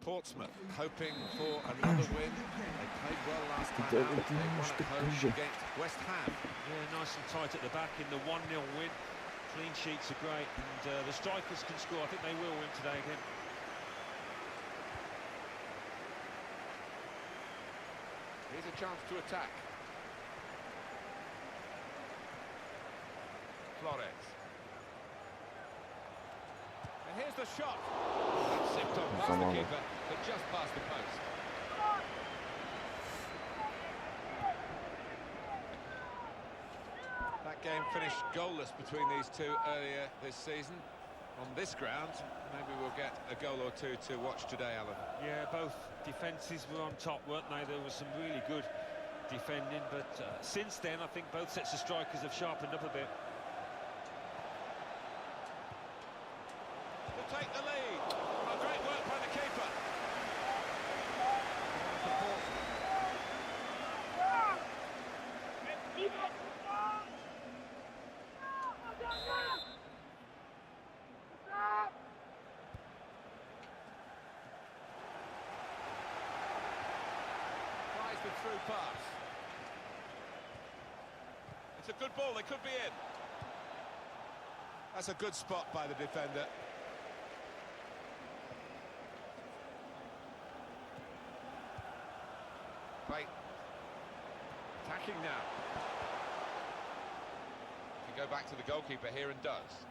Portsmouth hoping for another win. They played well last time out. They won at home against West Ham. Yeah, nice and tight at the back in the 1-0 win. Clean sheets are great, and the strikers can score. I think they will win today again. Here's a chance to attack. Flores. And here's the shot. That zipped on past the keeper, but just past the post. That game finished goalless between these two earlier this season. On this ground, maybe we'll get a goal or two to watch today, Alan. Yeah, both defences were on top, weren't they? There was some really good defending, but since then, I think both sets of strikers have sharpened up a bit. To take the lead. Well, great work by the keeper. Tries the through pass. It's a good ball, they could be in. That's a good spot by the defender. Right. Attacking now. Can go back to the goalkeeper here and does.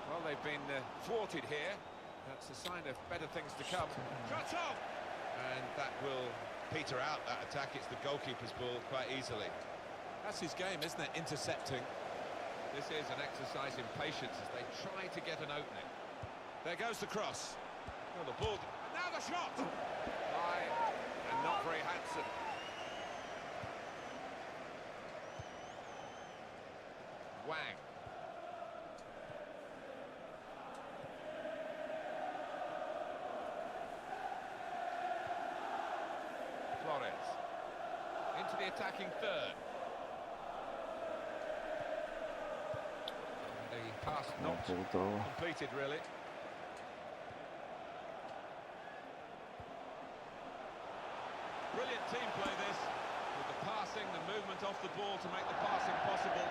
Well, they've been thwarted here. That's a sign of better things to come. Shot off! And that will peter out that attack. It's the goalkeeper's ball quite easily. That's his game, isn't it? Intercepting. This is an exercise in patience as they try to get an opening. There goes the cross. Oh, the ball. And now the shot! High and not very handsome. Wang. Flores. Into the attacking third. The pass not completed, really. Brilliant team play this, with the passing, the movement off the ball to make the passing possible.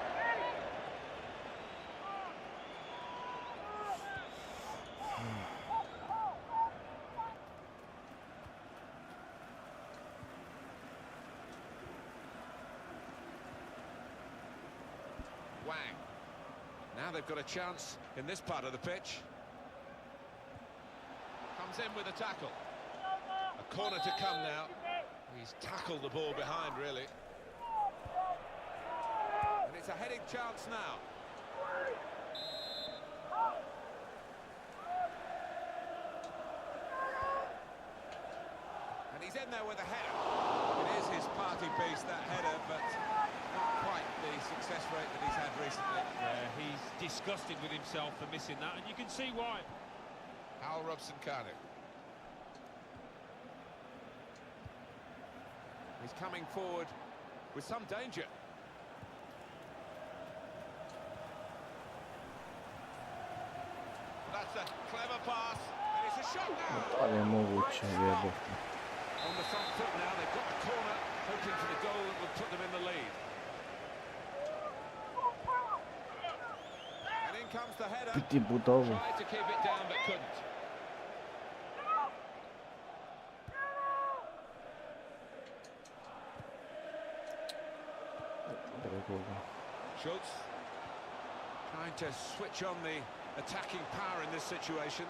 Wang. Now they've got a chance in this part of the pitch. Comes in with a tackle. A corner to come now. He's tackled the ball behind, really. And it's a heading chance now. And he's in there with a header. It is his party piece, that header, but not quite the success rate that he's had recently. Yeah, he's disgusted with himself for missing that, and you can see why. Al Robson-Kanu. He's coming forward with some danger. That's a clever pass, and it's a shot now. Ale moguće, jebo. On the front foot now, they've got the corner, hoping for the goal that would put them in the lead. And in comes the header. Piti budowo. Tried to keep it down, but couldn't. Schultz trying to switch on the attacking power in this situation.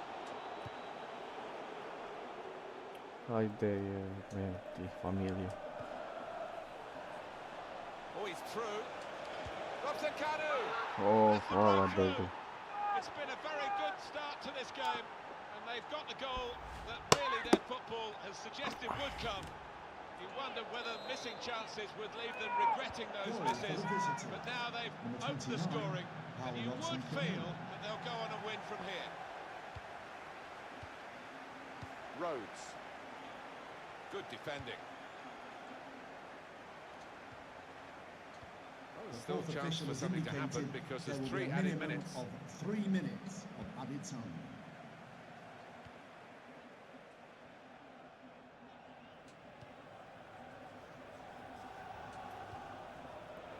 Hajde, ti familiju. Oh, he's through. Robson-Kanu. O, hvala Bogu. It's been a very good start to this game, and they've got the goal that really their football has suggested would come. You wondered whether missing chances would leave them regretting those misses, but now they've opened the scoring, and you would feel that they'll go on and win from here. Rhodes. Good defending. Still a chance for something to happen because there's 3 added minutes. Of 3 minutes of added time.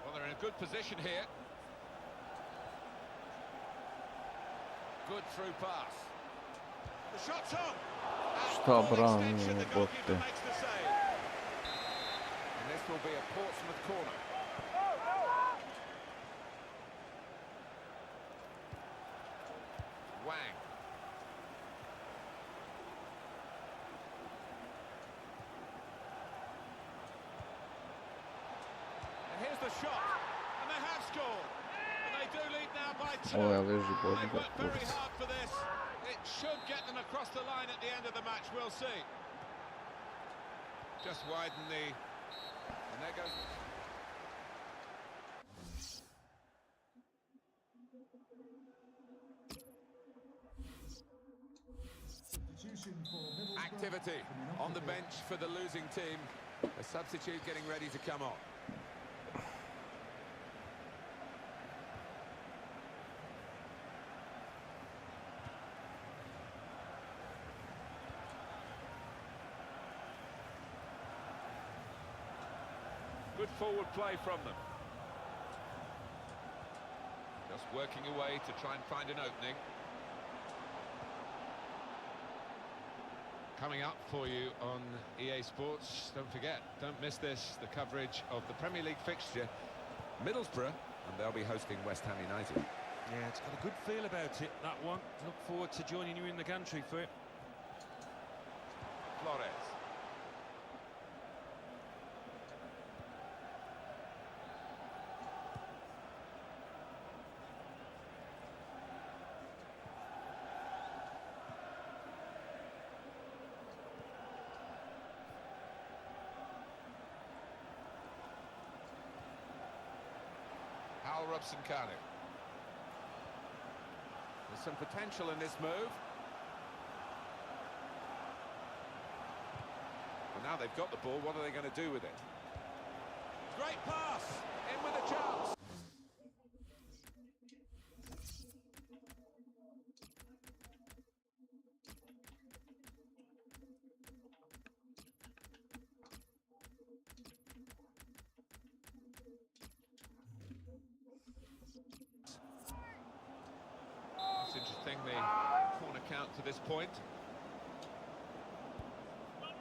Well, they're in a good position here. Good through pass. The shot's on. Šta brani, bote. And this will be a Portsmouth corner. Wang. And here's the shot. And they have scored. And they do lead now by 2. Ovo je leži They bodni worked very kurac. hard for this. It should get them across the line at the end of the match. We'll see. Just widen the... And there goes... Activity on the bench for the losing team. A substitute getting ready to come on. Good forward play from them. Just working away to try and find an opening. Coming up for you on EA Sports, don't forget, don't miss this, the coverage of the Premier League fixture, Middlesbrough, and they'll be hosting West Ham United. Yeah, it's got a good feel about it, that one. Look forward to joining you in the gantry for it. Flores. Robson-Kanu. There's some potential in this move. Well, now they've got the ball, what are they going to do with it? Great pass! In with a chance! It's interesting, the corner count to this point.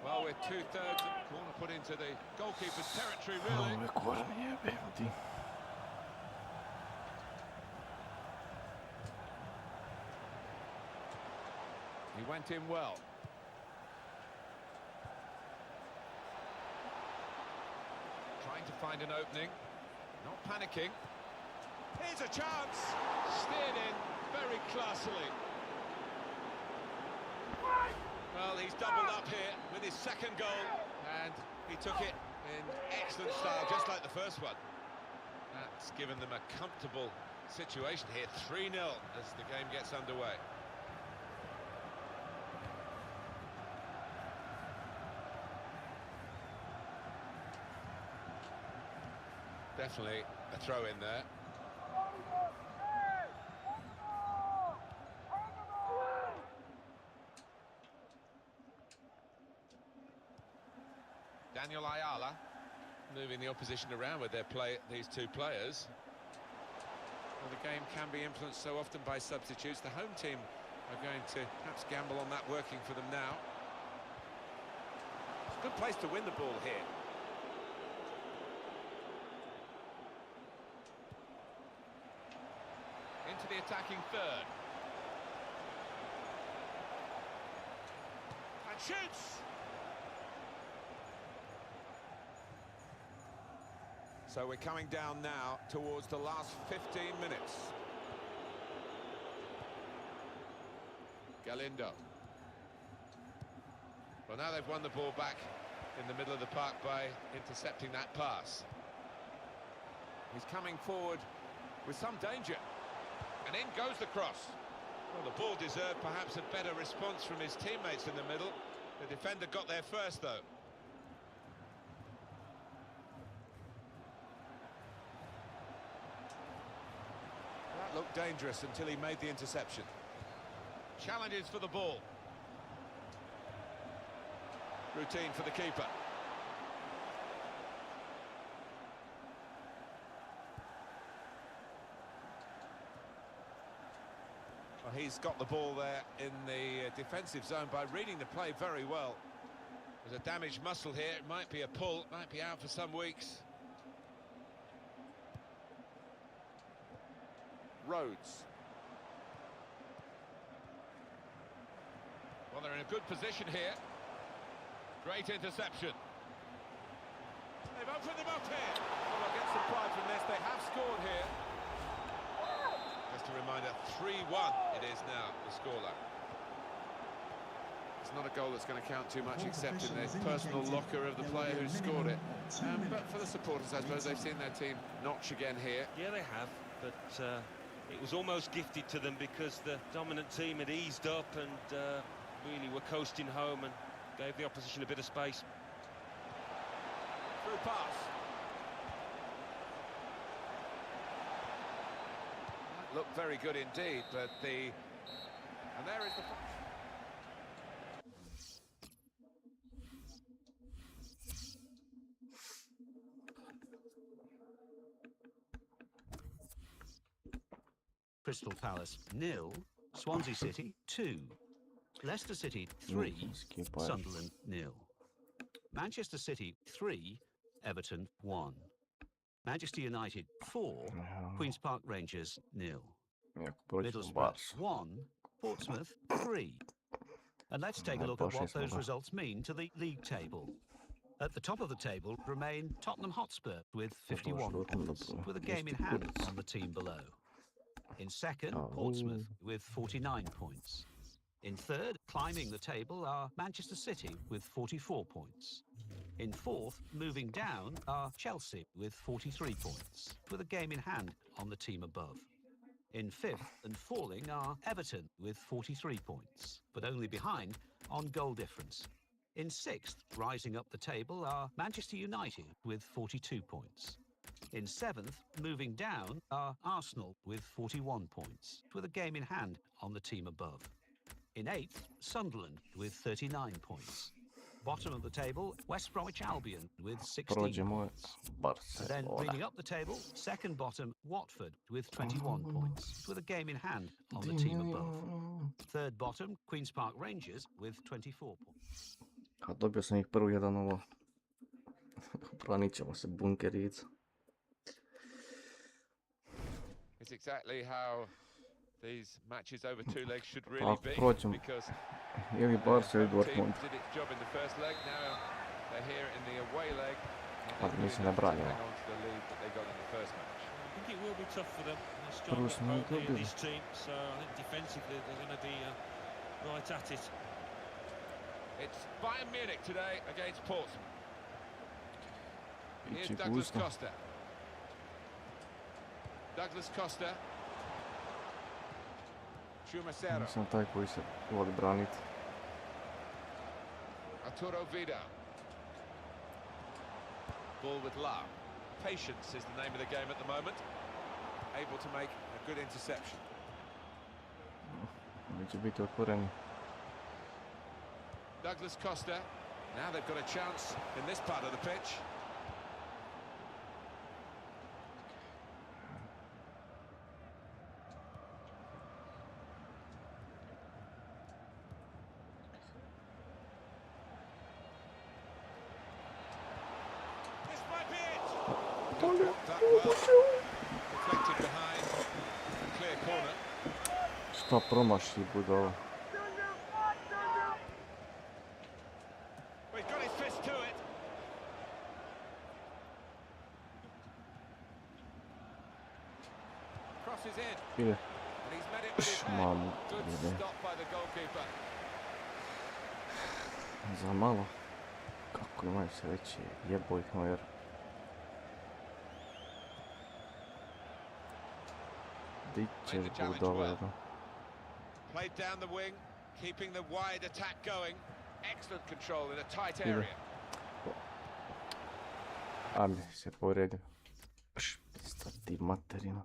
Well, we're 2/3 of the corner put into the goalkeeper's territory, really. Ovo je koren jebem ti. He went in well. Trying to find an opening, not panicking. Here's a chance, steered in very classily. Well, he's doubled up here with his second goal, and he took it in excellent style, just like the first one. That's given them a comfortable situation here, 3-0 as the game gets underway. Definitely a throw in there. Daniel Ayala moving the opposition around with their play, these two players. Well, the game can be influenced so often by substitutes. The home team are going to perhaps gamble on that working for them now. Good place to win the ball here. Into the attacking third. And shoots! So we're coming down now towards the last 15 minutes. Galindo. Well, now they've won the ball back in the middle of the park by intercepting that pass. He's coming forward with some danger. And in goes the cross. Well, the ball deserved perhaps a better response from his teammates in the middle. The defender got there first, though. dangerous until he made the interception. Challenges for the ball. Routine for the keeper. Well, he's got the ball there in the defensive zone by reading the play very well. There's a damaged muscle here. It might be a pull, might be out for some weeks. Rhodes. Well, they're in a good position here. Great interception. They've opened them up here. Well, I'll get some pride from this. They have scored here. Just a reminder, 3-1 it is now, the scoreline. It's not a goal that's going to count too much, except in the personal locker of the player who scored it. But for the supporters, I suppose they've seen their team notch again here. Yeah, they have, but it was almost gifted to them because the dominant team had eased up and really were coasting home and gave the opposition a bit of space. Through pass. That looked very good indeed, but and there is the... Crystal Palace 0, Swansea City 2, Leicester City 3, Sunderland 0, Manchester City 3, Everton 1, Manchester United 4, Queen's Park Rangers 0, Middlesbrough 1, Portsmouth 3. And let's take a look at what those results mean to the league table. At the top of the table remain Tottenham Hotspur with 51 points, with a game in hand on the team below. In second, Portsmouth with 49 points. In third, climbing the table, are Manchester City with 44 points. In fourth, moving down, are Chelsea with 43 points, with a game in hand on the team above. In fifth and falling are Everton with 43 points, but only behind on goal difference. In sixth, rising up the table, are Manchester United with 42 points. In seventh, moving down, are Arsenal with 41 points, with a game in hand on the team above. In eighth, Sunderland with 39 points. Bottom of the table, West Bromwich Albion with 16 points. And then leading up the table, second bottom, Watford with 21 points, with a game in hand on the team above. Third bottom, Queen's Park Rangers with 24 points. A dobio sam ih prvo 1-0. Branit ćemo se, bunkerica. It's exactly how these matches over two legs should really be, because ili Barca ili Dortmund. did its job in the first leg, now they're here in the away leg. Ali mislim da branimo. Hang on to the lead that they got in the first match. I think it will be tough for them. They're strong in this team, so I think defensively they're going to be right at it. It's Bayern Munich today against Portsmouth. Here's Douglas Costa. Douglas Costa. Chumacero. Nisam taj koji se voli braniti. Arturo Vidal. Ball with love. Patience is the name of the game at the moment. Able to make a good interception. Neće biti otvoreni. Douglas Costa. Now they've got a chance in this part of the pitch. This might be it. That well. Deflected behind. Clear corner. Šta promaši budala? He's got his fist to it. Crosses in. Ide. And he's met it with his head. Mamu. Good stop by the goalkeeper. Za malo. Kako imaju sreće. Jebo ih Neuer. Di ćeš budala jedno. Played down the wing, keeping the wide attack going. Excellent control in a tight area. A mi se povredio. Špista ti materina.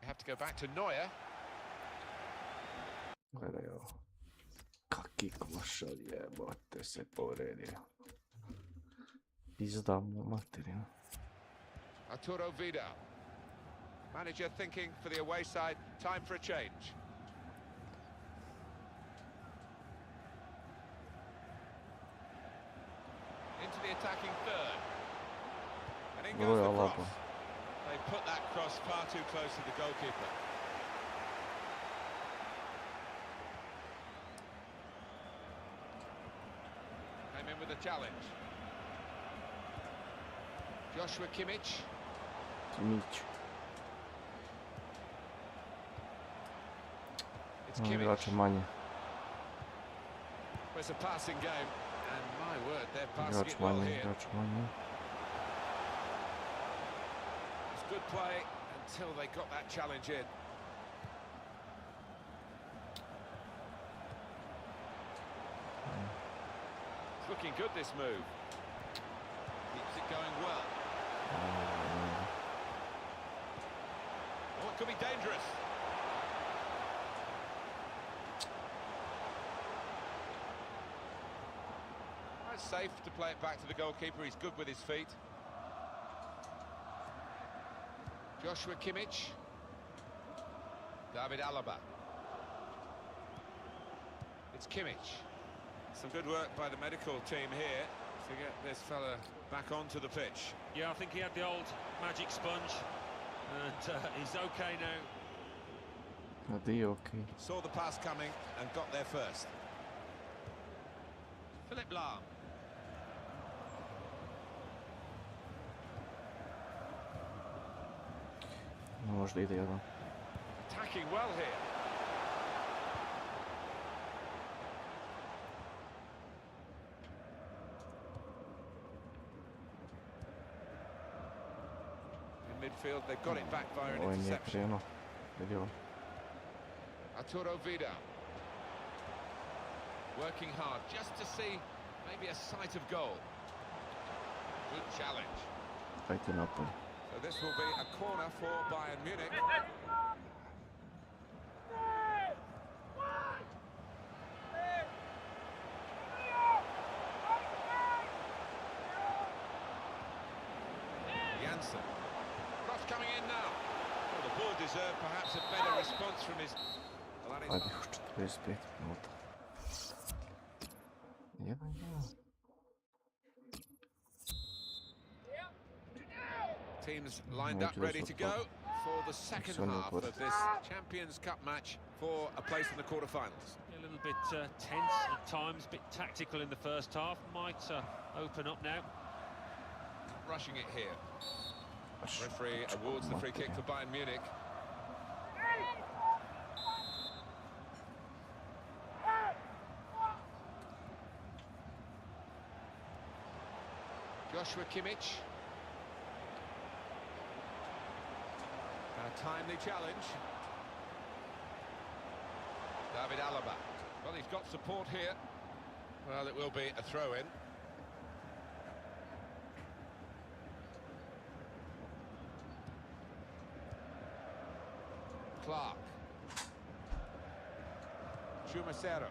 Have to go back to Neuer. Gledaj ovo. Kaki klošar jebote se povredio. Pizda mu materina. Arturo Vidal. Manager thinking for the away side, time for a change. Into the attacking third. And in goes the cross. They put that cross far too close to the goalkeeper. Came in with a challenge. Joshua Kimmich. It's Kimmich. It's a passing game, and my word, they're passing it well here. It's good play until they got that challenge in. It's looking good, this move. Keeps it going well. Oh, it could be dangerous. It's safe to play it back to the goalkeeper. He's good with his feet. Joshua Kimmich. David Alaba. It's Kimmich. Some good work by the medical team here to get this fella back onto the pitch. Yeah, I think he had the old magic sponge, and he's okay now. Okay. Saw the pass coming and got there first. Philip Lahm. Možda ide jedan. Attacking well here. In midfield, they've got it back via an Ovo nije interception. krenuo. Vidjelo. Arturo Vidal. Working hard just to see maybe a sight of goal. Good challenge. Hajde napolje. So this will be a corner for Bayern Munich. Janssen. Cross coming in now. Well, the ball deserved perhaps a better response from his... Hajde još 45 minuta. 1-1. Teams lined up ready to go for the second half of this Champions Cup match for a place in the quarter-finals. A little bit tense at times, a bit tactical in the first half. Might open up now. Rushing it here. Referee awards the free kick for Bayern Munich. Joshua Kimmich. A timely challenge. David Alaba. Well, he's got support here. Well, it will be a throw-in. Clark. Chumacero.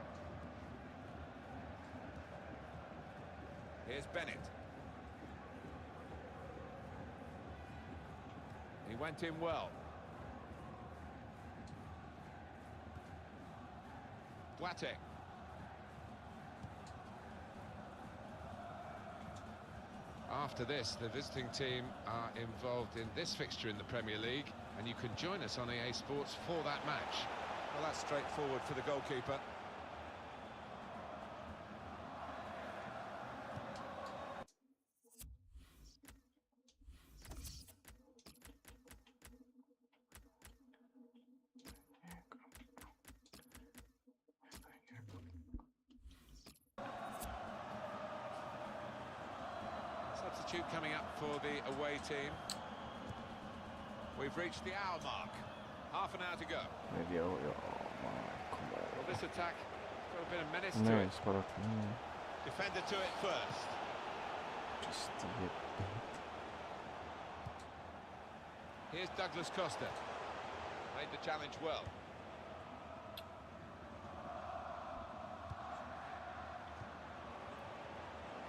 Here's Bennett. He went in well. Boateng. After this, the visiting team are involved in this fixture in the Premier League, and you can join us on EA Sports for that match. Well, that's straightforward for the goalkeeper. Substitute coming up for the away team. We've reached the hour mark. Half an hour to go. Well, this attack got a bit of menace to it. Defender to it first. Here's Douglas Costa. Made the challenge well.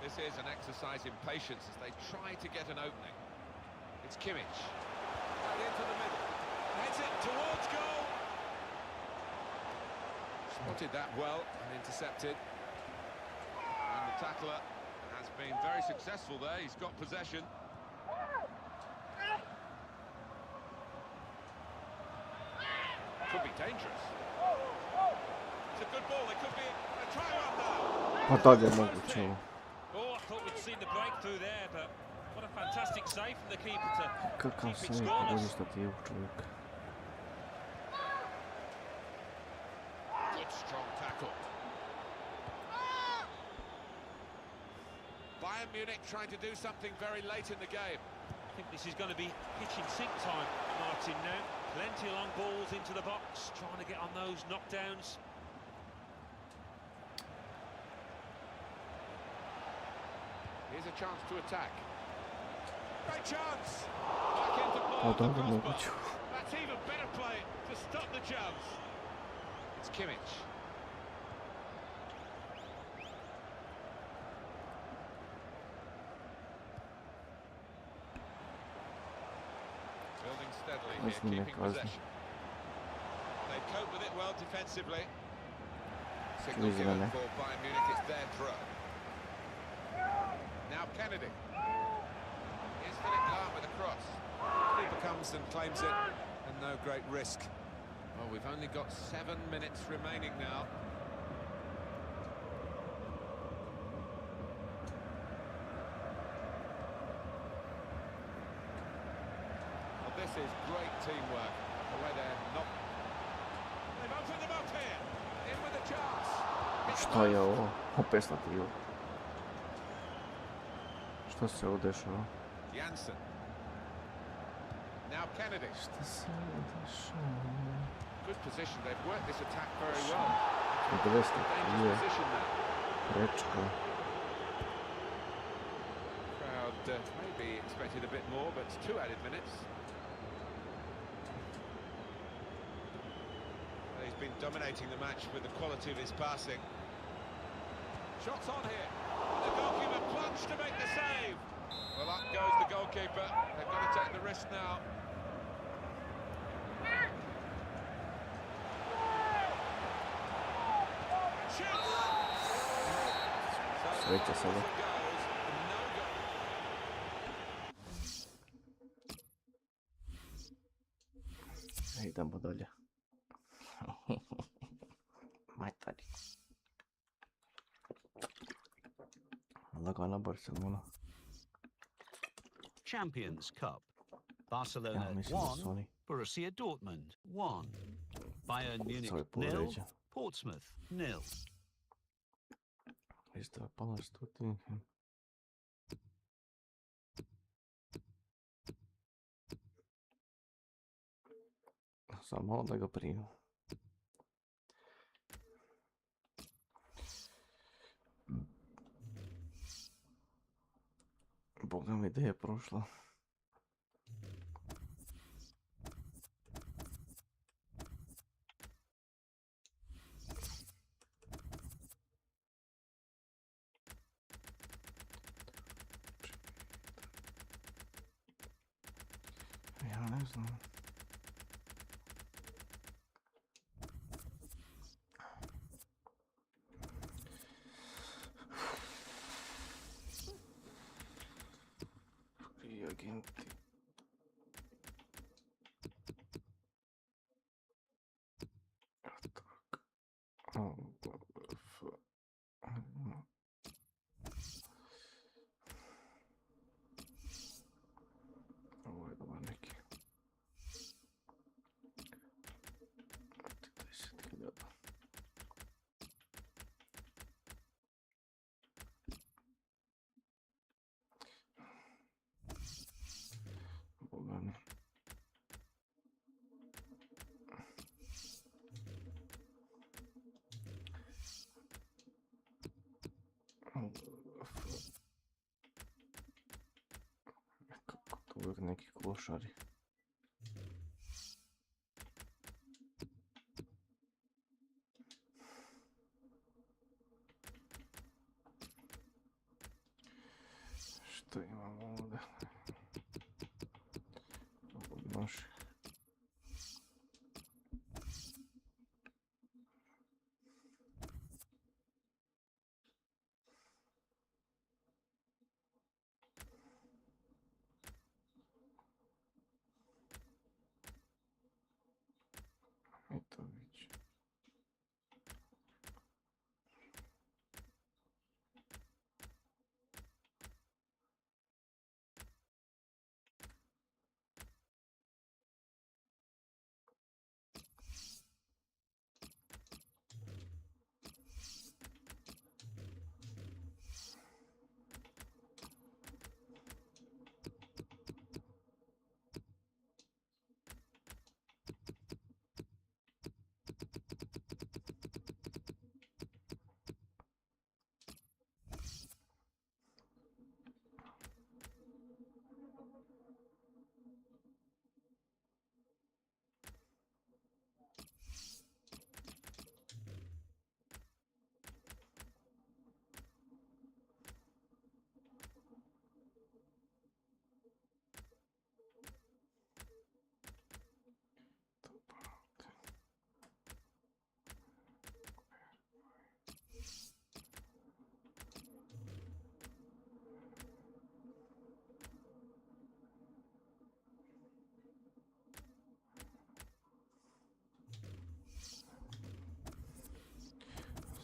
This is an exercise in patience as they try to get an opening. It's Kimmich. Right into the middle. Heads it towards goal. Spotted that well and intercepted. And the tackler has been very successful there. He's got possession. Could be dangerous. It's a good ball. It could be a try run now. Pa dalje moguće ovo. Oh, I thought we'd seen the breakthrough there, but what a fantastic save from the keeper to Kakav keep it save, scoreless. pogodi stativu čovjek. Good strong tackle. Bayern Munich trying to do something very late in the game. I think this is going to be kitchen sink time, Martin, now. Plenty of long balls into the box, trying to get on those knockdowns. Here's a chance to attack. Great chance! Back into play. Pa off the dalje crossbar. moguće. That's even better play to stop the chance. It's Kimmich. Building steadily here, Kazni, keeping kazni. possession. They cope with it well defensively. Signal Kazni, given ne. for Bayern Munich, it's their throw. Now Kennedy. Here's Philip Lahm with a cross. Keeper comes and claims it, and no great risk. Well, we've only got 7 minutes remaining now. Well, this is great teamwork. The way they're not... They've opened them up here. In with a chance. Šta je ovo? Opet stativu. Šta se ovo dešava? Janssen. Now Kennedy. Šta se ovo dešava? Good position. They've worked this attack very well. Dangerous Dangerous position now. Rečka. Crowd maybe expected a bit more, but it's 2 added minutes. He's been dominating the match with the quality of his passing. Shots on here. The goalkeeper plunged to make the save. Well, up goes the goalkeeper. They've got to take the risk now. Shoots! Sreća sada. Goes, no goal. Idemo dalje. Majtari. Lagana Barcelona. Champions Cup. Ja Barcelona mislim da 1, su oni Borussia Dortmund 1. Bayern Munich svoj 0, poređa. Portsmouth 0. Isto je pala stotin. Samo malo da ga primim. Boga mi gdje je prošla. Ja ne znam. Free agenti. Ovo je dobar neki. 10.000. Boga mi. Kako to uvijek neki klošari. Što imamo ovdje? Noši. Eto Biće.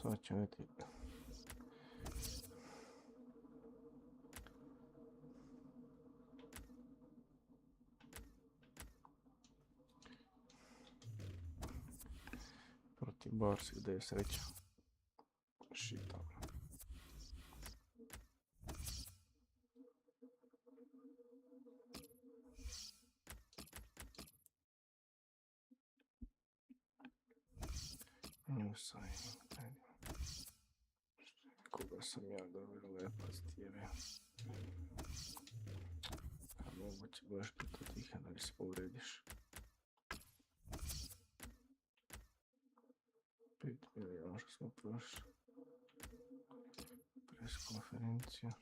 Sad će biti. Protiv Barsi gdje je sreća. Šita. Koga sam ja dobio lepac tijeve. A moguće baš biti tiha da li se povrediš. 5 milijuna što smo prošli. Pres konferencija.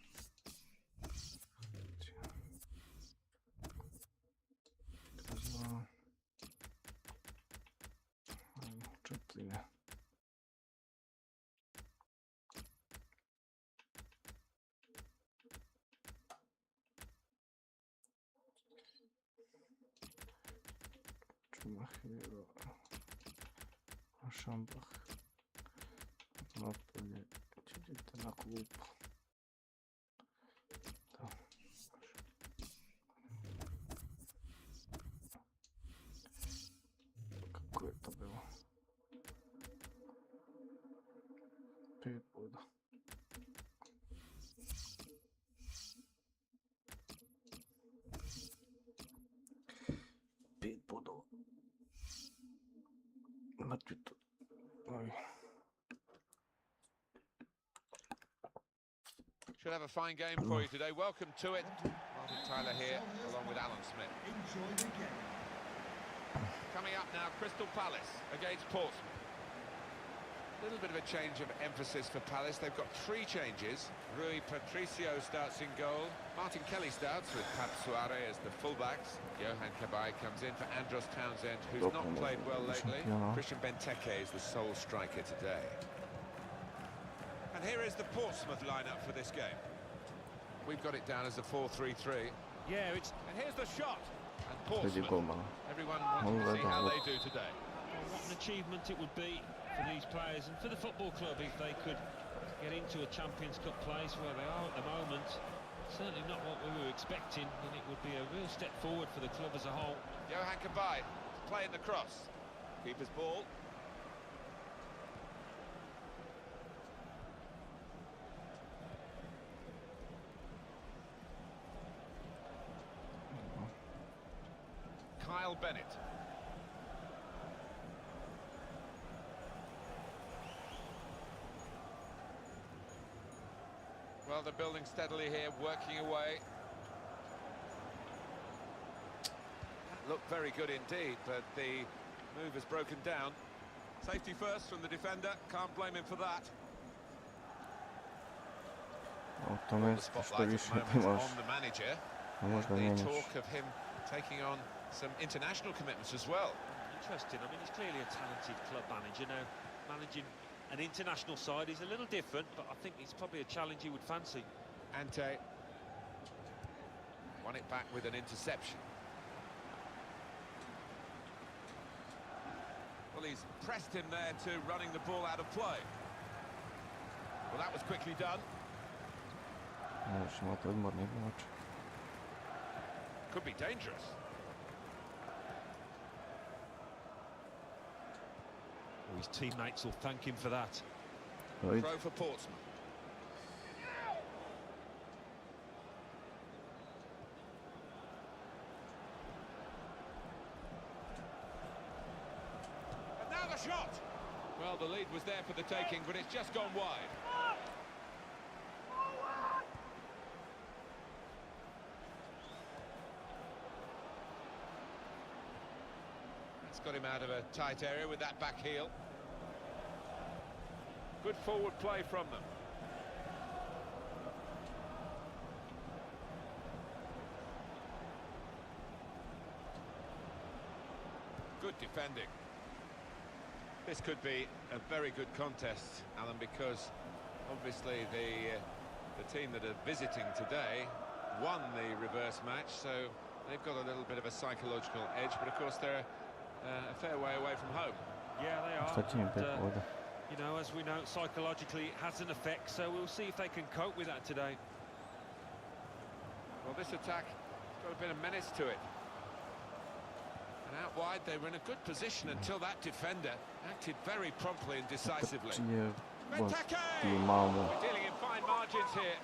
Znam. Ajmo, četline. Čumahiro. Šambah. Napolje. Idete na klupu. Da. Kako je to bilo? 5 boda. Mrtvi to. Should have a fine game for you today. Welcome to it. Martin Tyler here, along with Alan Smith. Enjoy the game. Coming up now, Crystal Palace against Portsmouth. A little bit of a change of emphasis for Palace. They've got 3 changes. Rui Patricio starts in goal. Martin Kelly starts with Pab Suare as the fullbacks. Johan Cabaye comes in for Andros Townsend, who's not played well lately. Christian Benteke is the sole striker today. And here is the Portsmouth lineup for this game. We've got it down as a 4-3-3. Yeah, it's... And here's the shot. And Portsmouth. Everyone wanting to see how they do today. Well, what an achievement it would be for these players and for the football club if they could get into a Champions Cup place where they are at the moment. Certainly not what we were expecting, and it would be a real step forward for the club as a whole. Johan Cabaye playing the cross. Keeper's ball. Kyle Bennett. Well, they're building steadily here, working away. Looked very good indeed, but the move has broken down. Safety first from the defender, can't blame him for that. O tome što više imaš, on the manager. ne možeš ga The mijenjaš. talk of him taking on some international commitments as well. Interesting. I mean, he's clearly a talented club manager now. Managing an international side is a little different, but I think it's probably a challenge he would fancy. Ante won it back with an interception. Well, he's pressed him there to running the ball out of play. Well, that was quickly done. Možeš imati odmorni igrač. Could be dangerous. Well, his teammates will thank him for that. Oj, Throw for Portsmouth. And now the shot. Well, the lead was there for the taking, but it's just gone wide. That's got him out of a tight area with that back heel. Good forward play from them. Good defending. This could be a very good contest, Alan, because obviously the team that are visiting today won the reverse match, so they've got a little bit of a psychological edge, but of course they're a fair way away from home. Yeah, they are. šta će im And, pet voda? you know, as we know, psychologically it has an effect, so we'll see if they can cope with that today. Well, this attack has got a bit of menace to it. And out wide, they were in a good position until that defender acted very promptly and decisively. Čije Benteke! ti imamo. We're dealing in fine margins here,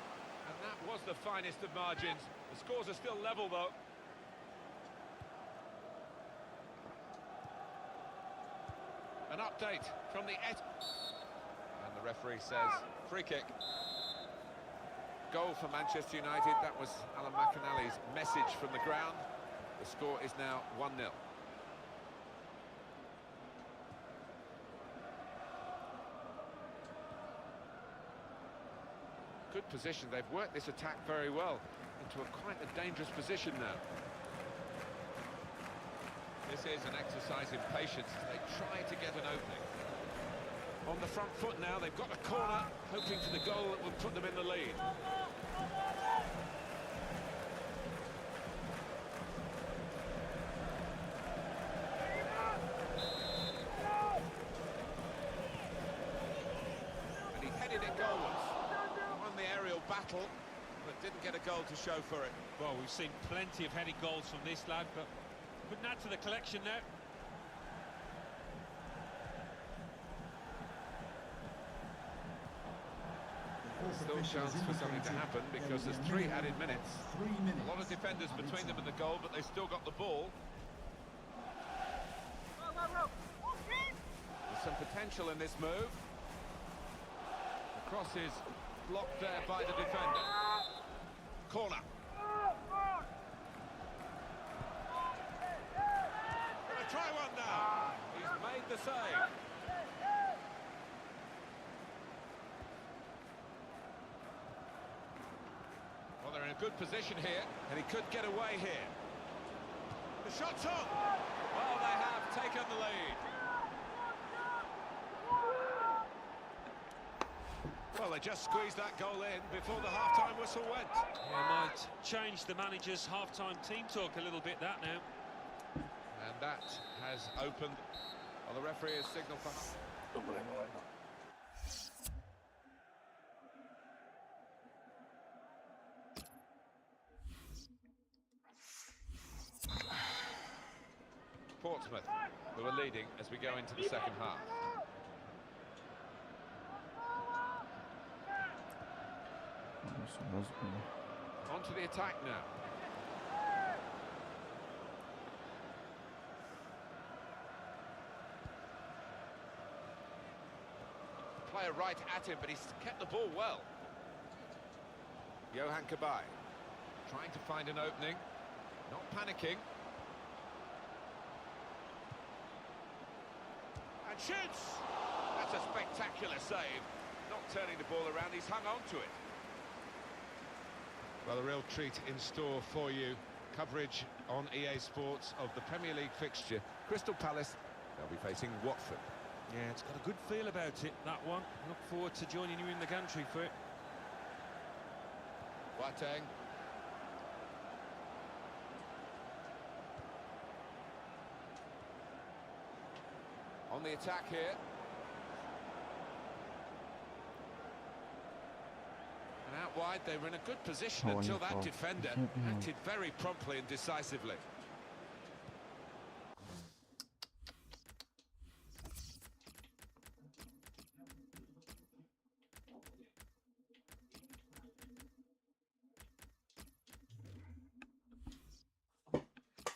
and that was the finest of margins. The scores are still level, though. An update from the and the referee says free kick. Goal for Manchester United. That was Alan McInally's message from the ground. The score is now 1-0. Good position. They've worked this attack very well into quite a dangerous position now. This is an exercise in patience. They try to get an opening. On the front foot now, they've got a corner, hoping for the goal that will put them in the lead. And he headed it goalwards. Won the aerial battle, but didn't get a goal to show for it. Well, we've seen plenty of headed goals from this lad, but couldn't add to the collection there. Still chance for something to happen because there's 3 added minutes. A lot of defenders between them and the goal, but they've still got the ball. There's some potential in this move. The cross is blocked there by the defender. Corner. Gonna try one now. He's made the save. Well, they're in a good position here, and he could get away here. The shot's on. Well, they have taken the lead. Well, they just squeezed that goal in before the half-time whistle went. Yeah, might change the manager's half-time team talk a little bit, that now. And that has opened. Well, the referee has signalled for... Portsmouth, who are leading as we go into the second half. On to the attack now. Player right at him, but he's kept the ball well. Johan Kabay trying to find an opening, not panicking. And shoots! That's a spectacular save. Not turning the ball around, he's hung on to it. Well, a real treat in store for you. Coverage on EA Sports of the Premier League fixture. Crystal Palace, they'll be facing Watford. Yeah, it's got a good feel about it, that one. Look forward to joining you in the gantry for it. Boateng. On the attack here. And out wide, they were in a good position until that defender acted very promptly and decisively.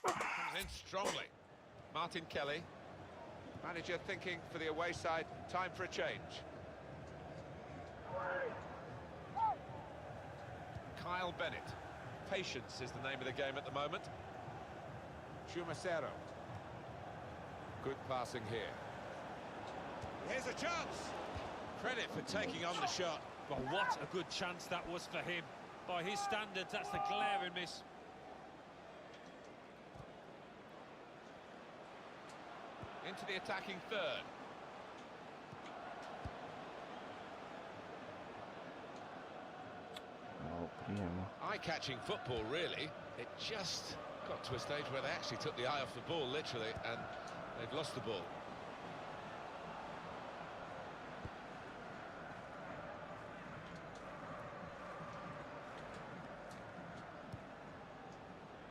Comes in strongly. Martin Kelly. Manager thinking for the away side, time for a change. Kyle Bennett. Patience is the name of the game at the moment. Chumacero. Good passing here. Here's a chance. Credit for taking on the shot. Well, what a good chance that was for him. By his standards, that's a glaring miss. Into the attacking third. Eye-catching football, really. It just got to a stage where they actually took the eye off the ball, literally, and they've lost the ball.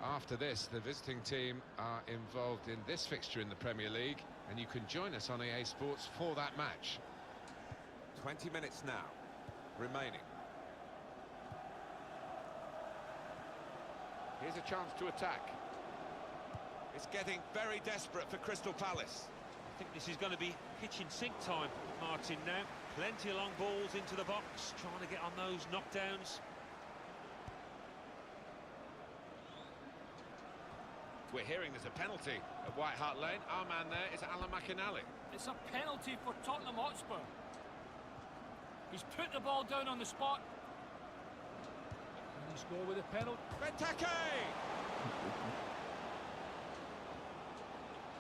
After this, the visiting team are involved in this fixture in the Premier League, and you can join us on EA Sports for that match. 20 minutes now remaining. Here's a chance to attack. It's getting very desperate for Crystal Palace. I think this is going to be kitchen sink time, Martin, now. Plenty of long balls into the box, trying to get on those knockdowns. We're hearing there's a penalty at White Hart Lane. Our man there is Alan McInally. It's a penalty for Tottenham Hotspur. He's put the ball down on the spot. And he scored with a penalty. Benteke!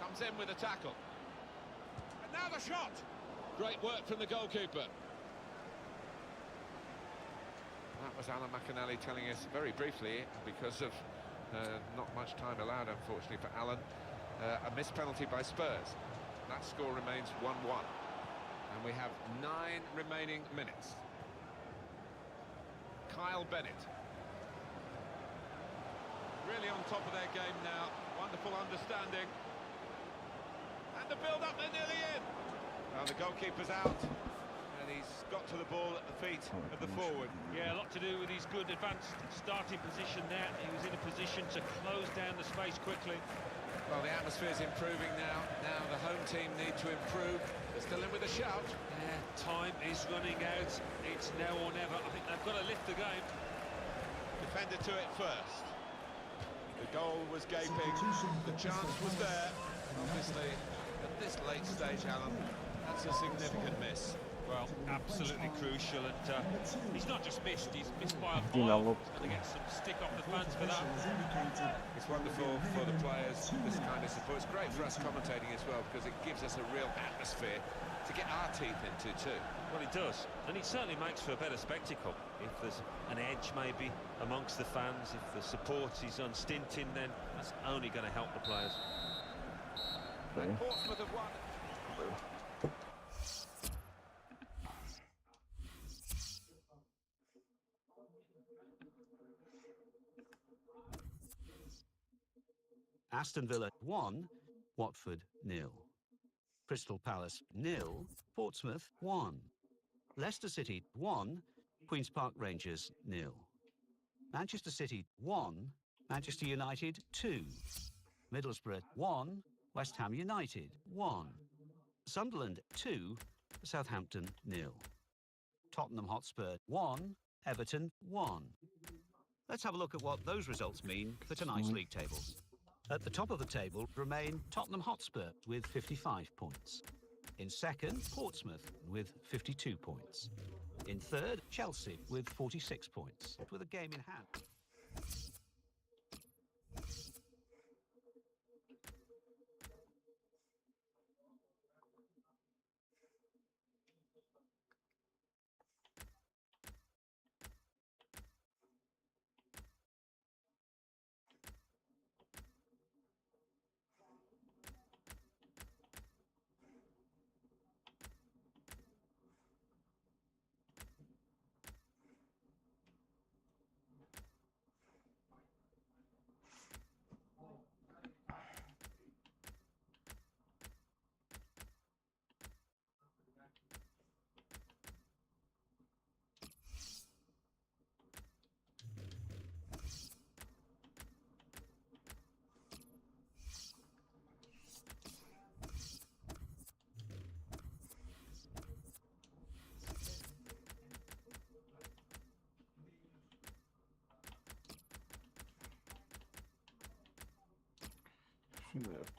Comes in with a tackle. And now the shot! Great work from the goalkeeper. That was Alan McInally telling us very briefly, because of not much time allowed, unfortunately, for Alan. A missed penalty by Spurs. That score remains 1-1. And we have 9 remaining minutes. Kyle Bennett. Really on top of their game now. Wonderful understanding. And the build-up, they're nearly in. Now the goalkeeper's out. And he's got to the ball at the feet of the forward. Yeah, a lot to do with his good advanced starting position there. He was in a position to close down the space quickly. Well, the atmosphere's improving now. Now the home team need to improve. They're still in with a shout. Yeah, time is running out. It's now or never. I think they've got to lift the game. Defender to it first. The goal was gaping. The chance was there. Obviously, at this late stage, Alan, that's a significant miss. Well, absolutely crucial, and he's not just missed, he's missed by a mile. He's going to get some stick off the fans for that. It's wonderful for the players, this kind of support. It's great for us commentating as well, because it gives us a real atmosphere to get our teeth into too. Well, it does, and it certainly makes for a better spectacle. If there's an edge maybe amongst the fans, if the support is unstinting, then that's only going to help the players. And Portsmouth have won. Aston Villa 1, Watford 0. Crystal Palace 0, Portsmouth 1. Leicester City 1, Queen's Park Rangers 0. Manchester City 1, Manchester United 2. Middlesbrough 1, West Ham United 1. Sunderland 2, Southampton 0. Tottenham Hotspur 1, Everton 1. Let's have a look at what those results mean for tonight's league tables. At the top of the table remain Tottenham Hotspur with 55 points. In second, Portsmouth with 52 points. In third, Chelsea with 46 points, with a game in hand.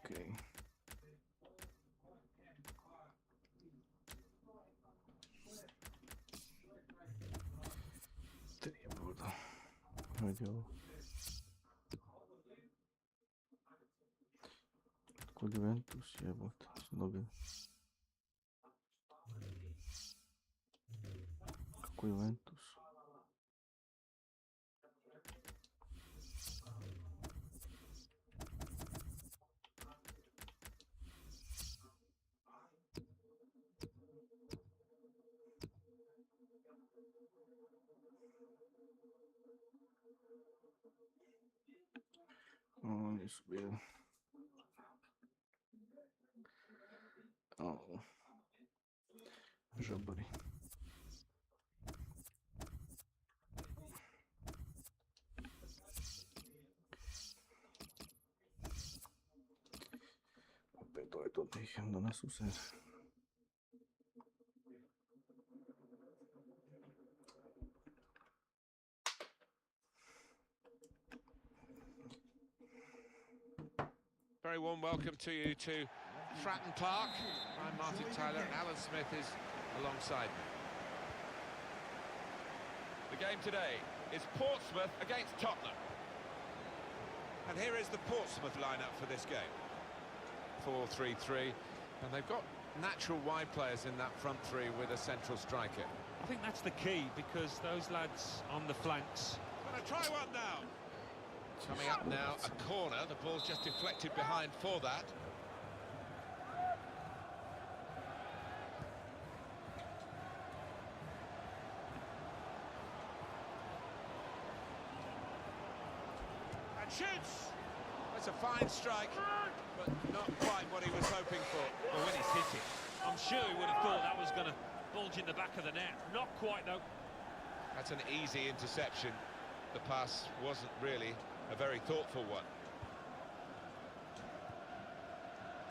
Okay. Treba. Hajde ovo. Kod Juventus jebote, sam dobio. Kako Juventus? Oni su bili. Žabari. Opet ovaj Tottenham da nas usere. Very warm welcome to you to Fratton Park. I'm Martin Tyler and Alan Smith is alongside me. The game today is Portsmouth against Tottenham. And here is the Portsmouth lineup for this game. 4-3-3, and they've got natural wide players in that front three with a central striker. I think that's the key, because those lads on the flanks... Gonna try one now. Coming up now, a corner. The ball's just deflected behind for that. And shoots! That's a fine strike, but not quite what he was hoping for. Well, when he's hit it, I'm sure he would have thought that was going to bulge in the back of the net. Not quite, though. That's an easy interception. The pass wasn't really a very thoughtful one.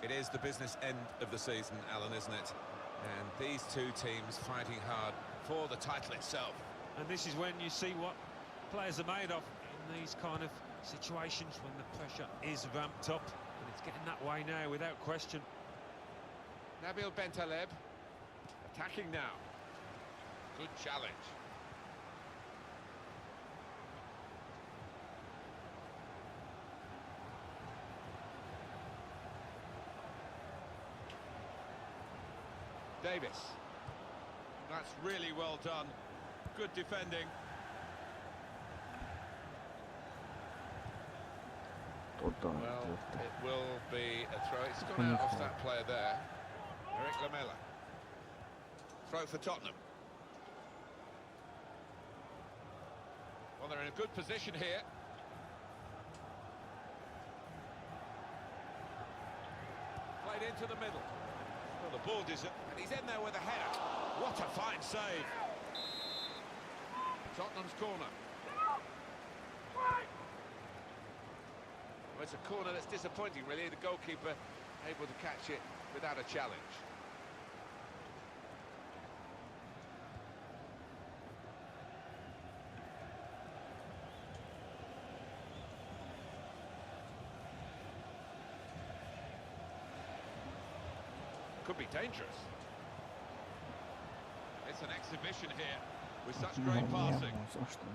It is the business end of the season, Alan, isn't it? And these two teams fighting hard for the title itself. And this is when you see what players are made of in these kind of situations, when the pressure is ramped up. And it's getting that way now, without question. Nabil Bentaleb attacking now. Good challenge. Davis. That's really well done. Good defending. Well, it will be a throw. It's gone out off that player there. Eric Lamela. Throw for Tottenham. Well, they're in a good position here. Played into the middle. Well, the ball and he's in there with a header. What a fine save. Tottenham's corner. Well, it's a corner that's disappointing, really. The goalkeeper able to catch it without a challenge. Could be dangerous. It's That's an exhibition here with such Ne great mogu passing. njemu, zašto ne?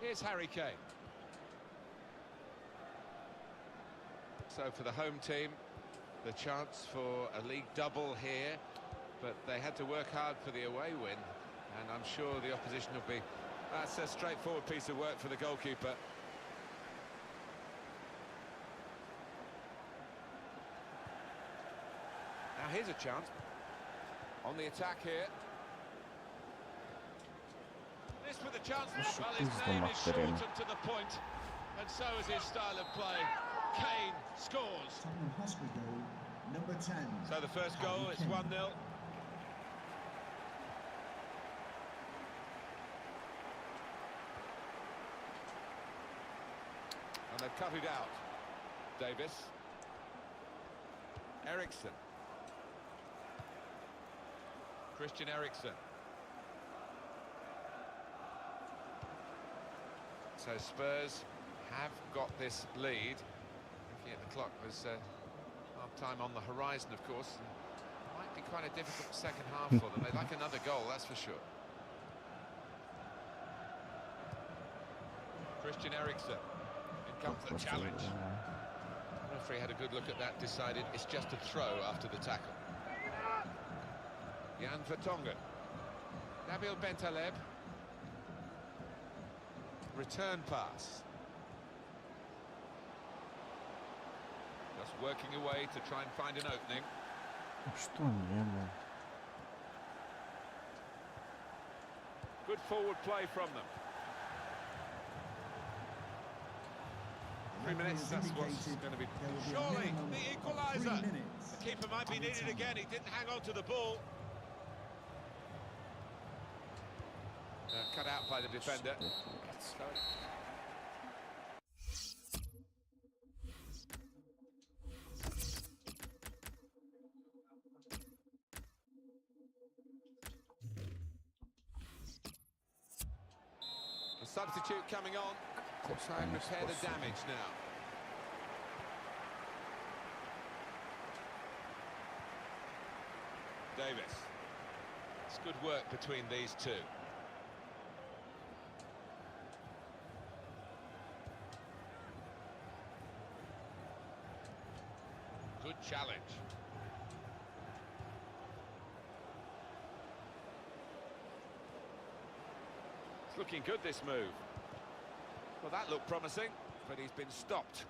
Here's Harry Kane. So for the home team, the chance for a league double here, but they had to work hard for the away win, and I'm sure the opposition will be... That's a straightforward piece of work for the goalkeeper. Now here's a chance. On the attack here. This with a chance. Well, his name is short and to the point, and so is his style of play. Kane scores. Tottenham Hotspur goal, number 10. So the first goal, it's 1-0. And they've cut it out. Davis. Eriksson. Christian Eriksson. So Spurs have got this lead. Looking at the clock, there's half-time on the horizon, of course. And might be quite a difficult second half for them. They'd like another goal, that's for sure. Christian Eriksson. In comes the challenge. The referee had a good look at that, decided it's just a throw after the tackle. Jan Vertonghen. Nabil Bentaleb. Return pass. Just working away to try and find an opening. Što njemu? Good forward play from them. 3 minutes, that's what's going to be... Surely, the equaliser! The keeper might be needed again, he didn't hang on to the ball. Cut out by the defender. So... The substitute coming on to try and repair the damage now. Davis. It's good work between these two. Good challenge. It's looking good, this move. Well, that looked promising, but he's been stopped.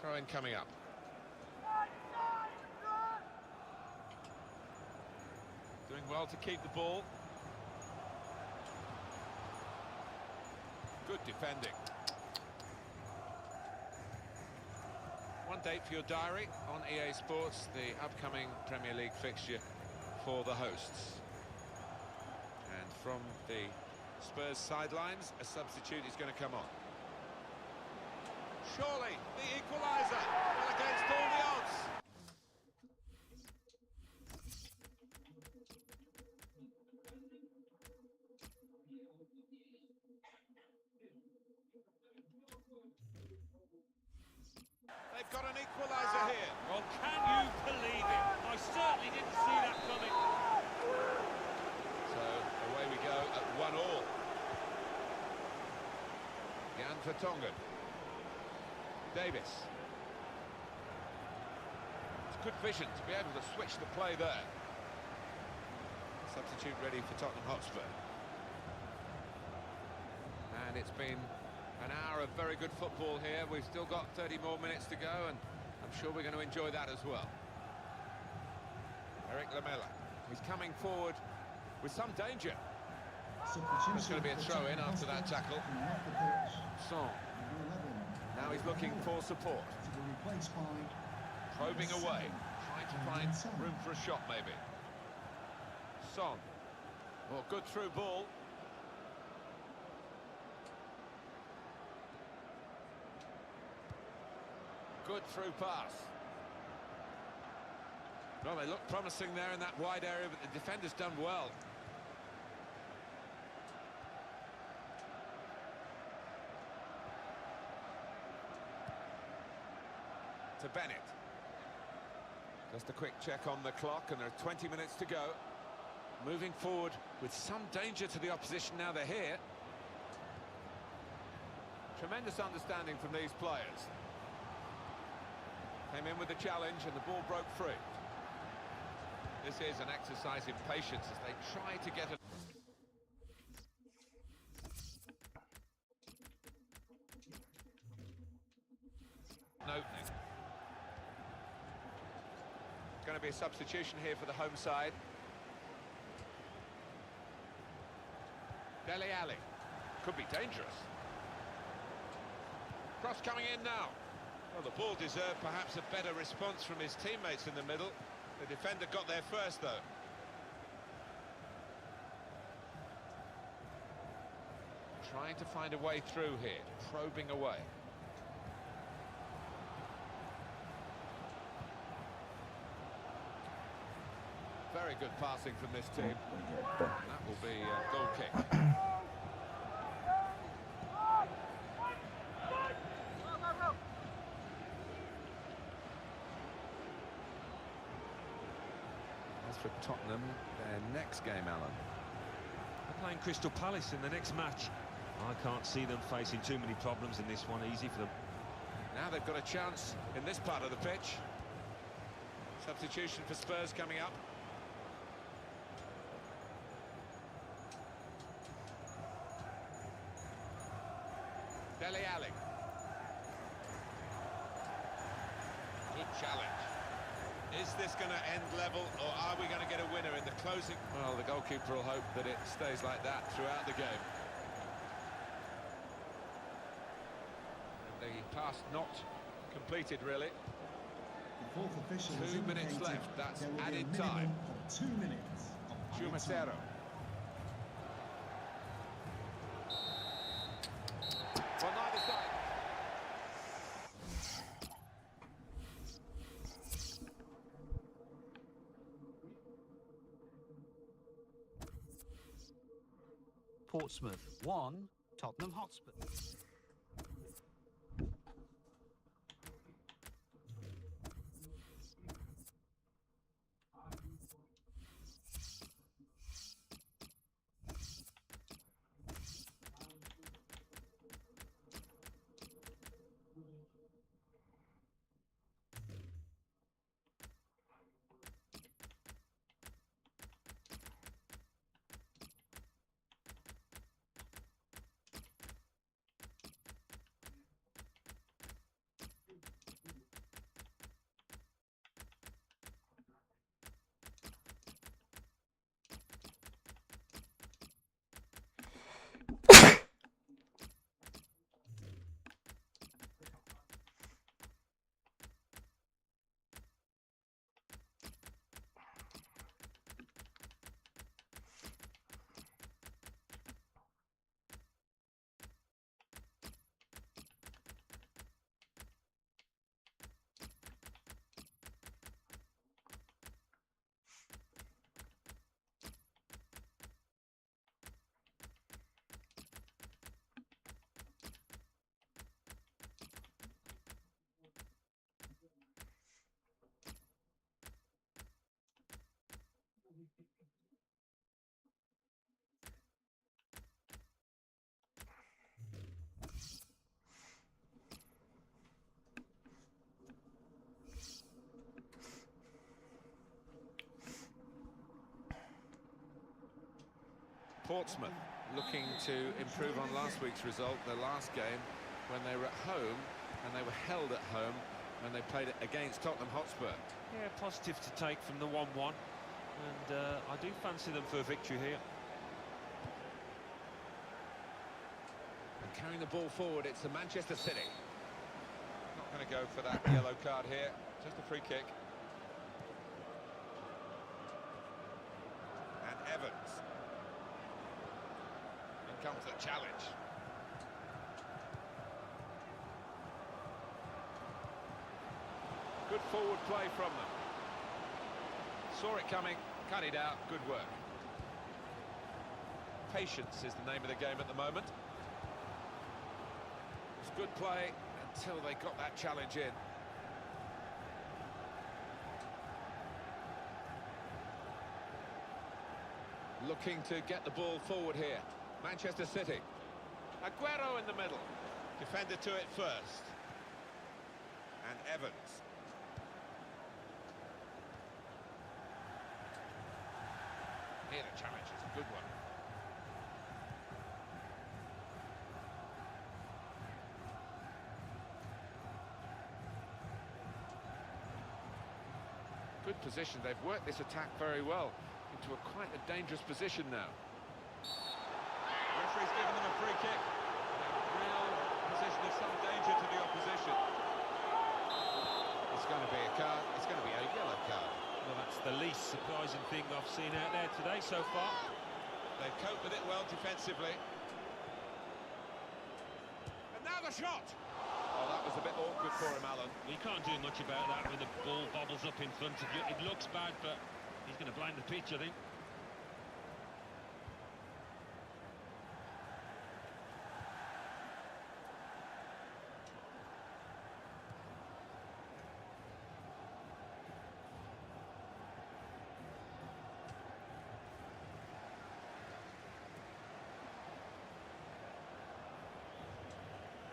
Throw-in coming up. Doing well to keep the ball. Good defending. One date for your diary on EA Sports, the upcoming Premier League fixture for the hosts. And from the Spurs sidelines, a substitute is going to come on. Surely, the equaliser, well against all the odds. They've got an equaliser here. Well, can you believe it? I certainly didn't see that coming. So, away we go at 1-1. Jan Vertonghen. Davis. It's good vision to be able to switch the play there. Substitute ready for Tottenham Hotspur. And it's been an hour of very good football here. We've still got 30 more minutes to go, and I'm sure we're going to enjoy that as well. Eric Lamela. He's coming forward with some danger. There's going to be a throw-in after that tackle. Son. Now he's looking for support. Probing away, trying to find room for a shot, maybe. Son. Well, good through ball. Good through pass. Well, they look promising there in that wide area, but the defender's done well. to Bennett. Just a quick check on the clock, and there are 20 minutes to go. Moving forward with some danger to the opposition now they're here. Tremendous understanding from these players. Came in with the challenge and the ball broke free. This is an exercise in patience as they try to get it. An opening. Going to be a substitution here for the home side. Dele Alli. Could be dangerous. Cross coming in now. Well, the ball deserved perhaps a better response from his teammates in the middle. The defender got there first, though. Trying to find a way through here, probing away. Very good passing from this team. That will be a goal kick. As for Tottenham, their next game, Alan. They're playing Crystal Palace in the next match. I can't see them facing too many problems in this one. Easy for them. Now they've got a chance in this part of the pitch. Substitution for Spurs coming up. Dele Alli. Good challenge. Is this going to end level, or are we going to get a winner in the closing? Well, the goalkeeper will hope that it stays like that throughout the game. The pass not completed, really. The fourth official 2 minutes left, that's added time. 2 minutes. Chumacero. Well, neither side. Portsmouth 1, Tottenham Hotspur. Portsmouth looking to improve on last week's result, their last game, when they were at home, and they were held at home when they played it against Tottenham Hotspur. Yeah, positive to take from the 1-1, and I do fancy them for a victory here. And carrying the ball forward, it's the Manchester City. Not going to go for that yellow card here, just a free kick. And Evans. In comes the challenge. Good forward play from them. Saw it coming, cut it out, good work. Patience is the name of the game at the moment. It's good play until they got that challenge in. Looking to get the ball forward here. Manchester City. Aguero in the middle. Defender to it first. And Evans. Here the challenge is a good one. Good position. They've worked this attack very well into quite a dangerous position now. Referee's given them a free kick. A real position of some danger to the opposition. It's going to be a card. It's going to be a yellow card. Well, that's the least surprising thing I've seen out there today so far. They've coped with it well defensively. And now the shot! Oh, that was a bit awkward for him, Alan. You can't do much about that when the ball bobbles up in front of you. It looks bad, but he's going to blind the pitch, I think.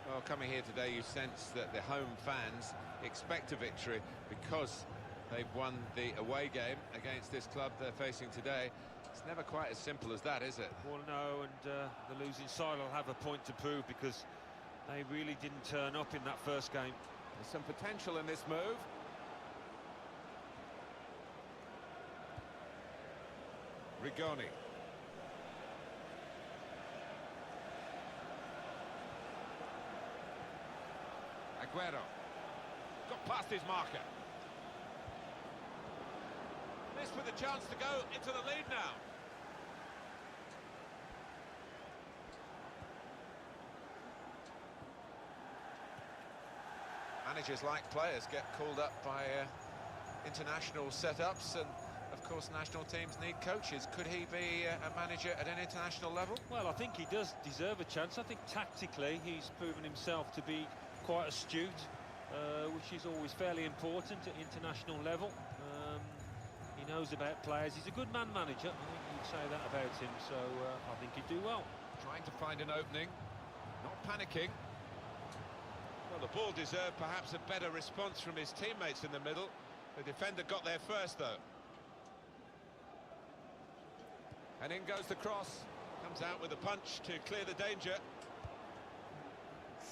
Well, coming here today, you sense that the home fans expect a victory because they've won the away game against this club they're facing today. It's never quite as simple as that, is it? Well, no, and the losing side will have a point to prove because they really didn't turn up in that first game. There's some potential in this move. Rigoni. Aguero. Got past his marker. This with a chance to go into the lead now. Managers like players get called up by international setups, and of course national teams need coaches. Could he be a manager at an international level? Well, I think he does deserve a chance. I think tactically he's proven himself to be quite astute, which is always fairly important at international level. He knows about players. He's a good man manager. I think you'd say that about him, so I think he'd do well. Trying to find an opening, not panicking. Well, the ball deserved perhaps a better response from his teammates in the middle. The defender got there first, though. And in goes the cross. Comes out with a punch to clear the danger.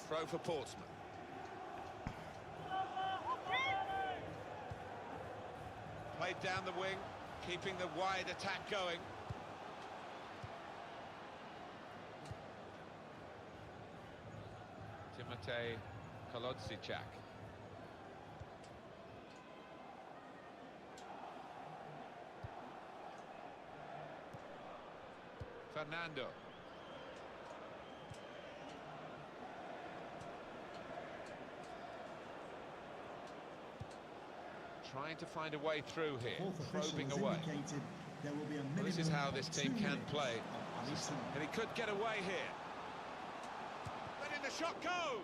Throw for Portsmouth. Played down the wing, keeping the wide attack going. Timotej Kolodziejczak. Fernando. Trying to find a way through here, probing away. Well, this is how this team can play, and he could get away here. Letting the shot go!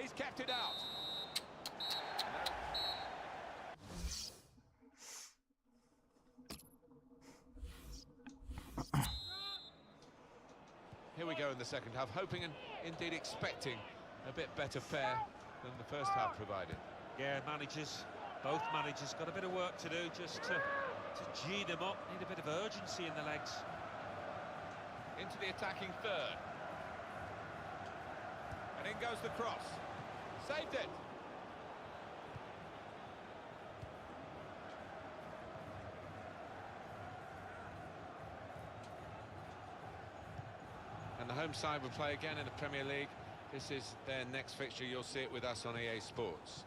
He's kept it out. Here we go in the second half, hoping and indeed expecting a bit better fare than the first half provided. Yeah, both managers got a bit of work to do just to G them up. Need a bit of urgency in the legs. Into the attacking third. And in goes the cross. Saved it. And the home side will play again in the Premier League. This is their next fixture. You'll see it with us on EA Sports.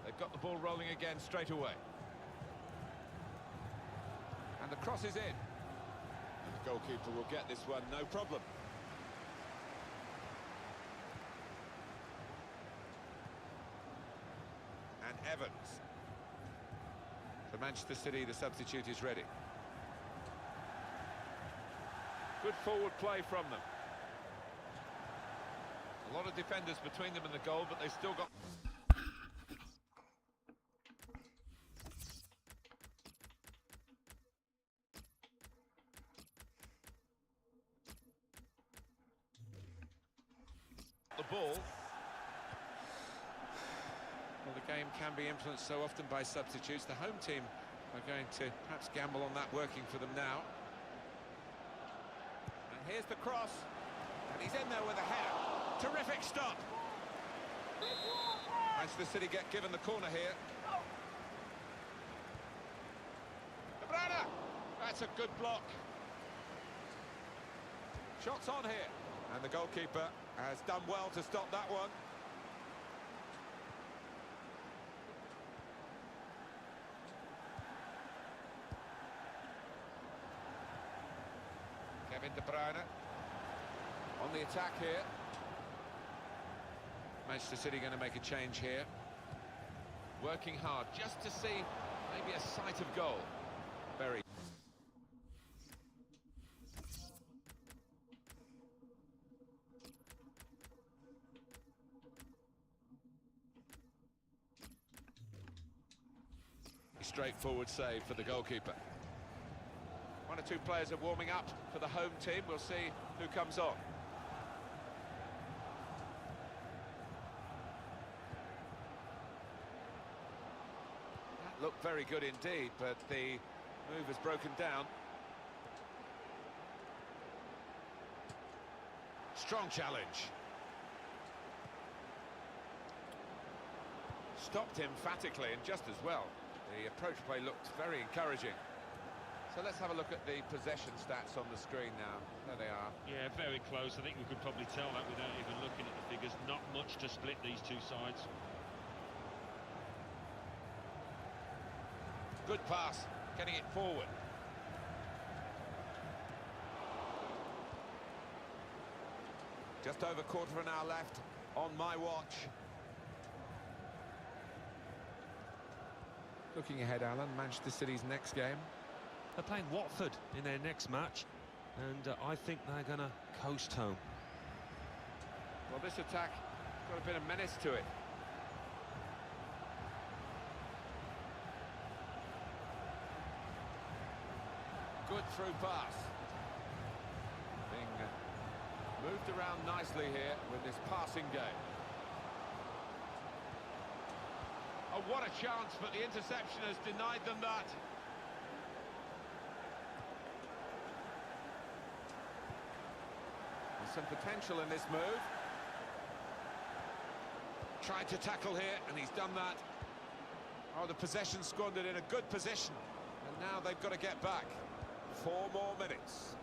They've got the ball rolling again straight away. And the cross is in. And the goalkeeper will get this one, no problem. And Evans. For Manchester City, the substitute is ready. Good forward play from them. A lot of defenders between them and the goal, but they still got... the ball. Well, the game can be influenced so often by substitutes. The home team are going to perhaps gamble on that working for them now. And here's the cross. And he's in there with a header. Terrific stop. Manchester City get given the corner here. That's a good block. Shots on here. And the goalkeeper has done well to stop that one. Kevin De Bruyne on the attack here. Manchester City going to make a change here. Working hard just to see maybe a sight of goal. Very. Straightforward save for the goalkeeper. One or two players are warming up for the home team. We'll see who comes on. That looked very good indeed, but the move has broken down. Strong challenge. Stopped emphatically and just as well. The approach play looked very encouraging. So let's have a look at the possession stats on the screen now. There they are. Yeah, very close. I think we could probably tell that without even looking at the figures. Not much to split these two sides. Good pass, getting it forward. Just over quarter of an hour left on my watch. Looking ahead, Alan, Manchester City's next game. They're playing Watford in their next match, and I think they're going to coast home. Well, this attack got a bit of menace to it. Good through pass. Being moved around nicely here with this passing game. Oh, what a chance, but the interception has denied them that. There's some potential in this move. Tried to tackle here, and he's done that. Oh, the possession squandered in a good position. And now they've got to get back. 4 more minutes.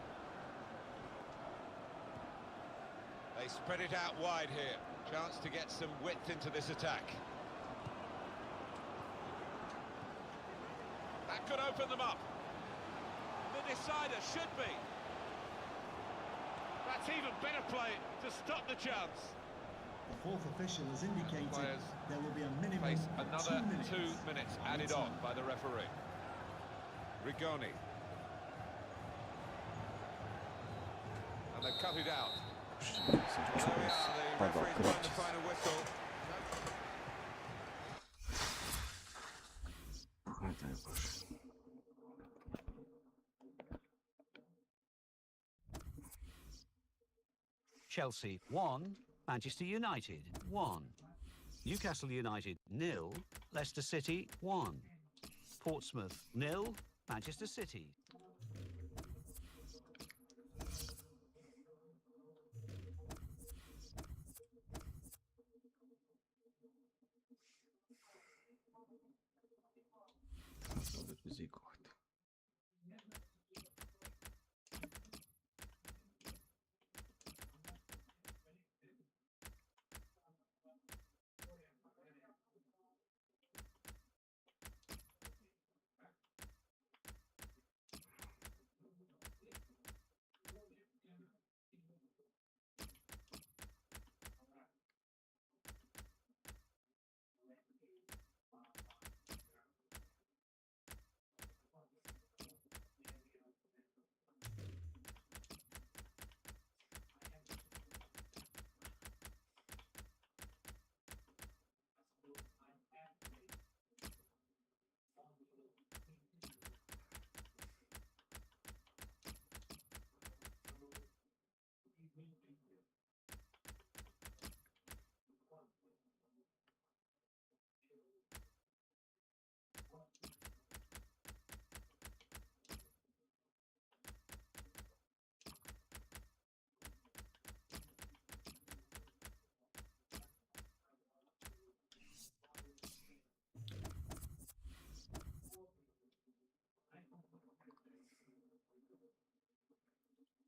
They spread it out wide here. Chance to get some width into this attack. That could open them up. The decider should be. That's even better play to stop the chance. The fourth official has indicated there will be a minimum Face of another 2 minutes. 2 minutes added on by the referee. Rigoni. And they cut it out. Well, there we are, the referee's blown the final whistle. Chelsea 1, Manchester United 1. Newcastle United 0, Leicester City 1. Portsmouth 0, Manchester City.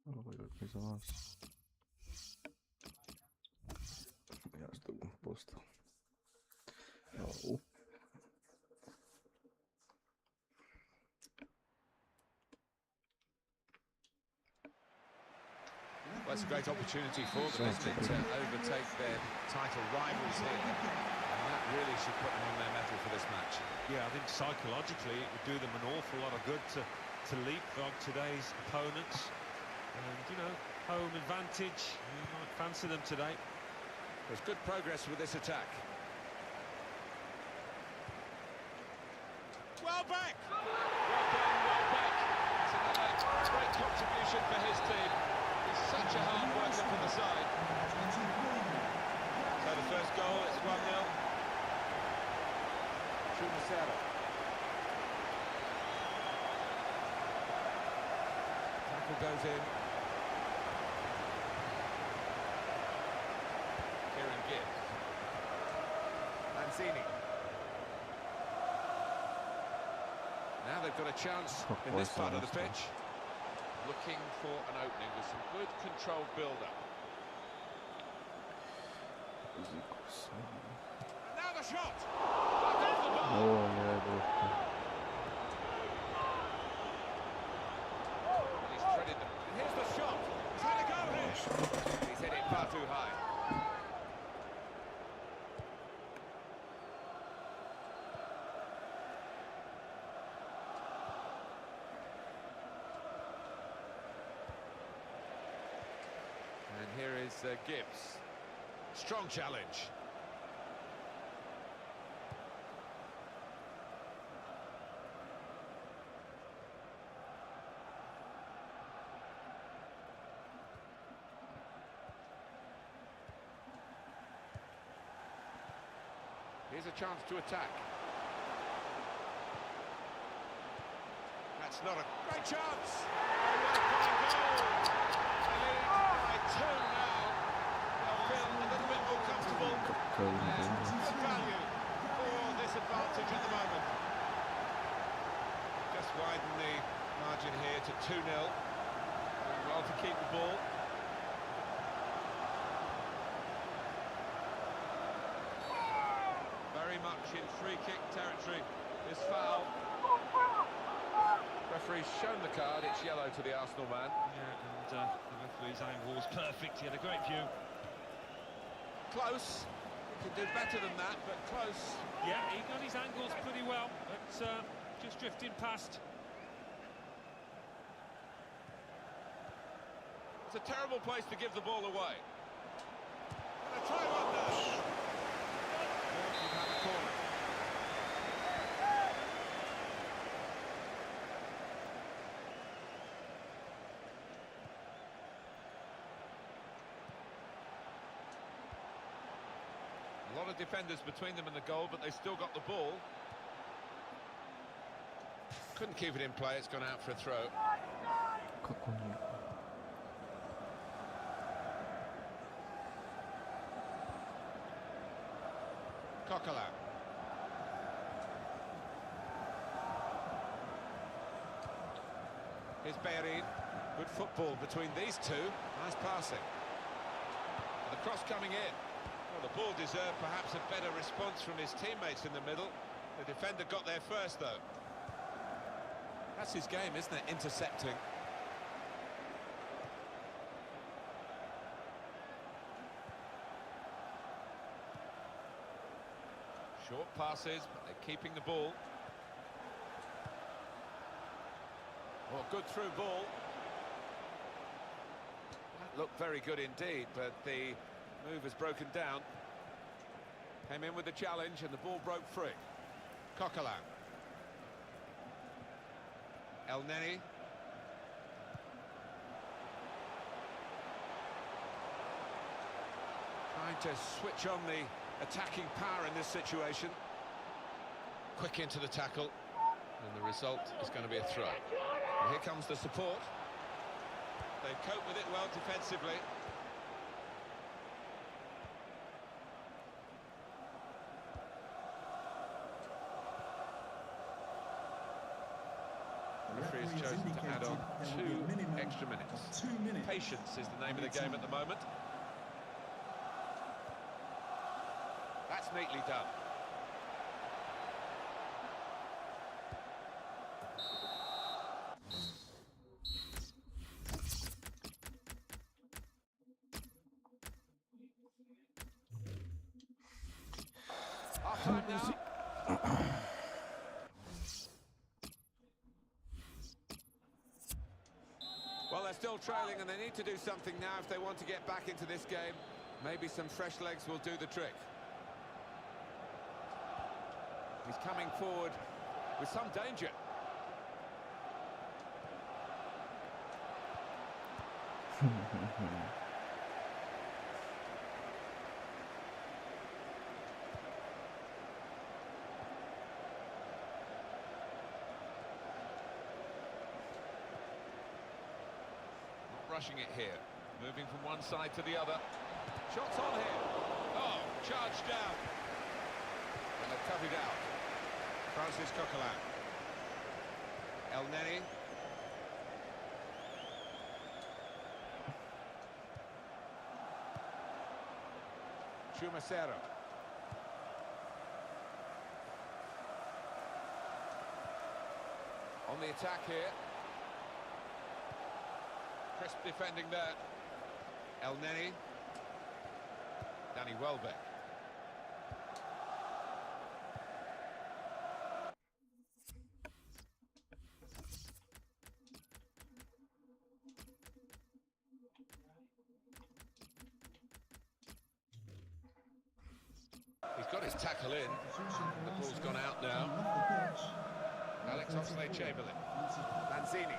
Ovo je odmah za vas. Ja što bom postao. Au. Well, it's a great opportunity for them, isn't it, to overtake their title rivals here. And that really should put them on their mettle for this match. Yeah, I think psychologically it would do them an awful lot of good to leapfrog today's opponents. And, you know, home advantage, you might fancy them today. There's good progress with this attack. Well back! Well done, well back. It's another great contribution for his team. He's such a hard worker for the side. So the first goal, it's 1-0. Chumacero. Tackle goes in. Gibbs. Lanzini. Now they've got a chance in this part of the pitch. Looking for an opening with some good controlled build-up. Now the shot! Back off the ball! Oh, yeah, He's threaded them. And here's the shot. He's had a go here. He's hit it far too high. And here is Gibbs. Strong challenge. Here's a chance to attack. That's not a great chance. Oh, what a fine goal. They lead by 2 now. They'll feel a little bit more comfortable. And good value for this advantage at the moment. Just widen the margin here to 2-0. Doing well to keep the ball. Very much in free-kick territory, this foul. Referee's shown the card, it's yellow to the Arsenal man. Yeah, and the referee's angle was perfect, he had a great view. Close, he could do better than that, but close. Yeah, he got his angles pretty well, but just drifting past. It's a terrible place to give the ball away. And a try one now. We've had a corner. A lot of defenders between them and the goal, but they still got the ball. Couldn't keep it in play, it's gone out for a throw. Coquelin. Here's Bellerin. Good football between these two. Nice passing. And the cross coming in. Well, the ball deserved perhaps a better response from his teammates in the middle. The defender got there first, though. That's his game, isn't it? Intercepting. Short passes, but they're keeping the ball. Oh, good through ball. That looked very good indeed, but the move has broken down. Came in with the challenge and the ball broke free. Coquelin. El Neni. Trying to switch on the attacking power in this situation. Quick into the tackle, and the result is going to be a throw. And here comes the support. They cope with it well defensively. The referee has chosen to add on there will be a 2 minimum extra minutes. of 2 minutes. Patience is the name of the game at the moment. That's neatly done. Half-time now. Well, they're still trailing and they need to do something now if they want to get back into this game. Maybe some fresh legs will do the trick. He's coming forward with some danger. Rushing it here, moving from one side to the other. Shots on here. Oh, charged down. And they've cut it out. Francis Coquelin. El Neni. Chumacero. On the attack here. Crisp defending there. El Neni. Danny Welbeck. He's got his tackle in. The ball's gone out now. Alex Oxlade-Chamberlain. Lanzini.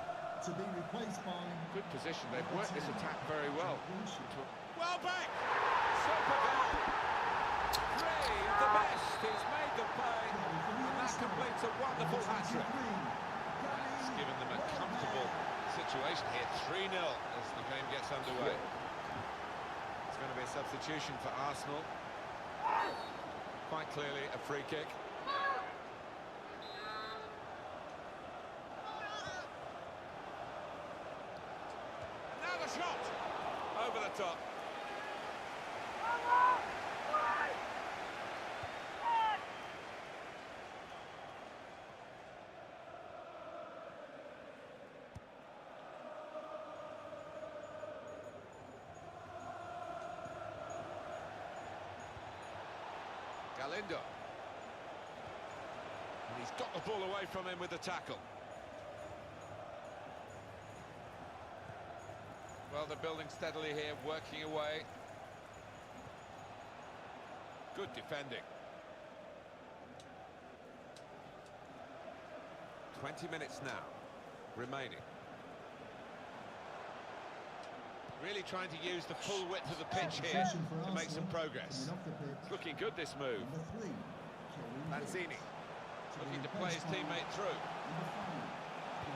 To be replaced by... Good position, they've worked this attack very well. Welbeck! Super goal! 3 of the best, he's made them pay, and that completes a wonderful hat-trick. That's given them a comfortable situation here, 3-0 as the game gets underway. It's going to be a substitution for Arsenal. Quite clearly a free kick. Shot over the top. Galindo. And he's got the ball away from him with the tackle. Well, they're building steadily here, working away. Good defending. 20 minutes now remaining. Really trying to use the full width of the pitch here to make some progress. It's looking good, this move. Lanzini looking to play his teammate through.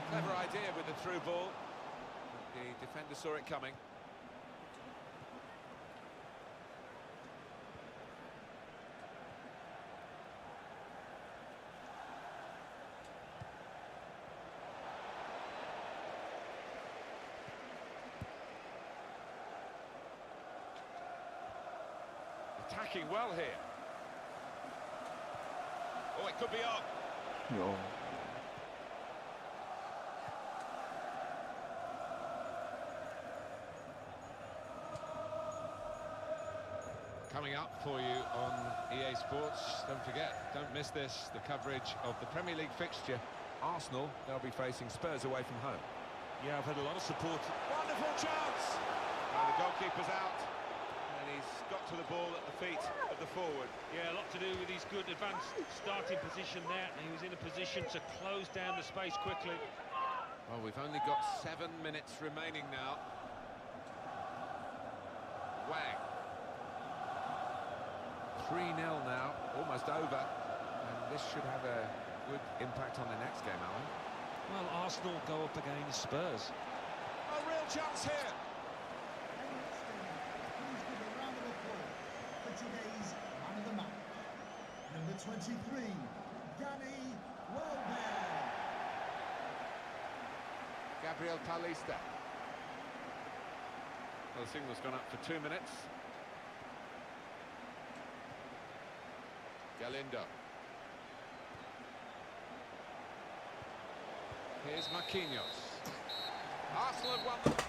Clever idea with the through ball. The defender saw it coming. Attacking well here. Oh, it could be on. No. Coming up for you on EA Sports, don't forget, don't miss this, the coverage of the Premier League fixture. Arsenal, they'll be facing Spurs away from home. Yeah, I've had a lot of support. Wonderful chance! Well, the goalkeeper's out, and he's got to the ball at the feet of the forward. Yeah, a lot to do with his good advanced starting position there, and he was in a position to close down the space quickly. Well, we've only got 7 minutes remaining now. Wang. 3-0 now, almost over, and this should have a good impact on the next game, Alan. Well, Arsenal go up against Spurs. A real chance here. Please give a round of applause for today's man of the match. Number 23, Danny Welbeck. Gabriel Paulista. Well, the signal's gone up for 2 minutes. Galindo. Here's Marquinhos. Arsenal have won the...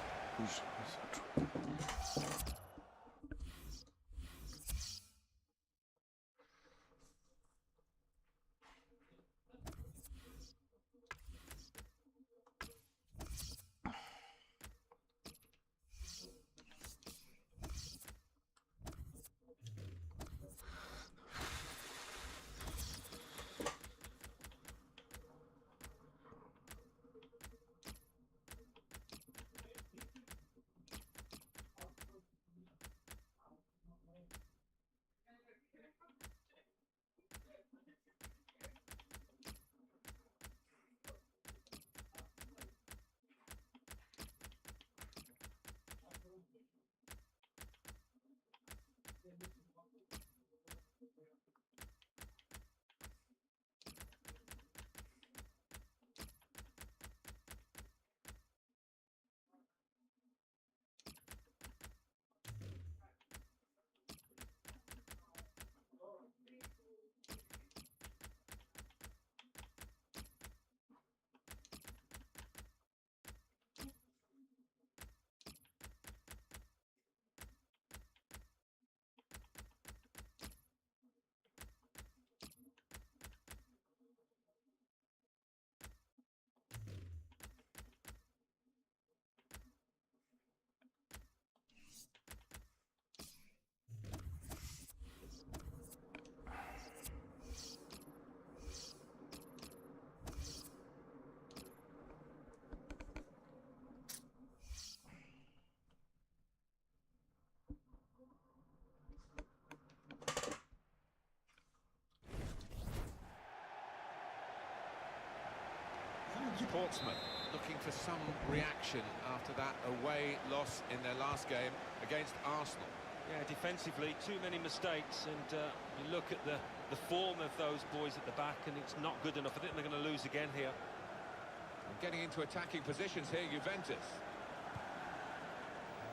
Portsmouth looking for some reaction after that away loss in their last game against Arsenal. Yeah, defensively, too many mistakes, and you look at the form of those boys at the back, and it's not good enough. I think they're going to lose again here. And getting into attacking positions here, Juventus.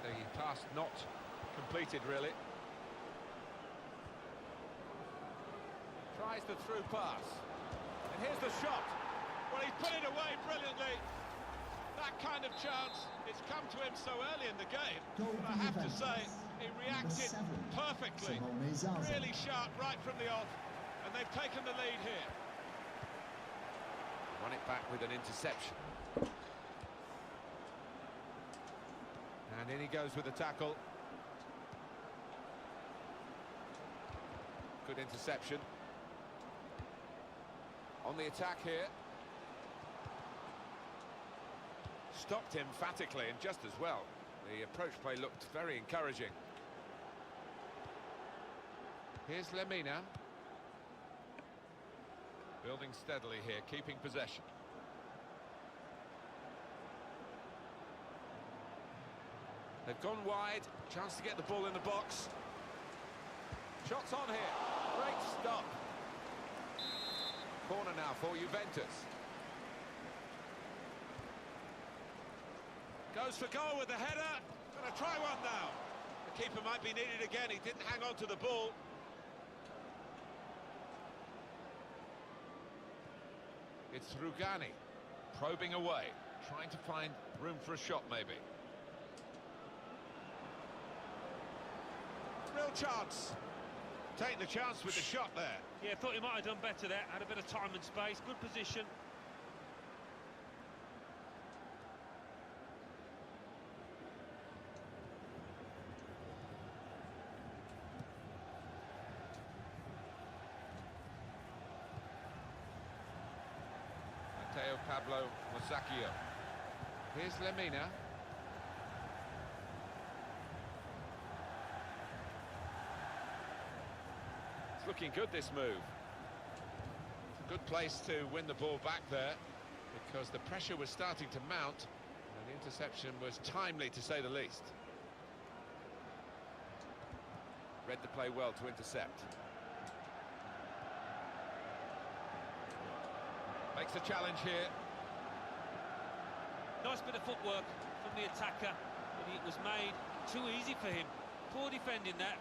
The pass not completed, really. Tries the through pass. And here's the shot. Well, he's put it away brilliantly. That kind of chance, it's come to him so early in the game. But I have to say, he reacted perfectly. Really sharp right from the off. And they've taken the lead here. Run it back with an interception. And in he goes with the tackle. Good interception. On the attack here. Stopped emphatically and just as well. The approach play looked very encouraging. Here's Lemina. Building steadily here, keeping possession. They've gone wide, chance to get the ball in the box. Shots on here, great stop. Corner now for Juventus. Goes for goal with the header. Gonna try one now. The keeper might be needed again. He didn't hang on to the ball. It's Rugani probing away, trying to find room for a shot maybe. Real chance. Taking the chance with the shot there. Yeah, thought he might have done better there. Had a bit of time and space. Good position. Pablo Mosacchio. Here's Lemina. It's looking good, this move. It's a good place to win the ball back there, because the pressure was starting to mount, and the interception was timely, to say the least. Read the play well to intercept. Makes the challenge here. Not Nice bit of footwork from the attacker, but it was made too easy for him. Poor defending that.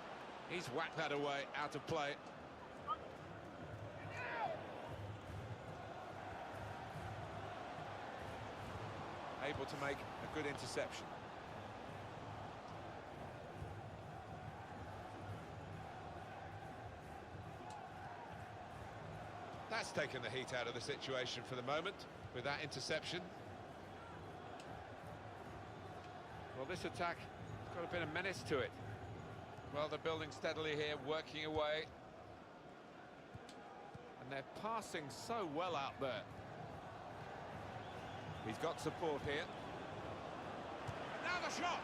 He's whacked that away, out of play. Able to make a good interception. That's taken the heat out of the situation for the moment with that interception. Well, this attack has got a bit of menace to it. Well, they're building steadily here, working away. And they're passing so well out there. He's got support here. Now the shot!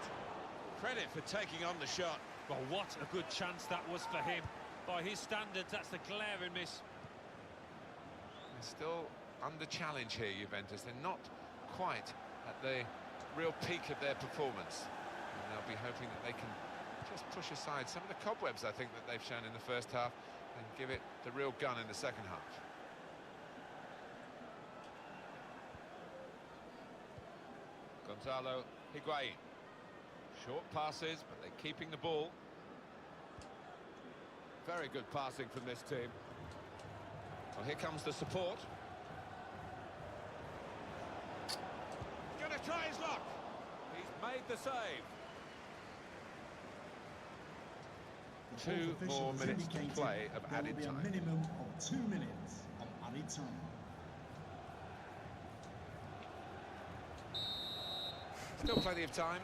Credit for taking on the shot. Well, what a good chance that was for him. By his standards, that's a glaring miss. They're still under challenge here, Juventus. They're not quite at the real peak of their performance. And they'll be hoping that they can just push aside some of the cobwebs, I think, that they've shown in the first half and give it the real gun in the second half. Gonzalo Higuain. Short passes, but they're keeping the ball. Very good passing from this team. Well, here comes the support. Gonna try his luck. He's made the save. The 2 fourth more official has minutes to indicated play of there added will be time. a minimum of 2 minutes of added time. Still plenty of time.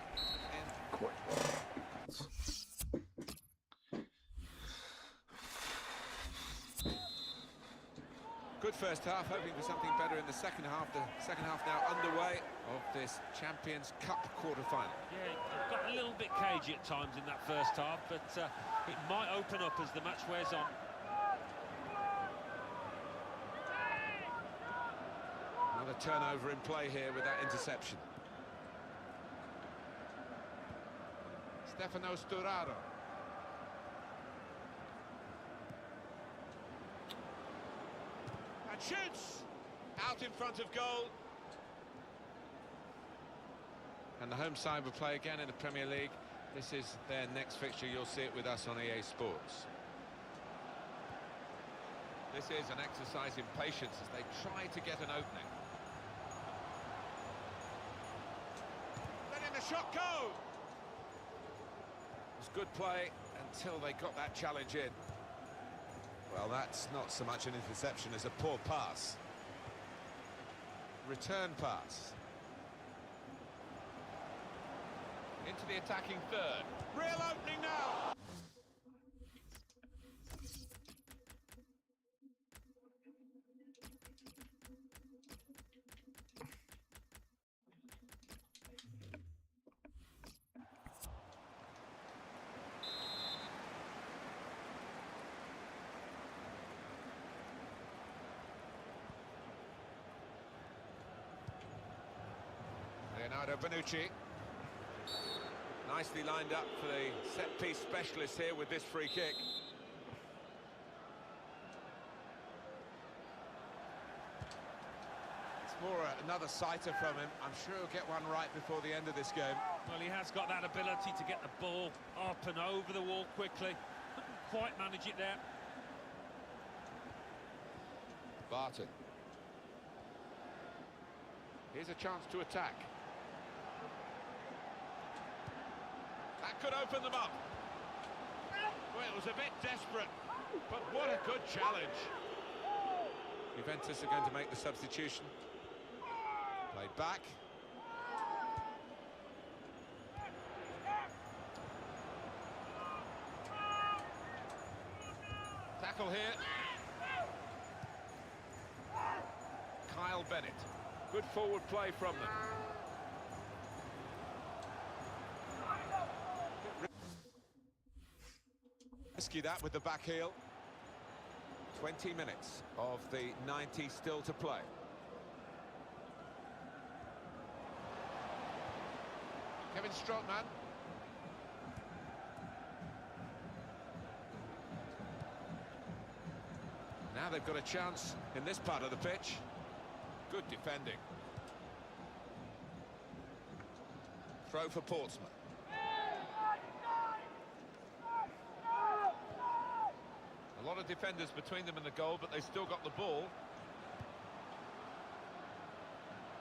Good first half, hoping for something better in the second half. The second half now underway of this Champions Cup quarter-final. Yeah, it got a little bit cagey at times in that first half, but it might open up as the match wears on. Another turnover in play here with that interception. Stefano Sturaro. And shoots! Out in front of goal. And the home side will play again in the Premier League. This is their next fixture. You'll see it with us on EA Sports. This is an exercise in patience as they try to get an opening. Letting the shot go! It was good play until they got that challenge in. Well, that's not so much an interception as a poor pass. Return pass. Into the attacking third. Real opening now! Leonardo Bonucci. Nicely lined up for the set-piece specialist here with this free kick. It's more another sighter from him. I'm sure he'll get one right before the end of this game. Well, he has got that ability to get the ball up and over the wall quickly. Couldn't quite manage it there. Barton. Here's a chance to attack. That could open them up. Well, it was a bit desperate, but what a good challenge. Juventus are going to make the substitution. Play back. Tackle here. Kyle Bennett. Good forward play from them. Rescue that with the back heel. 20 minutes of the 90 still to play. Kevin Strootman. Now they've got a chance in this part of the pitch. Good defending. Throw for Portsmouth. A lot of defenders between them and the goal, but they still got the ball.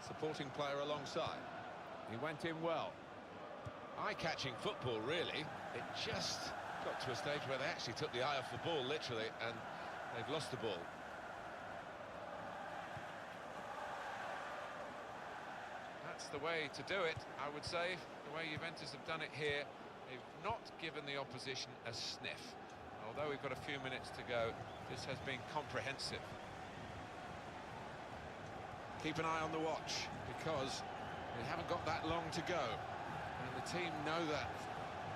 Supporting player alongside. He went in well. Eye-catching football, really. It just got to a stage where they actually took the eye off the ball, literally, and they've lost the ball. That's the way to do it, I would say. The way Juventus have done it here, they've not given the opposition a sniff. Although we've got a few minutes to go, this has been comprehensive. Keep an eye on the watch, because they haven't got that long to go. And the team know that.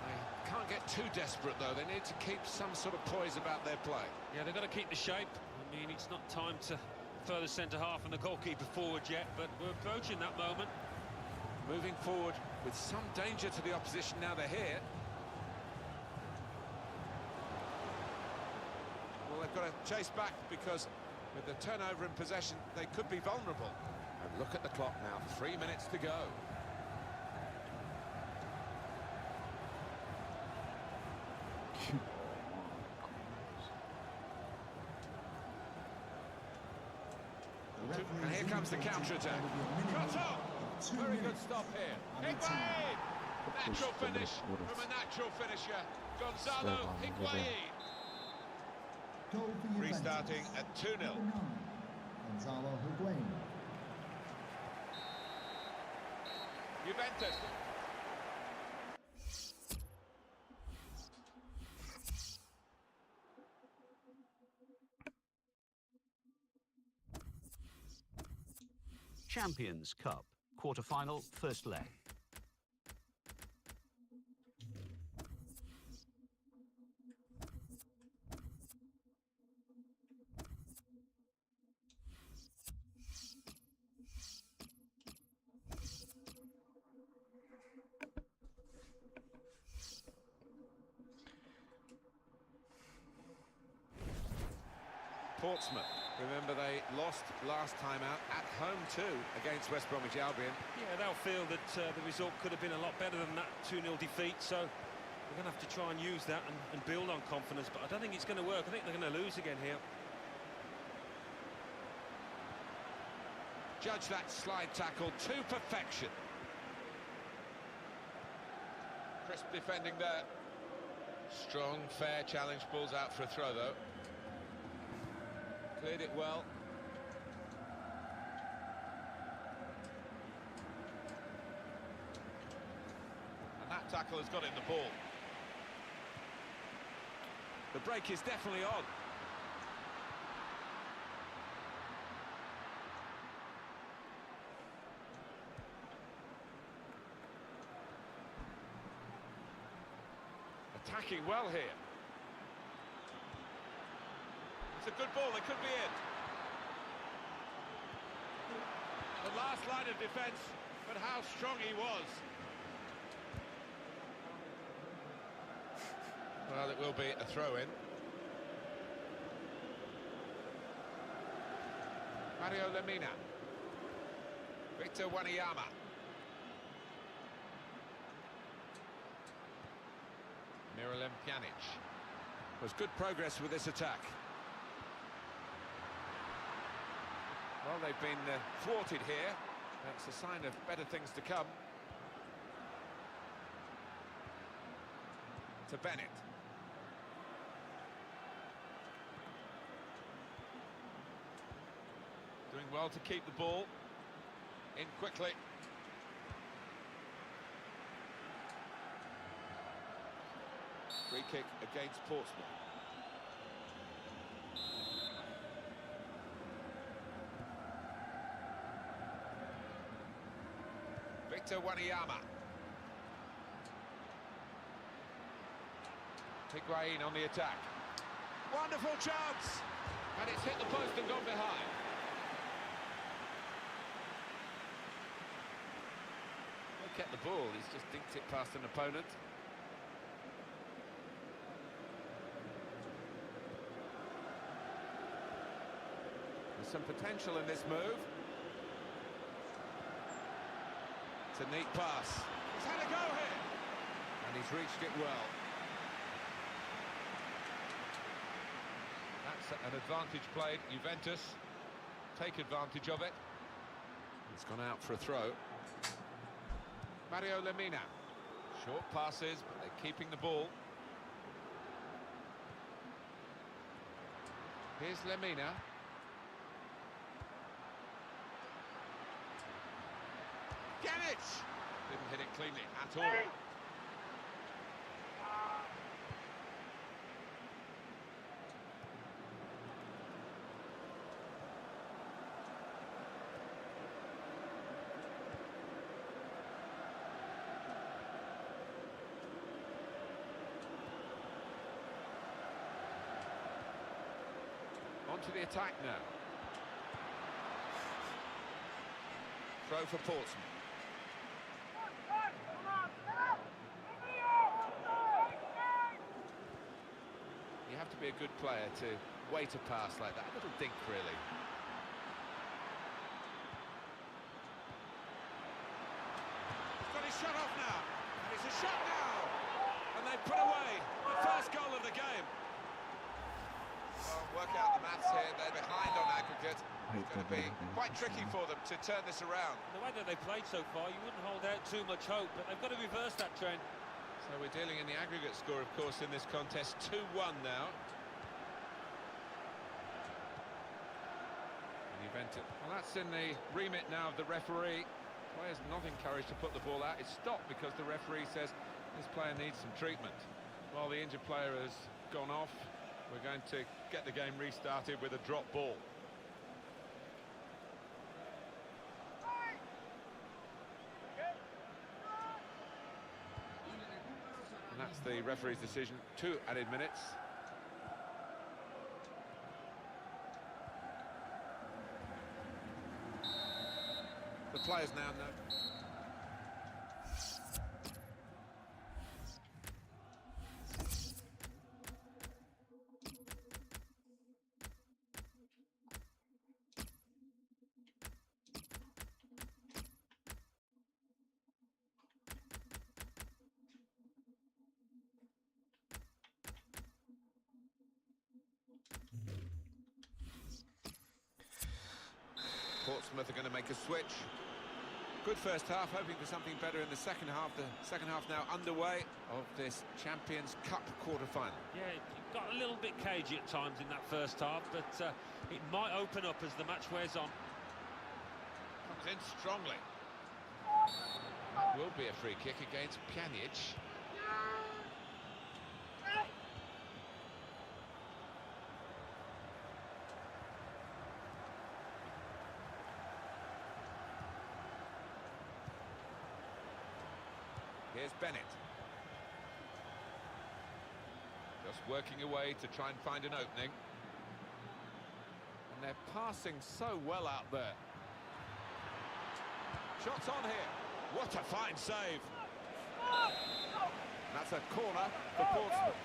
They can't get too desperate, though. They need to keep some sort of poise about their play. Yeah, they've got to keep the shape. I mean, it's not time to further centre-half and the goalkeeper forward yet, but we're approaching that moment. Moving forward with some danger to the opposition now they're here. Well, they've got to chase back, because with the turnover in possession, they could be vulnerable. And look at the clock now, 3 minutes to go. And here comes the counter-attack. Shot off! Very good stop here. Higuain! Natural finish from a natural finisher. Gonzalo Higuain. Goal for Juventus. Restarting at 2-0. Number 9, Gonzalo Higuain. Juventus. Champions Cup, quarter-final, first leg. Portsmouth. Remember, they lost last time out at home too against West Bromwich Albion. Yeah, they'll feel that the result could have been a lot better than that 2-0 defeat, so we're going to have to try and use that and build on confidence, but I don't think it's going to work. I think they're going to lose again here. Judge that slide tackle to perfection. Crisp defending there. Strong, fair challenge, pulls out for a throw though. Cleared it well. And that tackle has got in the ball. The break is definitely on. Attacking well here. It's a good ball, they could be in. The last line of defence, but how strong he was. Well, it will be a throw-in. Mario Lemina. Victor Wanyama. Miralem Pjanic. Was good progress with this attack. Well, they've been thwarted here. That's a sign of better things to come. To Bennett. Doing well to keep the ball. In quickly. Free kick against Portsmouth. Victor Wanyama. Higuain on the attack. Wonderful chance! And it's hit the post and gone behind. Look at the ball, he's just dinked it past an opponent. There's some potential in this move. It's a neat pass. He's had a go here. And he's reached it well. That's an advantage played. Juventus take advantage of it. It's gone out for a throw. Mario Lemina. Short passes, but they're keeping the ball. Here's Lemina. Get it! Didn't hit it cleanly at all. On to the attack now. Throw for Portsmouth. You have to be a good player to wait a pass like that. A little dink, really. He's got his shot off now. And it's a shot now. And they put away the first goal of the game. Well, work out the maths here. They're behind on aggregate. It's going to be quite tricky for them to turn this around. The way that they played so far, you wouldn't hold out too much hope, but they've got to reverse that trend. So we're dealing in the aggregate score, of course, in this contest. 2-1 now. Juventus. Well, that's in the remit now of the referee. Players not encouraged to put the ball out. It's stopped because the referee says this player needs some treatment. While the injured player has gone off, we're going to get the game restarted with a drop ball. And that's the referee's decision. 2 added minutes. The players now know. Portsmouth are going to make a switch. Good first half, hoping for something better in the second half. The second half now underway of this Champions Cup quarter-final. Yeah, it got a little bit cagey at times in that first half, but it might open up as the match wears on. Comes in strongly. That will be a free kick against Pjanic. Here's Bennett. Just working away to try and find an opening. And they're passing so well out there. Shots on here. What a fine save. That's a corner for Portsmouth.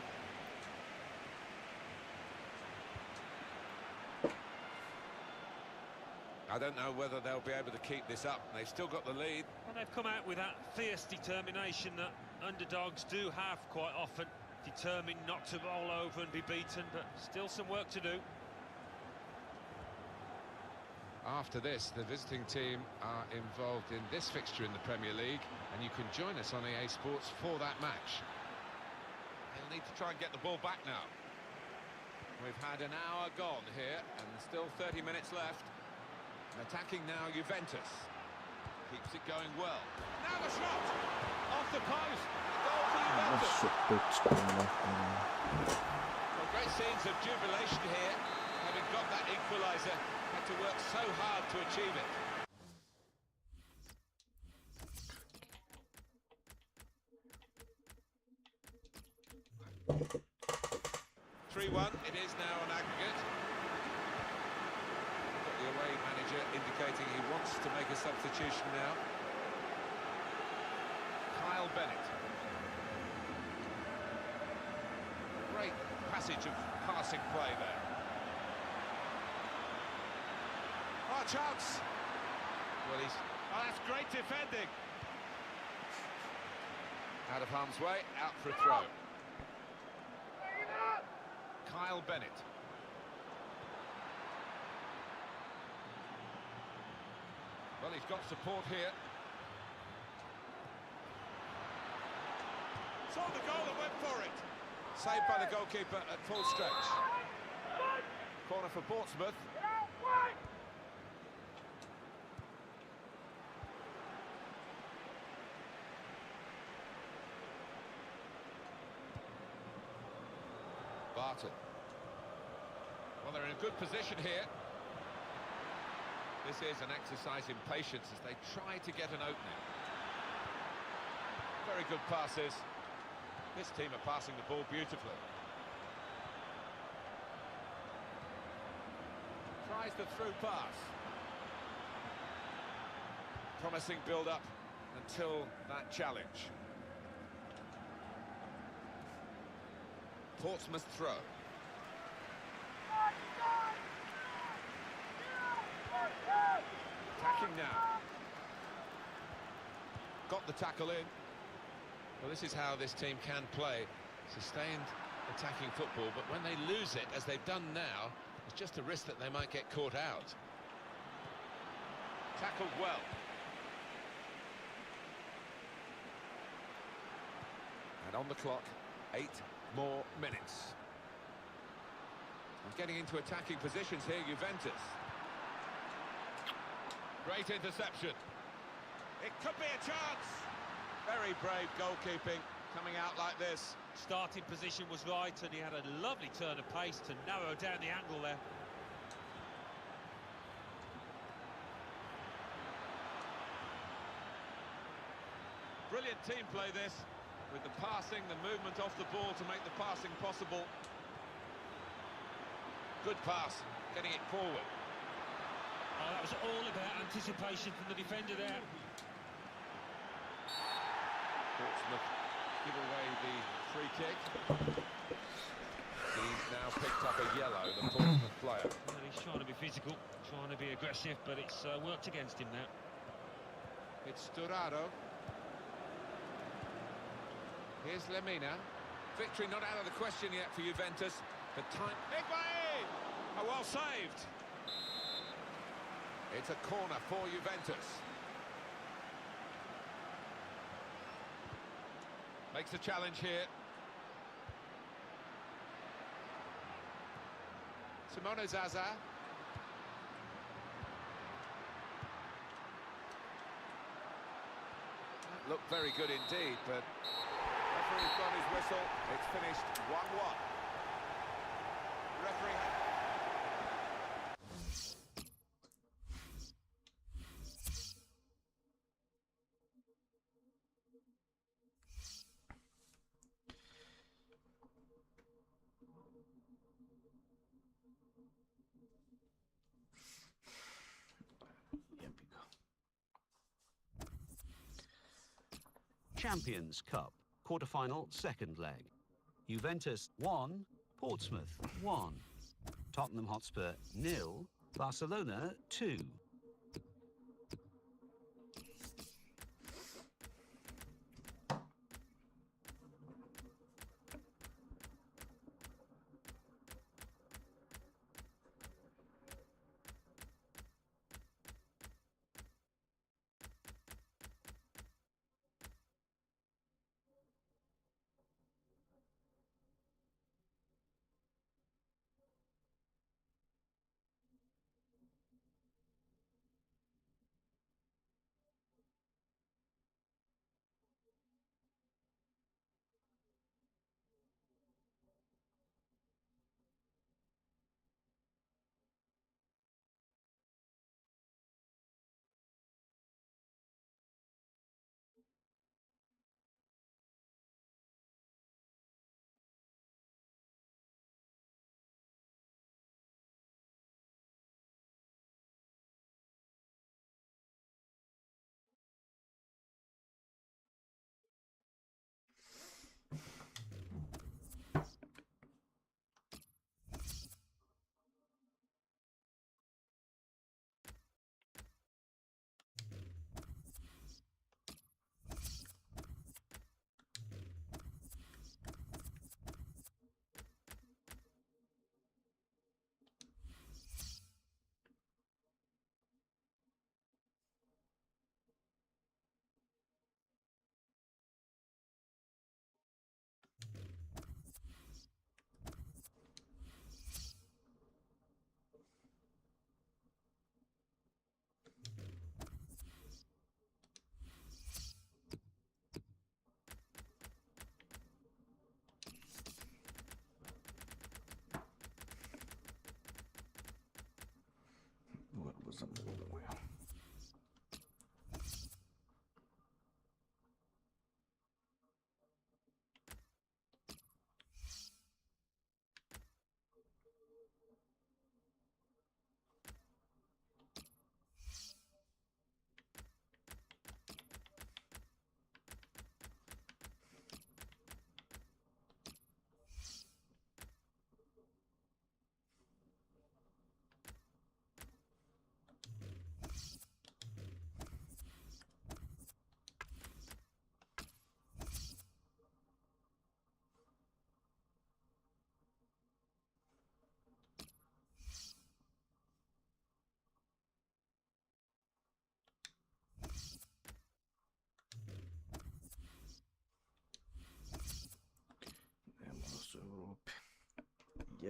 I don't know whether they'll be able to keep this up. They've still got the lead. Well, they've come out with that fierce determination that underdogs do have quite often. Determined not to roll over and be beaten, but still some work to do. After this, the visiting team are involved in this fixture in the Premier League, and you can join us on EA Sports for that match. They'll need to try and get the ball back now. We've had an hour gone here, and still 30 minutes left. Attacking now, Juventus. Keeps it going well. Now the shot! Off the post! Goal for Juventus! Well, great scenes of jubilation here. Having got that equaliser, had to work so hard to achieve it. It is now on aggregate. The away manager indicating he wants to make a substitution now. Kyle Bennett. Great passage of passing play there. Oh, chance! Well, that's great defending. Out of harm's way, out for a throw. Kyle Bennett. Well, he's got support here. Saw the goal and went for it. Saved by the goalkeeper at full stretch. Corner for Portsmouth. Barton. Well, they're in a good position here. This is an exercise in patience as they try to get an opening. Very good passes. This team are passing the ball beautifully. Tries the through pass. Promising build-up until that challenge. Portsmouth throw. Attacking now. Got the tackle in. Well, this is how this team can play. Sustained attacking football, but when they lose it, as they've done now, it's just a risk that they might get caught out. Tackled well. And on the clock, 8 more minutes. And getting into attacking positions here, Juventus. Great interception. It could be a chance. Very brave goalkeeping, coming out like this. Starting position was right, and he had a lovely turn of pace to narrow down the angle there. Brilliant team play this, with the passing, the movement off the ball to make the passing possible. Good pass, getting it forward. Oh, that was all about anticipation from the defender there. Portsmouth give away the free kick. He's now picked up a yellow, the Portsmouth player. Well, he's trying to be physical, trying to be aggressive, but it's worked against him now. It's Sturaro. Here's Lemina. Victory not out of the question yet for Juventus. The time... Higuain! Oh, well saved. It's a corner for Juventus. Makes a challenge here. Simone Zaza. That looked very good indeed, but referee's got his whistle. It's finished 1-1. Referee... Champions Cup, quarter-final, second leg. Juventus 1, Portsmouth 1. Tottenham Hotspur 0, Barcelona 2.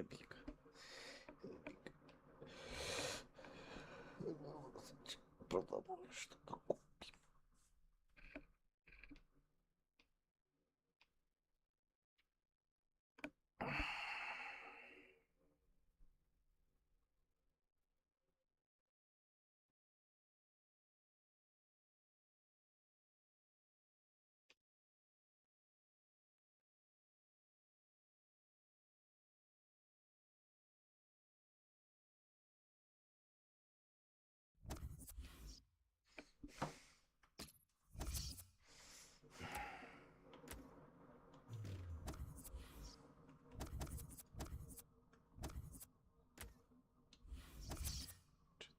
jebi ga. Prodamo nešto da kupim.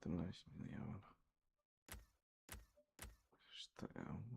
$14 miliona. Šta je ovo?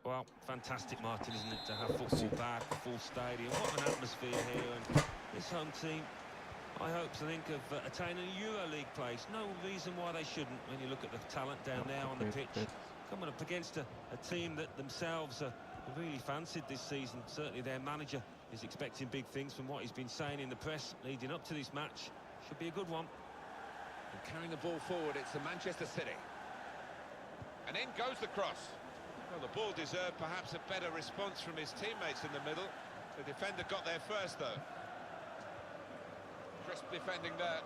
Well, fantastic, Martin, isn't it, to have football back, a full stadium. What an atmosphere here, and this home team, I hope to think of attaining a EuroLeague place. No reason why they shouldn't when you look at the talent down there on the pitch. Coming up against a team that themselves are really fancied this season. Certainly their manager is expecting big things from what he's been saying in the press leading up to this match. Should be a good one. And carrying the ball forward, it's the Manchester City. And in goes the cross. Well, the ball deserved perhaps a better response from his teammates in the middle. The defender got there first, though. Crisp defending there.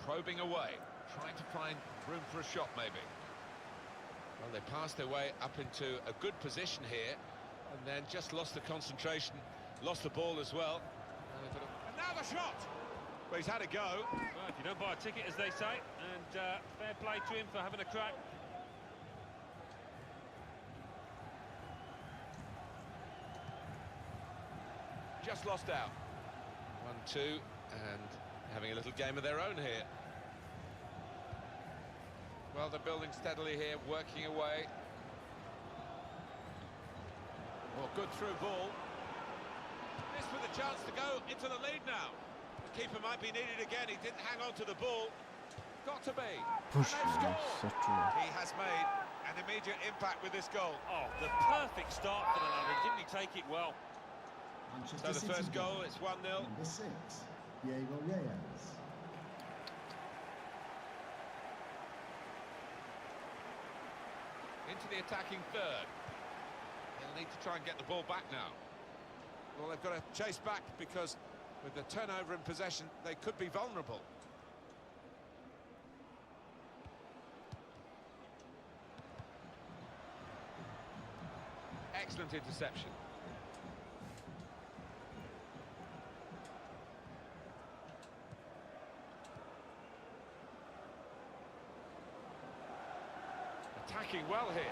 Probing away, trying to find room for a shot, maybe. Well, they passed their way up into a good position here, and then just lost the concentration, lost the ball as well. And now the shot! Well, he's had a go. Well, if you don't buy a ticket, as they say, and fair play to him for having a crack. Just lost out. 1-2, and having a little game of their own here. Well, they're building steadily here, working away. Well, good through ball. This with a chance to go into the lead now. The keeper might be needed again. He didn't hang on to the ball. Got to be. Push And they've scored. such He has made an immediate impact with this goal. Oh, the perfect start for the lad, didn't he take it well? Manchester So the City first goal, it's 1-0. Number 6, Diego Reyes. Into the attacking third. They'll need to try and get the ball back now. Well, they've got to chase back because with the turnover in possession, they could be vulnerable. Excellent interception. Attacking well here.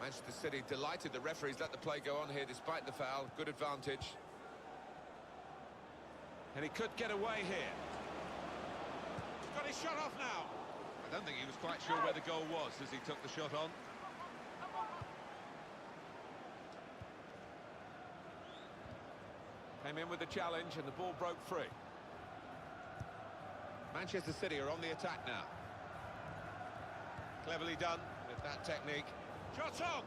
Manchester City delighted the referees let the play go on here despite the foul. Good advantage. And he could get away here. He's got his shot off now. I don't think he was quite sure where the goal was as he took the shot on. Came in with the challenge and the ball broke free. Manchester City are on the attack now. Cleverly done with that technique. Shot on!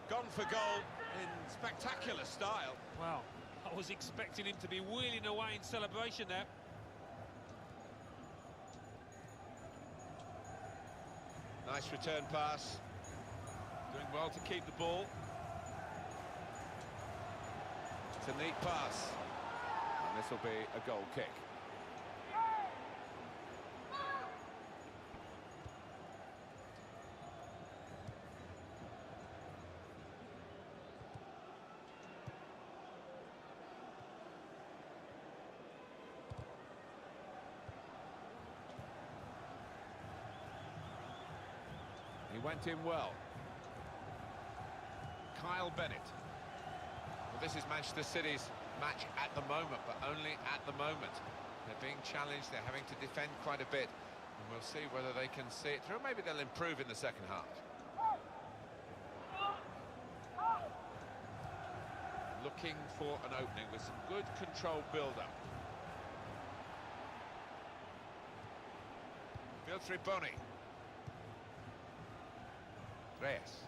Gone for goal in spectacular style. Wow, I was expecting him to be wheeling away in celebration there. Nice return pass. Doing well to keep the ball. It's a neat pass. And this will be a goal kick. He went in well. Kyle Bennett. Well, this is Manchester City's match at the moment, but only at the moment. They're being challenged, they're having to defend quite a bit, and we'll see whether they can see it through. Maybe they'll improve in the second half. Looking for an opening with some good controlled build-up. Filtri Boni. Reyes.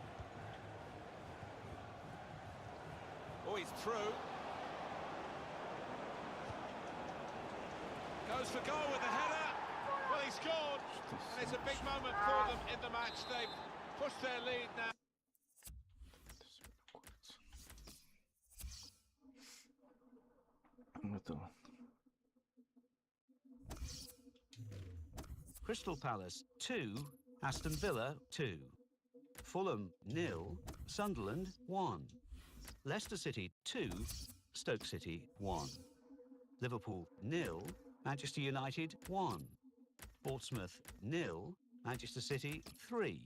Oh, he's through. Goes for goal with the header. Well, he scored. And it's a big moment for them in the match. They've pushed their lead now. Crystal Palace 2, Aston Villa 2. Fulham 0, Sunderland 1. Leicester City 2, Stoke City 1. Liverpool 0, Manchester United 1. Portsmouth 0, Manchester City 3.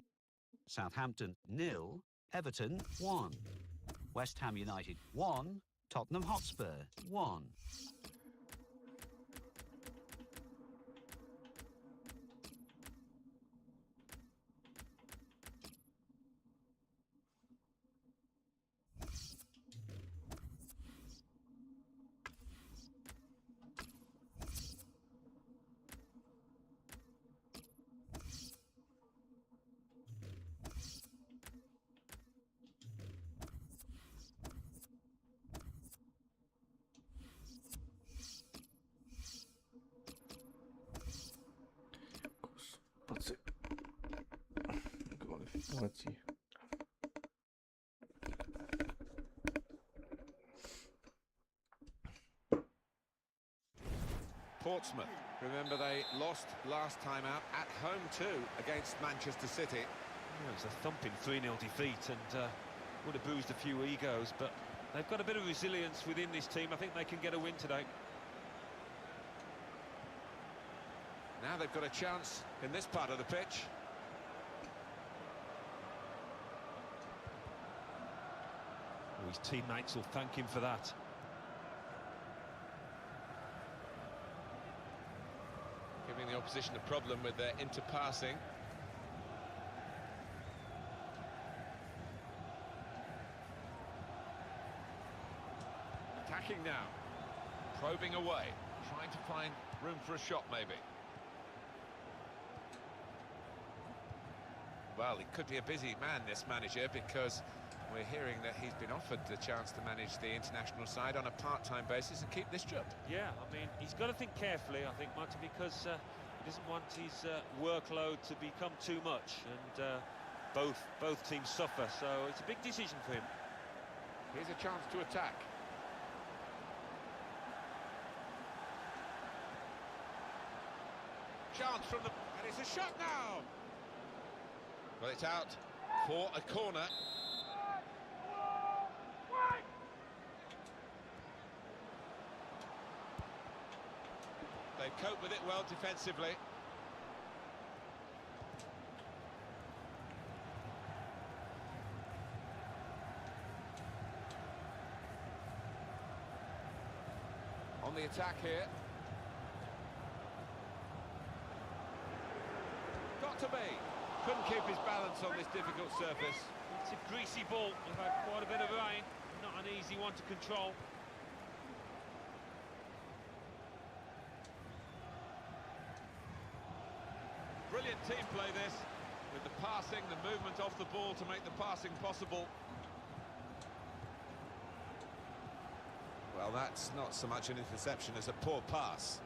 Southampton 0, Everton 1. West Ham United 1, Tottenham Hotspur 1. Kvalifikacje. Portsmouth, remember they lost last time out at home too against Manchester City. Well, it was a thumping 3-0 defeat and would have bruised a few egos, but they've got a bit of resilience within this team. I think they can get a win today. Now they've got a chance in this part of the pitch. Oh, his teammates will thank him for that. Giving the opposition a problem with their interpassing. Attacking now. Probing away. Trying to find room for a shot, maybe. Well, he could be a busy man, this manager, because we're hearing that he's been offered the chance to manage the international side on a part-time basis and keep this job. Yeah, I mean, he's got to think carefully, I think, Martin, because he doesn't want his workload to become too much, and both teams suffer, so it's a big decision for him. Here's a chance to attack. Chance from the... and it's a shot now! Well, it's out for a corner. They cope with it well defensively. On the attack here. Got to be. Couldn't keep his balance on this difficult surface. It's a greasy ball. We've had quite a bit of rain. Not an easy one to control. Brilliant team play this, with the passing, the movement off the ball to make the passing possible. Well, that's not so much an interception as a poor pass.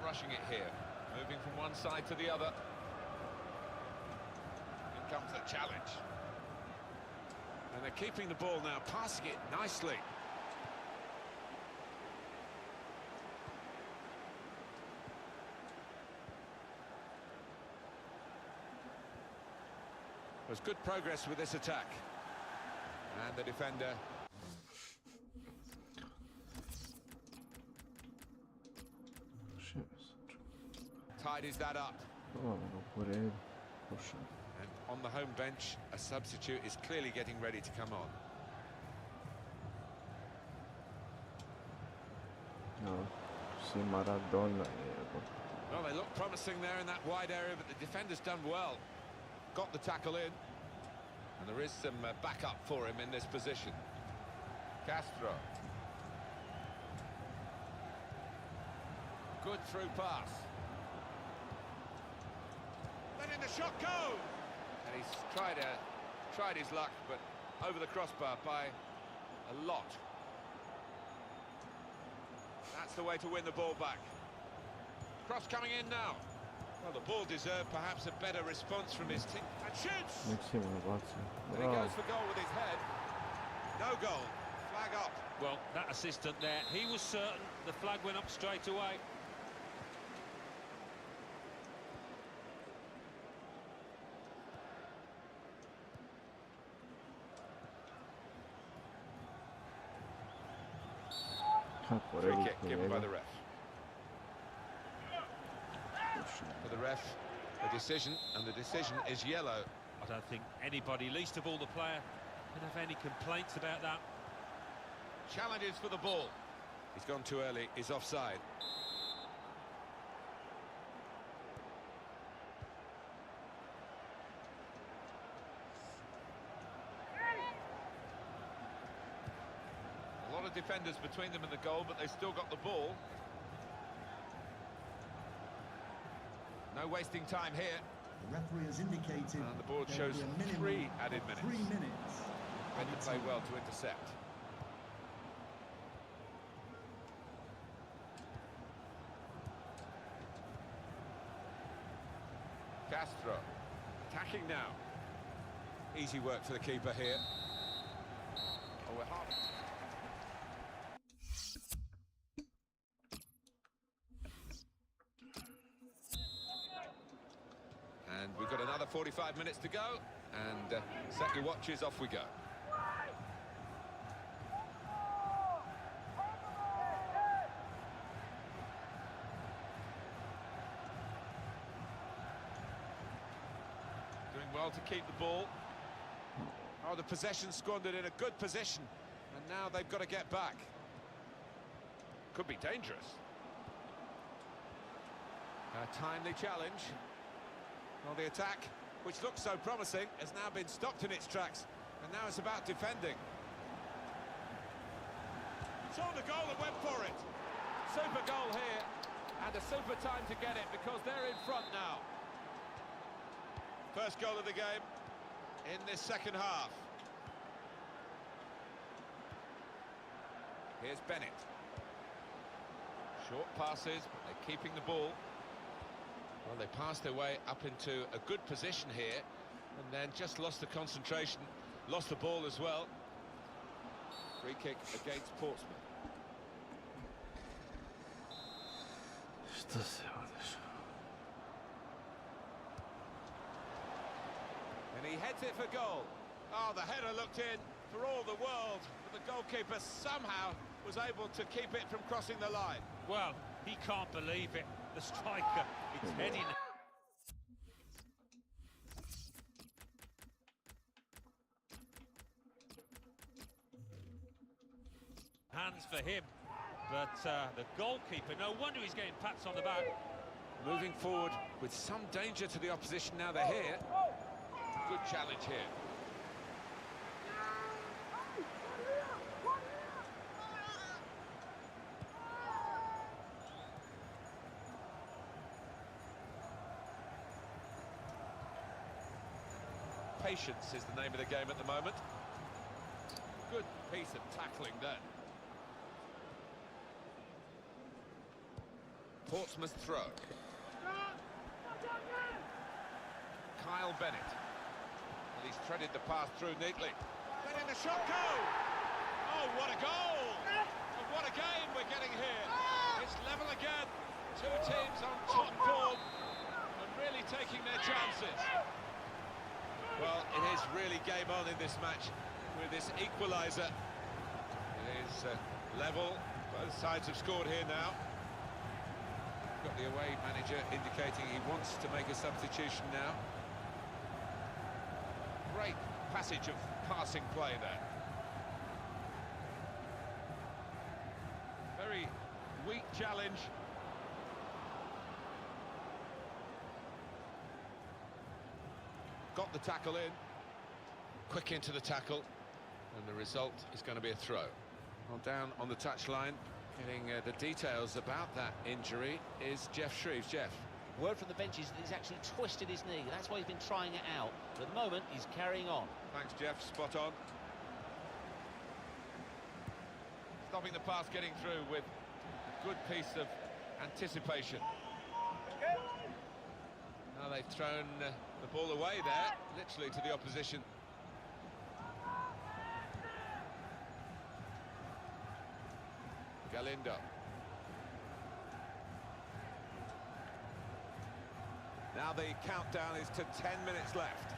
Rushing it here, moving from one side to the other. In comes the challenge. And they're keeping the ball now, passing it nicely. There's good progress with this attack. And the defender... tidies that up. And on the home bench, a substitute is clearly getting ready to come on. Well, they look promising there in that wide area, but the defender's done well. Got the tackle in. And there is some backup for him in this position. Castro. Good through pass. Letting the shot go! And he's tried his luck, but over the crossbar by a lot. That's the way to win the ball back. Cross coming in now. Well, the ball deserved perhaps a better response from his team. And shoots! And he goes for goal with his head. No goal. Flag up. Well, that assistant there, he was certain the flag went up straight away. Free kick given by the ref. For the ref, A decision, and the decision is yellow. I don't think anybody, least of all the player, can have any complaints about that. Challenges for the ball. He's gone too early, he's offside. A lot of defenders between them and the goal, but they've still got the ball. No wasting time here. The referee has indicated And the board there shows will be a minimum 3 added of minutes. 3 minutes. Read the added play time. well to intercept. Castro attacking now. Easy work for the keeper here. Oh, we're half. And we've got another 45 minutes to go. And set your watches, off we go. Doing well to keep the ball. Oh, the possession squandered in a good position. And now they've got to get back. Could be dangerous. A timely challenge. Well, the attack, which looks so promising, has now been stopped in its tracks. And now it's about defending. Saw the goal and went for it. Super goal here, and a super time to get it because they're in front now. First goal of the game in this second half. Here's Bennett. Short passes, but they're keeping the ball. Well, they passed their way up into a good position here, and then just lost the concentration, lost the ball as well. Free kick against Portsmouth. Šta se ovo dešava? And he heads it for goal. Oh, the header looked in for all the world, but the goalkeeper somehow was able to keep it from crossing the line. Well, he can't believe it. The striker, it's heading. Hands for him, but the goalkeeper, no wonder he's getting pats on the back. Moving forward with some danger to the opposition now they're here. Good challenge here. Patience is the name of the game at the moment. Good piece of tackling there. Portsmouth throw. Kyle Bennett. And he's threaded the pass through neatly. Letting the shot go! Oh, what a goal! And what a game we're getting here. It's level again. Two teams on top form and really taking their chances. Well, it is really game on in this match with this equaliser. It is level. Both sides have scored here now. Got the away manager indicating he wants to make a substitution now. Great passage of passing play there. Very weak challenge. Got the tackle in. Quick into the tackle. And the result is going to be a throw. Well, down on the touchline, getting the details about that injury is Jeff Shreves. Jeff. Word from the bench is that he's actually twisted his knee. That's why he's been trying it out. But at the moment, he's carrying on. Thanks, Jeff. Spot on. Stopping the pass getting through with a good piece of anticipation. Now they've thrown the ball away there, literally to the opposition. Galindo. Now the countdown is to 10 minutes left.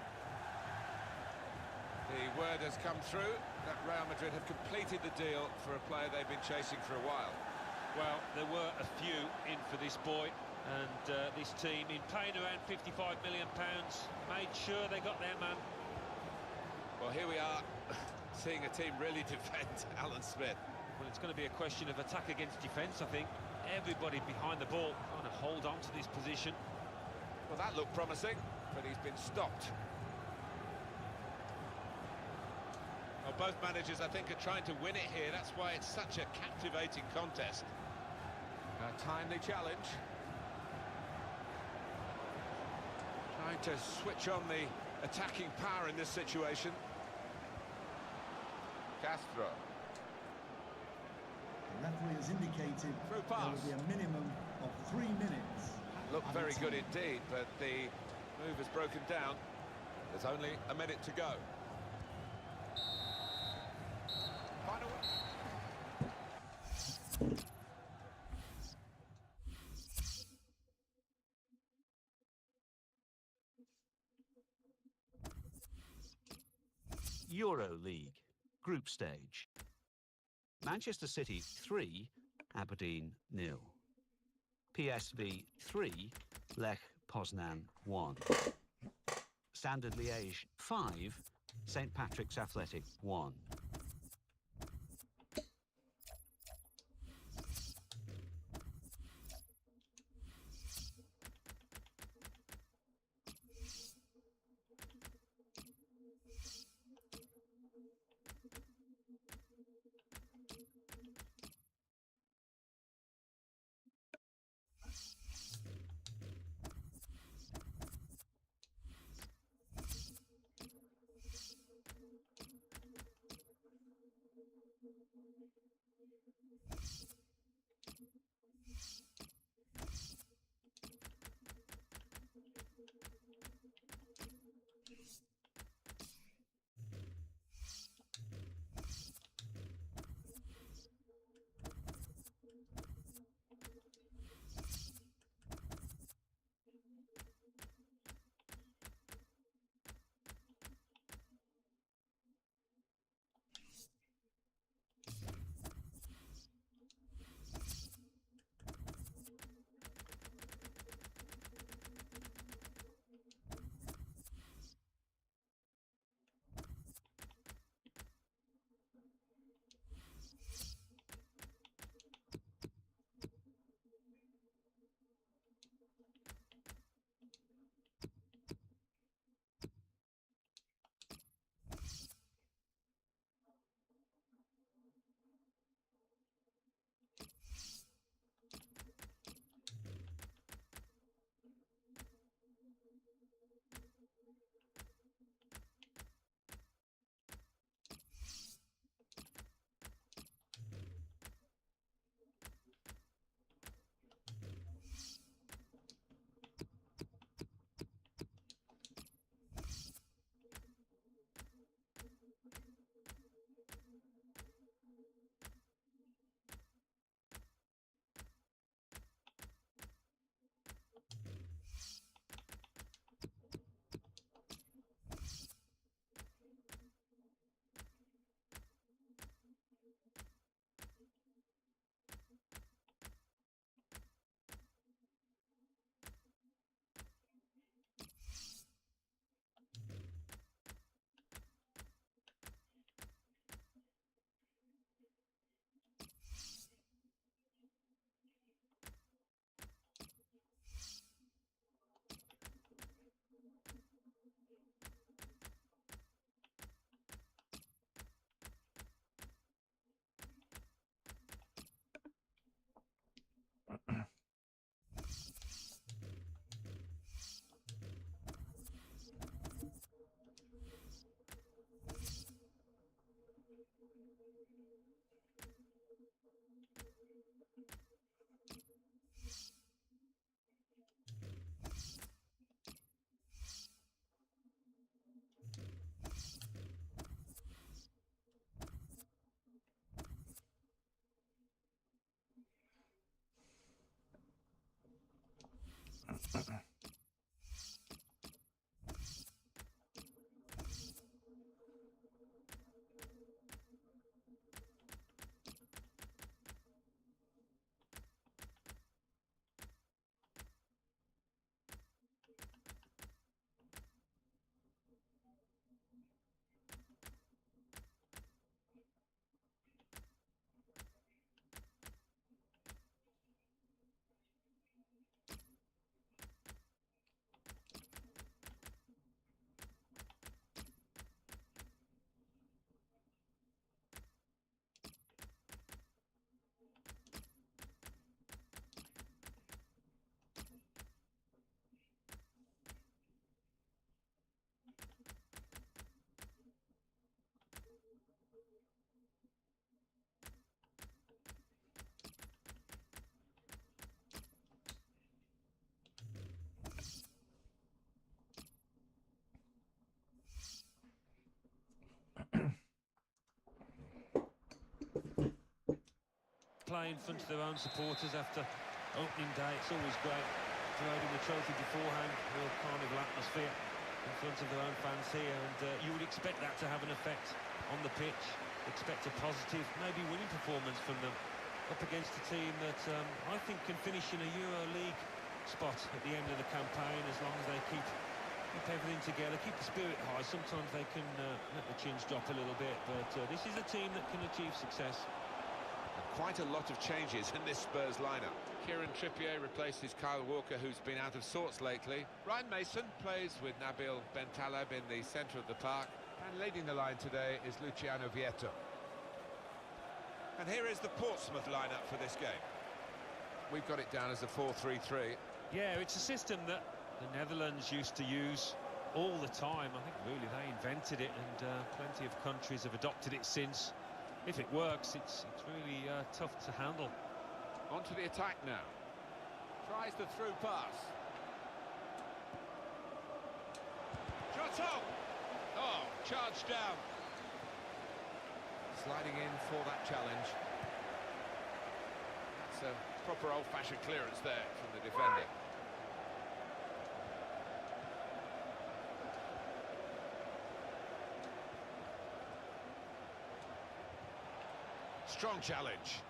The word has come through that Real Madrid have completed the deal for a player they've been chasing for a while. Well, there were a few in for this boy. And this team, in paying around £55 million, made sure they got their man. Well, here we are, seeing a team really defend Alan Smith. Well, it's going to be a question of attack against defence, I think. Everybody behind the ball trying to hold on to this position. Well, that looked promising, but he's been stopped. Well, both managers, I think, are trying to win it here. That's why it's such a captivating contest. A timely challenge. Trying to switch on the attacking power in this situation. Castro. The referee has indicated Through there pass. will be a minimum of 3 minutes. Looked very good indeed, but the move has broken down. There's only a minute to go. Final. Euro League, group stage. Manchester City 3, Aberdeen 0. PSV 3, Lech Poznan 1. Standard Liège 5, St Patrick's Athletic 1. play in front of their own supporters after opening day. It's always great providing the trophy beforehand. Real carnival atmosphere in front of their own fans here, and you would expect that to have an effect on the pitch. Expect a positive, maybe winning performance from them up against a team that I think can finish in a Euro League spot at the end of the campaign, as long as they keep everything together, keep the spirit high. Sometimes they can let the chins drop a little bit, but this is a team that can achieve success. Quite a lot of changes in this Spurs lineup. Kieran Trippier replaces Kyle Walker, who's been out of sorts lately. Ryan Mason plays with Nabil Bentaleb in the centre of the park. And leading the line today is Luciano Vietto. And here is the Portsmouth lineup for this game. We've got it down as a 4-3-3. Yeah, it's a system that the Netherlands used to use all the time. I think really they invented it, and plenty of countries have adopted it since. If it works, it's really tough to handle. On to the attack now. Tries the through pass. Shot on! Oh, charged down. Sliding in for that challenge. That's a proper old-fashioned clearance there from the defender. Strong challenge.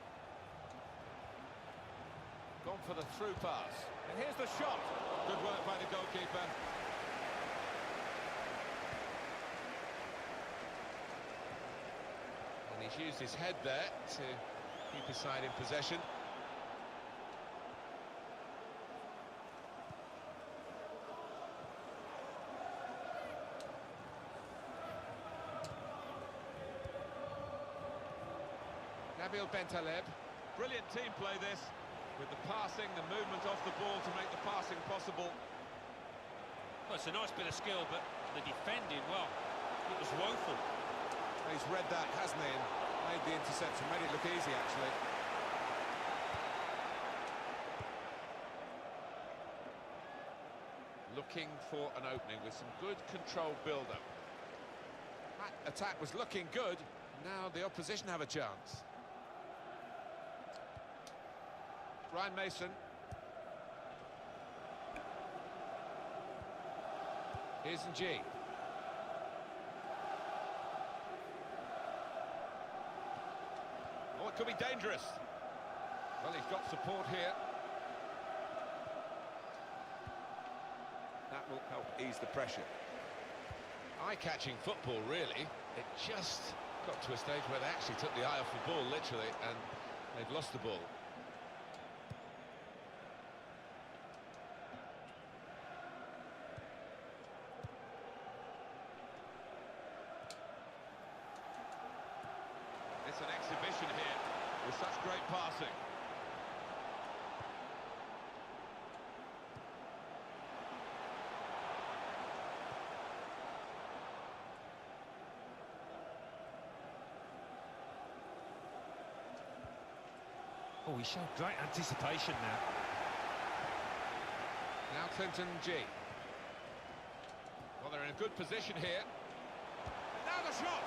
Gone for the through pass. And here's the shot. Good work by the goalkeeper. And he's used his head there to keep his side in possession. Nabil Bentaleb. Brilliant team play this, with the passing, the movement off the ball to make the passing possible. Well, it's a nice bit of skill, but the defending, well, it was woeful. He's read that, hasn't he, and made the interception, made it look easy, actually. Looking for an opening with some good controlled build-up. That attack was looking good, now the opposition have a chance. Ryan Mason. Here's Ng. Oh, it could be dangerous. Well, he's got support here. That will help ease the pressure. Eye-catching football, really. It just got to a stage where they actually took the eye off the ball, literally, and they've lost the ball. It's an exhibition here with such great passing. Oh, he showed great anticipation now. Now Clinton G. Well, they're in a good position here. And now the shot!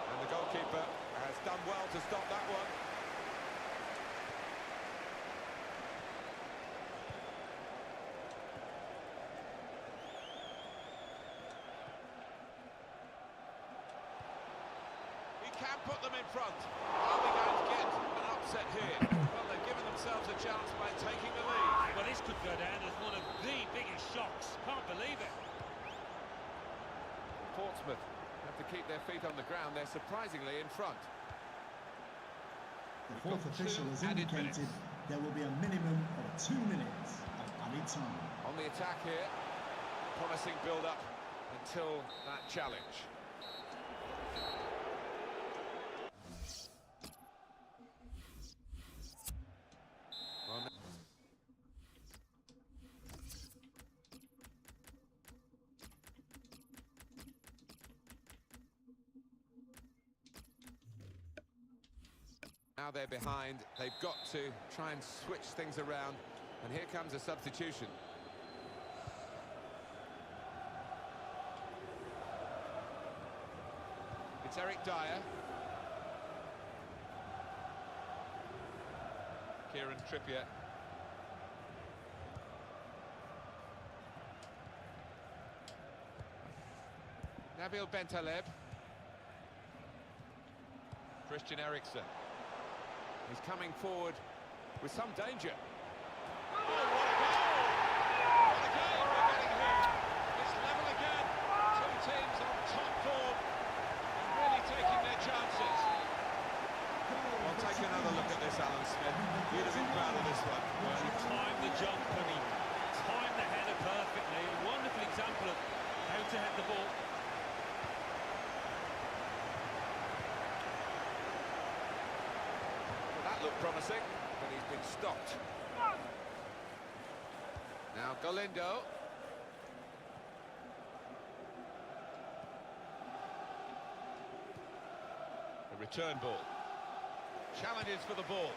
And the goalkeeper has done well to stop that one. He can put them in front. Are they going to get an upset here? Well, they've given themselves a chance by taking the lead. Well, this could go down as one of the biggest shocks. Can't believe it. Portsmouth have to keep their feet on the ground. They're surprisingly in front. The fourth official has indicated there will be a minimum of 2 minutes of added time. On the attack here, promising build-up until that challenge. Well, now they're behind, they've got to try and switch things around, and here comes a substitution. It's Eric Dyer. Kieran Trippier. Nabil Bentaleb. Christian Eriksen. He's coming forward with some danger. Oh, what a goal! What a game we're getting here. It's level again. Two teams on top form and really taking their chances. Well, take another look at this, Alan Smith. You'd have been proud of this one. Well, he timed the jump and he timed the header perfectly. A wonderful example of how to head the ball. Looked promising, but he's been stopped. Now Galindo. The return ball. Challenges for the ball.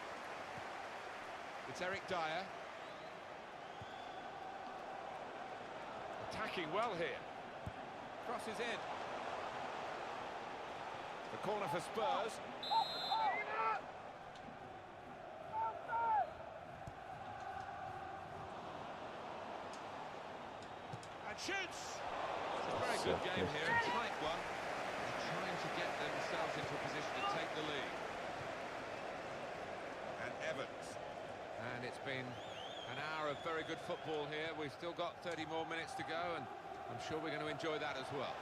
It's Eric Dyer. Attacking well here. Crosses in. The corner for Spurs. Shoots! It's a very good game here, a tight one. They're trying to get themselves into a position to take the lead. And Evans. And it's been an hour of very good football here. We've still got 30 more minutes to go, and I'm sure we're going to enjoy that as well.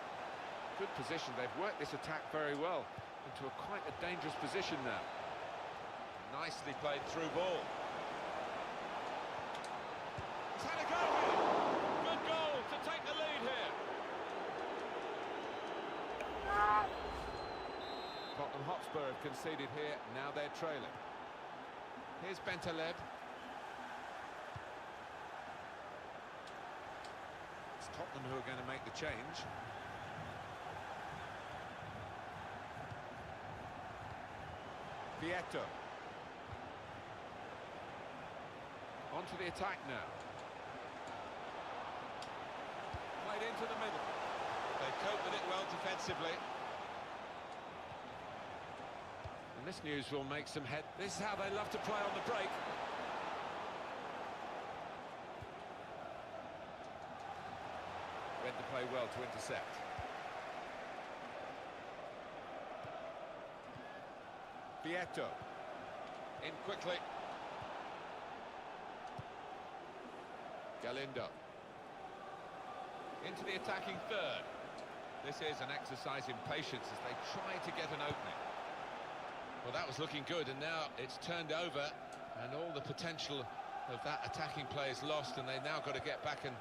Good position. They've worked this attack very well into quite a dangerous position now. Nicely played through ball. He's had a go here. Good goal to take the lead here. Tottenham Hotspur have conceded here, now they're trailing. Here's Bentaleb. It's Tottenham who are going to make the change. Vieto. Onto the attack now. Played into the middle. They cope with it well defensively. And this news will make some head. This is how they love to play on the break. Read the play well to intercept. Vieto. In quickly. Galindo. Into the attacking third. This is an exercise in patience as they try to get an opening. Well, that was looking good, and now it's turned over, and all the potential of that attacking play is lost, and they've now got to get back and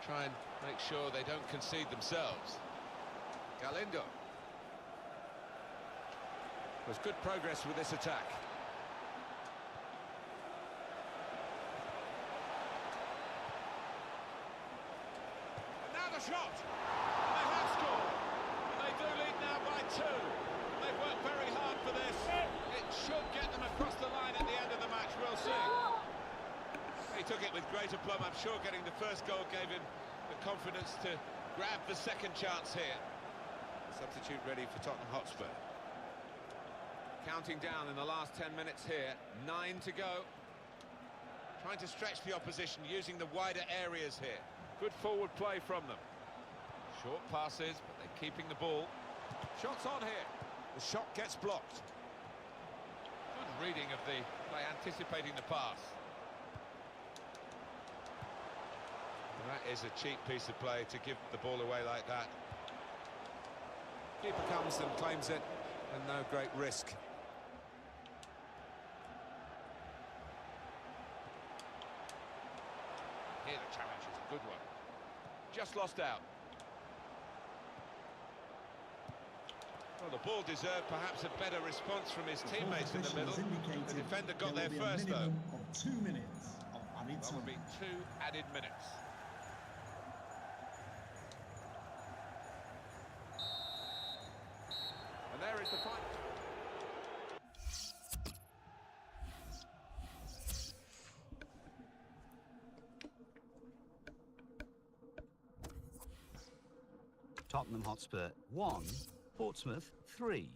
try and make sure they don't concede themselves. Galindo. There's good progress with this attack. And now the shot! And they have scored! And they do lead now by 2. They've worked very hard for this. It should get them across the line at the end of the match, we'll see. He took it with great aplomb. I'm sure getting the first goal gave him the confidence to grab the second chance here. Substitute ready for Tottenham Hotspur. Counting down in the last 10 minutes here, 9 to go. Trying to stretch the opposition, using the wider areas here. Good forward play from them. Short passes, but they're keeping the ball. Shots on here. The shot gets blocked. Good reading of the play, anticipating the pass. That is a cheap piece of play to give the ball away like that. Keeper comes and claims it, and no great risk. Here the challenge is a good one. Just lost out. Well, the ball deserved perhaps a better response from his teammates in the middle. The defender got there first, though. Of 2 minutes of added That time. will be 2 added minutes. And there is the fight. Tottenham Hotspur 1, Portsmouth 3.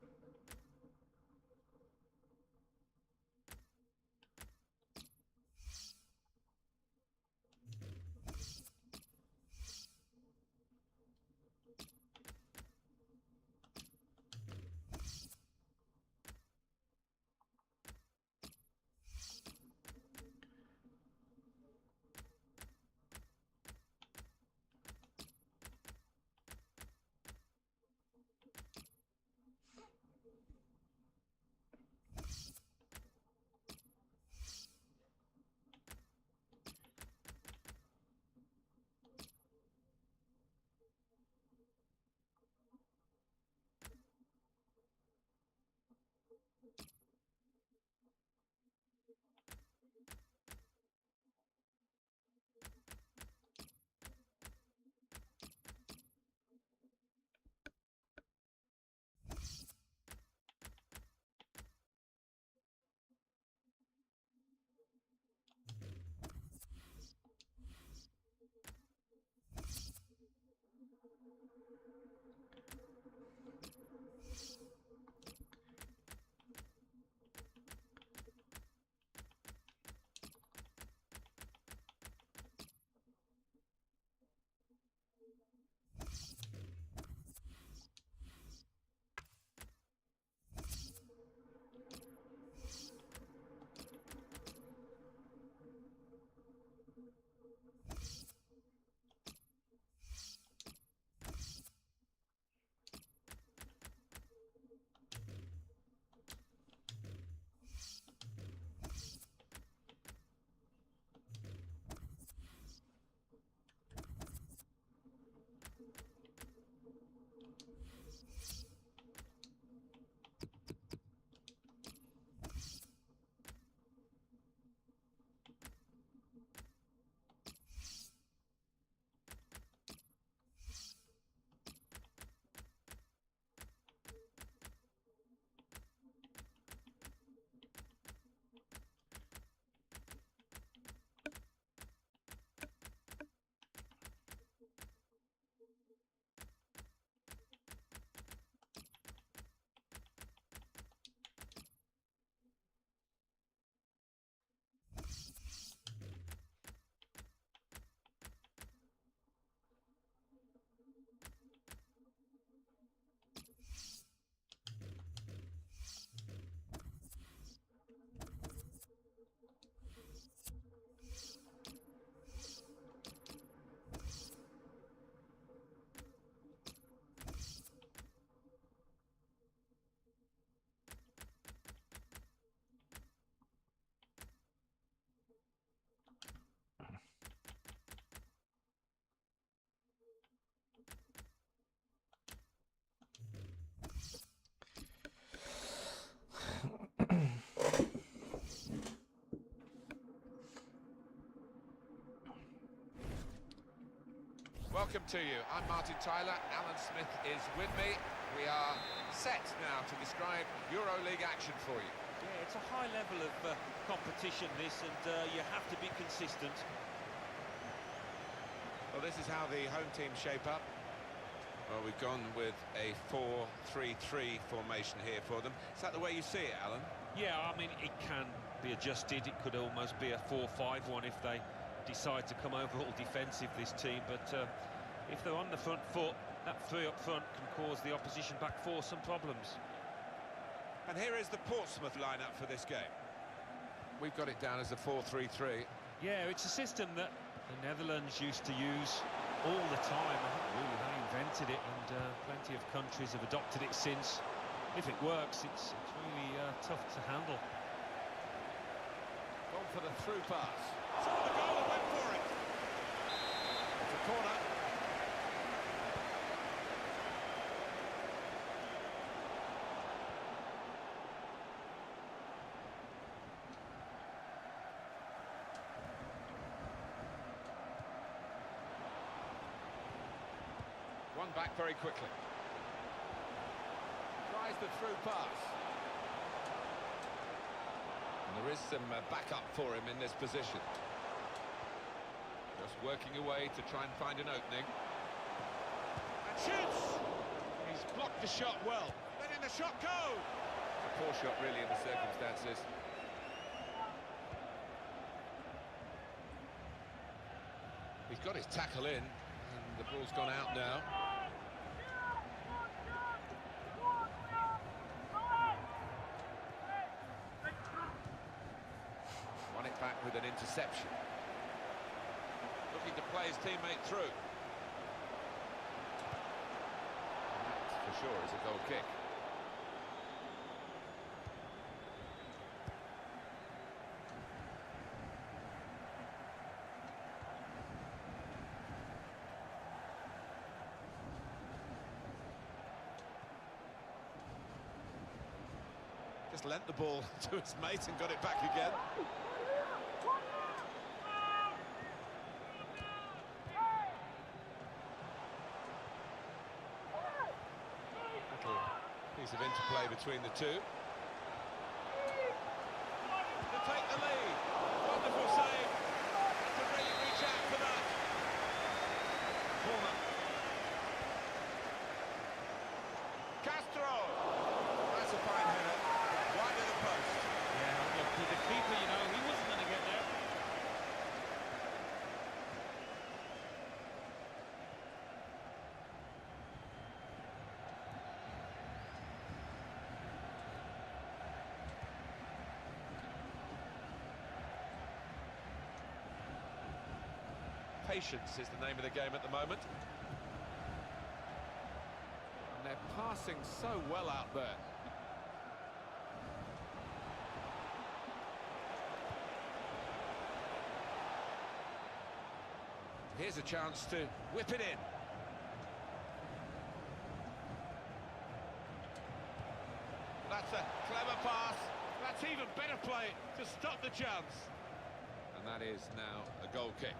welcome to you. I'm Martin Tyler, Alan Smith is with me. We are set now to describe EuroLeague action for you. Yeah, it's a high level of competition, this, and you have to be consistent. Well, this is how the home team shape up. Well, we've gone with a 4-3-3 formation here for them. Is that the way you see it, Alan? Yeah, I mean, it can be adjusted. It could almost be a 4-5-1 if they decide to come overall defensive, this team. But if they're on the front foot, that three up front can cause the opposition back four some problems. And here is the Portsmouth lineup for this game. We've got it down as a 4-3-3. Yeah, it's a system that the Netherlands used to use all the time. I think really they invented it, and plenty of countries have adopted it since. If it works, it's really tough to handle. Gone for the through pass. Saw the goal and went for it. It's a corner. One back very quickly. Tries the through pass. And there is some backup for him in this position. Just working away to try and find an opening. And shoots! He's blocked the shot well. Letting the shot go! A poor shot really in the circumstances. He's got his tackle in, and the ball's gone out now. Won it back with an interception. Looking to play his teammate through. And that, for sure, is a goal kick. Just lent the ball to his mate and got it back again. Little piece of interplay between the two. To take the lead. Wonderful save. To really reach out for that. Corner. Castro. That's a fine header. Wide of the post. Yeah, look, with the keeper, you know, he wasn't going to get there. Patience is the name of the game at the moment. And they're passing so well out there. Here's a chance to whip it in. That's a clever pass. That's even better play to stop the chance. And that is now a goal kick.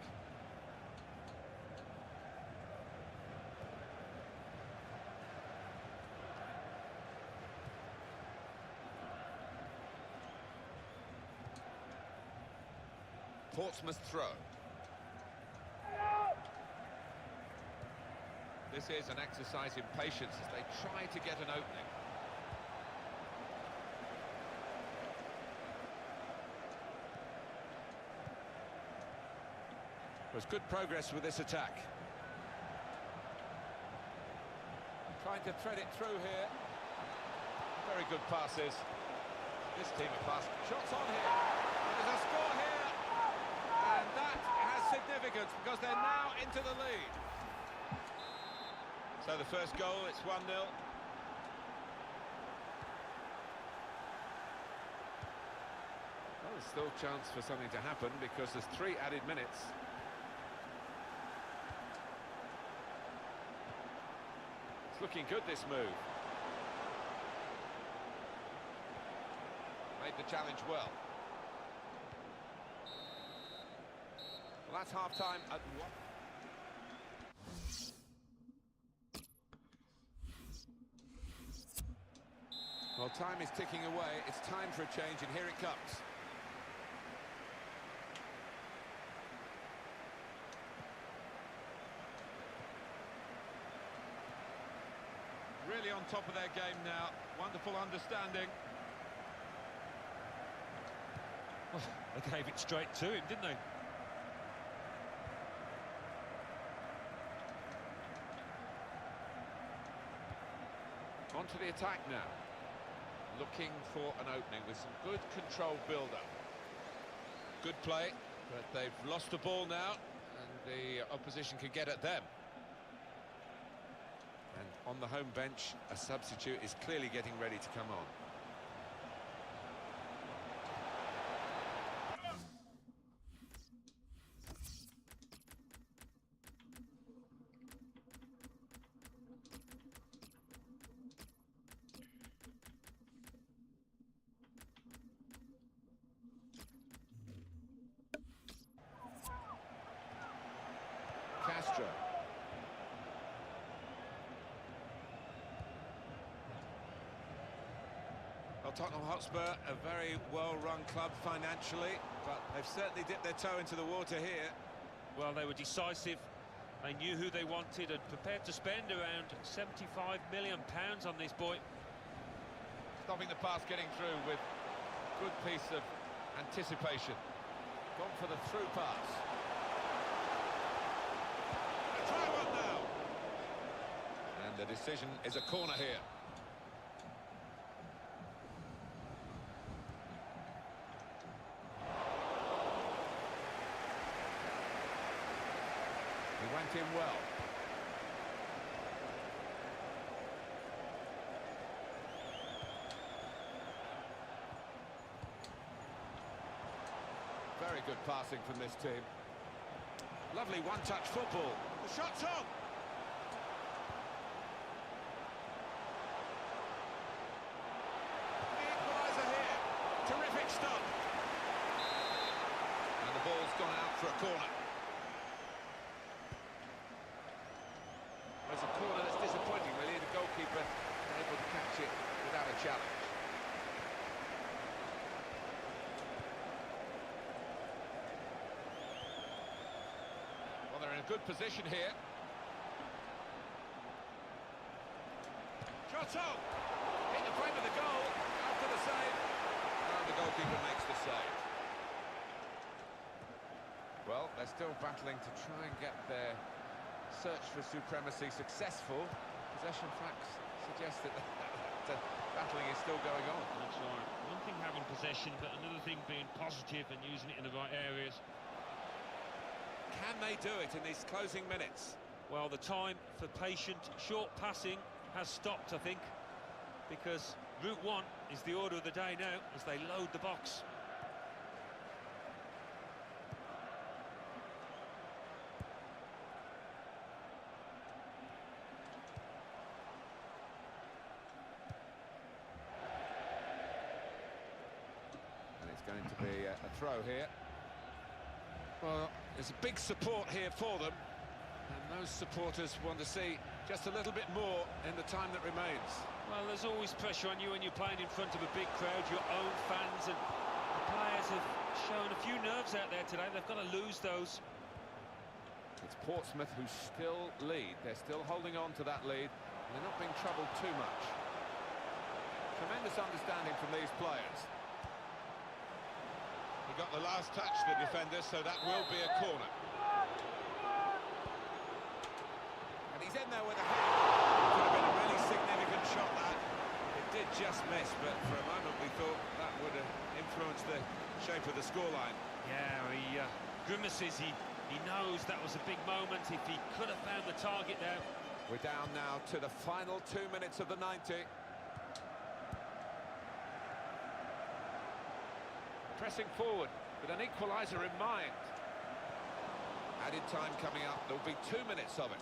Portsmouth throw. This is an exercise in patience as they try to get an opening. There's good progress with this attack. Trying to thread it through here. Very good passes. This team are fast. Shots on here. There's a score here. And that has significance because they're now into the lead. So the first goal, it's 1-0. Well, there's still a chance for something to happen because there's 3 added minutes. It's looking good, this move. Made the challenge well. Well, that's half-time at 1. Well, time is ticking away. It's time for a change, and here it comes. Really on top of their game now. Wonderful understanding. Well, they gave it straight to him, didn't they? On to the attack now. Looking for an opening with some good controlled build-up. Good play, but they've lost the ball now, and the opposition can get at them. And on the home bench, a substitute is clearly getting ready to come on. Castro. Well, Tottenham Hotspur, a very well-run club financially, but they've certainly dipped their toe into the water here. Well, they were decisive. They knew who they wanted and prepared to spend around £75 million on this boy. Stopping the pass getting through with a good piece of anticipation. Gone for the through pass. A try one now. And the decision is a corner here. He went in well. Very good passing from this team. Lovely one-touch football. The shot's on! The equaliser here. Terrific stop. And the ball's gone out for a corner. It's a corner that's disappointing, really. The goalkeeper able to catch it without a challenge. Well, they're in a good position here. Shot on! Hit the frame of the goal after the save. And the goalkeeper makes the save. Well, they're still battling to try and get their search for supremacy successful. Possession facts suggest that battling is still going on. That's right. One thing having possession, but another thing being positive and using it in the right areas. Can they do it in these closing minutes? Well, the time for patient, short passing has stopped, I think, because Route 1 is the order of the day now as they load the box. Going to be a throw here. Well, there's a big support here for them, and those supporters want to see just a little bit more in the time that remains. Well, there's always pressure on you when you're playing in front of a big crowd, your own fans, and the players have shown a few nerves out there today. They've got to lose those. It's Portsmouth who still lead. They're still holding on to that lead, and they're not being troubled too much. Tremendous understanding from these players. He got the last touch, the defender, so that will be a corner. And he's in there with a hand. Could have been a really significant shot, that. It did just miss, but for a moment we thought that would have influenced the shape of the scoreline. Yeah, he grimaces. He knows that was a big moment. If he could have found the target there. We're down now to the final 2 minutes of the 90. Pressing forward with an equaliser in mind. Added time coming up. There'll be 2 minutes of it.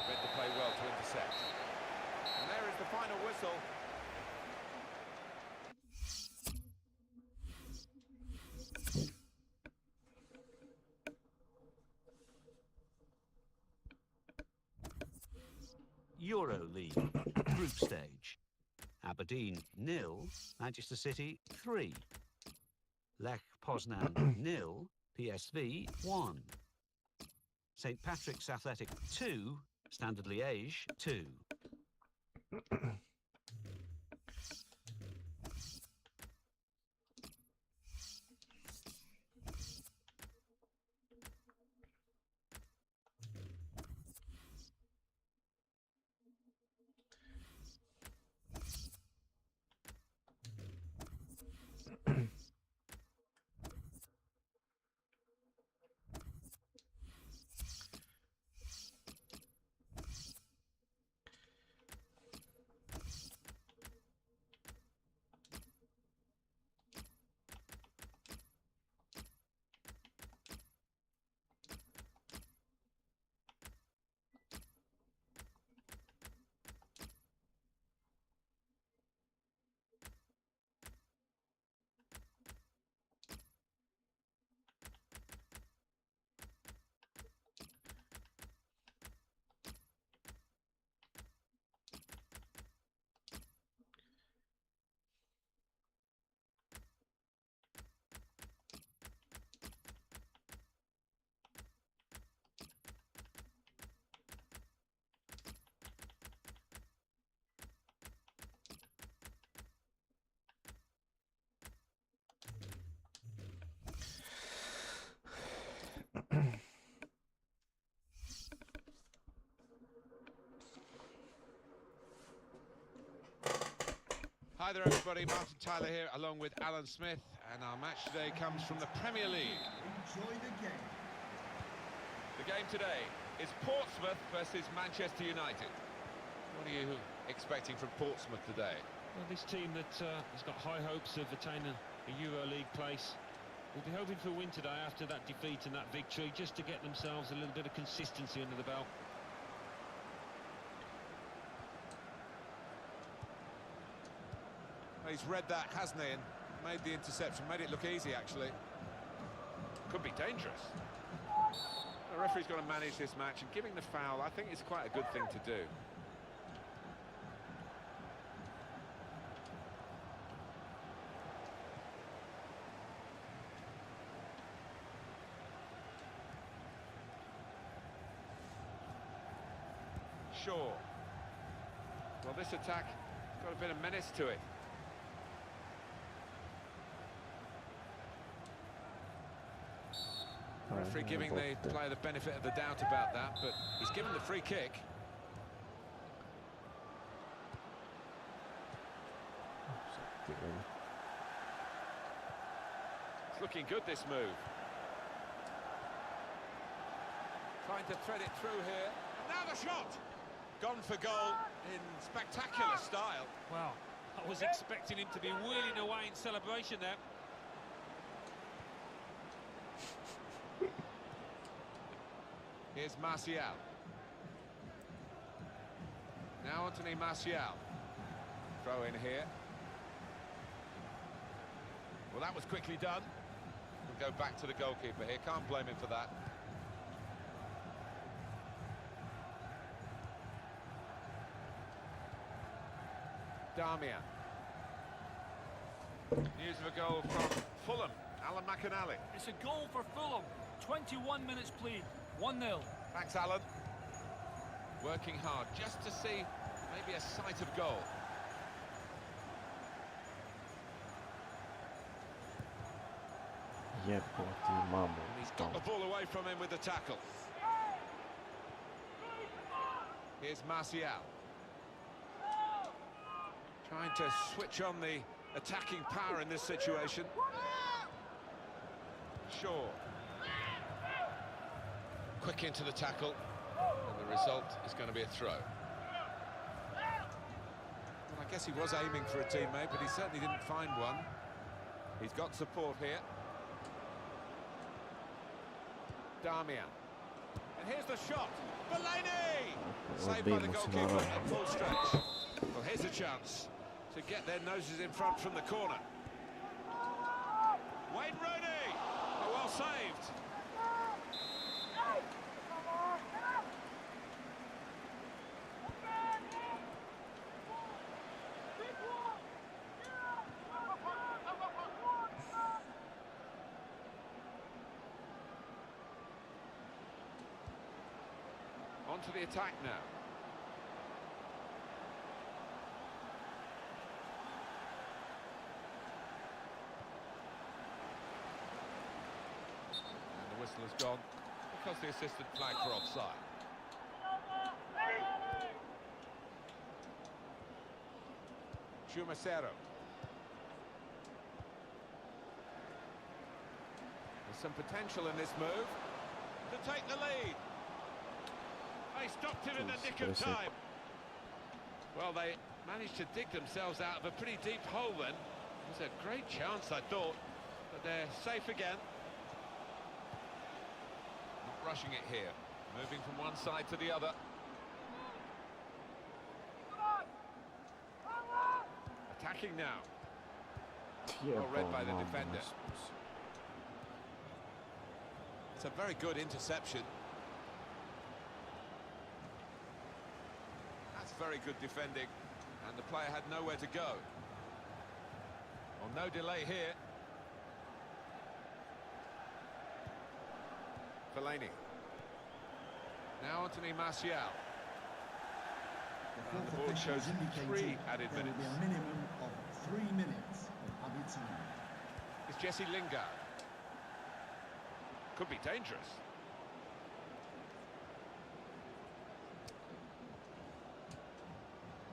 Read the play well to intercept. And there is the final whistle. Euro League group stage. Aberdeen 0, Manchester City 3. Lech Poznan 0, PSV 1. St Patrick's Athletic 2, Standard Liège 2. Hi there everybody, Martin Tyler here along with Alan Smith, and our match today comes from the Premier League. Enjoy the game. The game today is Portsmouth versus Manchester United. What are you expecting from Portsmouth today? Well, this team that has got high hopes of attaining a Euro League place will be hoping for a win today after that defeat and that victory, just to get themselves a little bit of consistency under the belt. He's read that, hasn't he, and made the interception, made it look easy, actually. Could be dangerous. The referee's got to manage this match, and giving the foul, I think, is quite a good thing to do. Sure. Well, this attack has got a bit of menace to it. Referee giving the player the benefit of the doubt about that, but he's given the free kick. It's looking good, this move. Trying to thread it through here. And now the shot! Gone for goal in spectacular style. Well, I was expecting him to be wheeling away in celebration there. Here's Martial. Now Anthony Martial. Throw in here. Well, that was quickly done. We'll go back to the goalkeeper here. Can't blame him for that. Darmian. News of a goal from Fulham. Alan McInally. It's a goal for Fulham. 21 minutes played. 1-0. Thanks, Alan. Working hard just to see maybe a sight of goal. Jebati mamu. He's got the ball away from him with the tackle. Here's Martial. Trying to switch on the attacking power in this situation. Shaw. Quick into the tackle, and the result is going to be a throw. Well, I guess he was aiming for a teammate, but he certainly didn't find one. He's got support here. Darmian. And here's the shot. Fellaini! Saved by the goalkeeper at full stretch. Well, here's a chance to get their noses in front from the corner. Wayne Rooney! Oh, well saved. Onto the attack now. And the whistle has gone because the assistant flagged for offside. Chumacero. There's some potential in this move to take the lead. They stopped him in the nick of time. Well, they managed to dig themselves out of a pretty deep hole then. It was a great chance, I thought, but they're safe again. Not rushing it here, moving from one side to the other. Attacking now. Well read by the defender. It's a very good interception. That's very good defending, and the player had nowhere to go. Well, no delay here. Fellaini. Now Anthony Martial. And the board shows 3 added there minutes. will be a minimum of 3 minutes of added time. It's Jesse Lingard. Could be dangerous.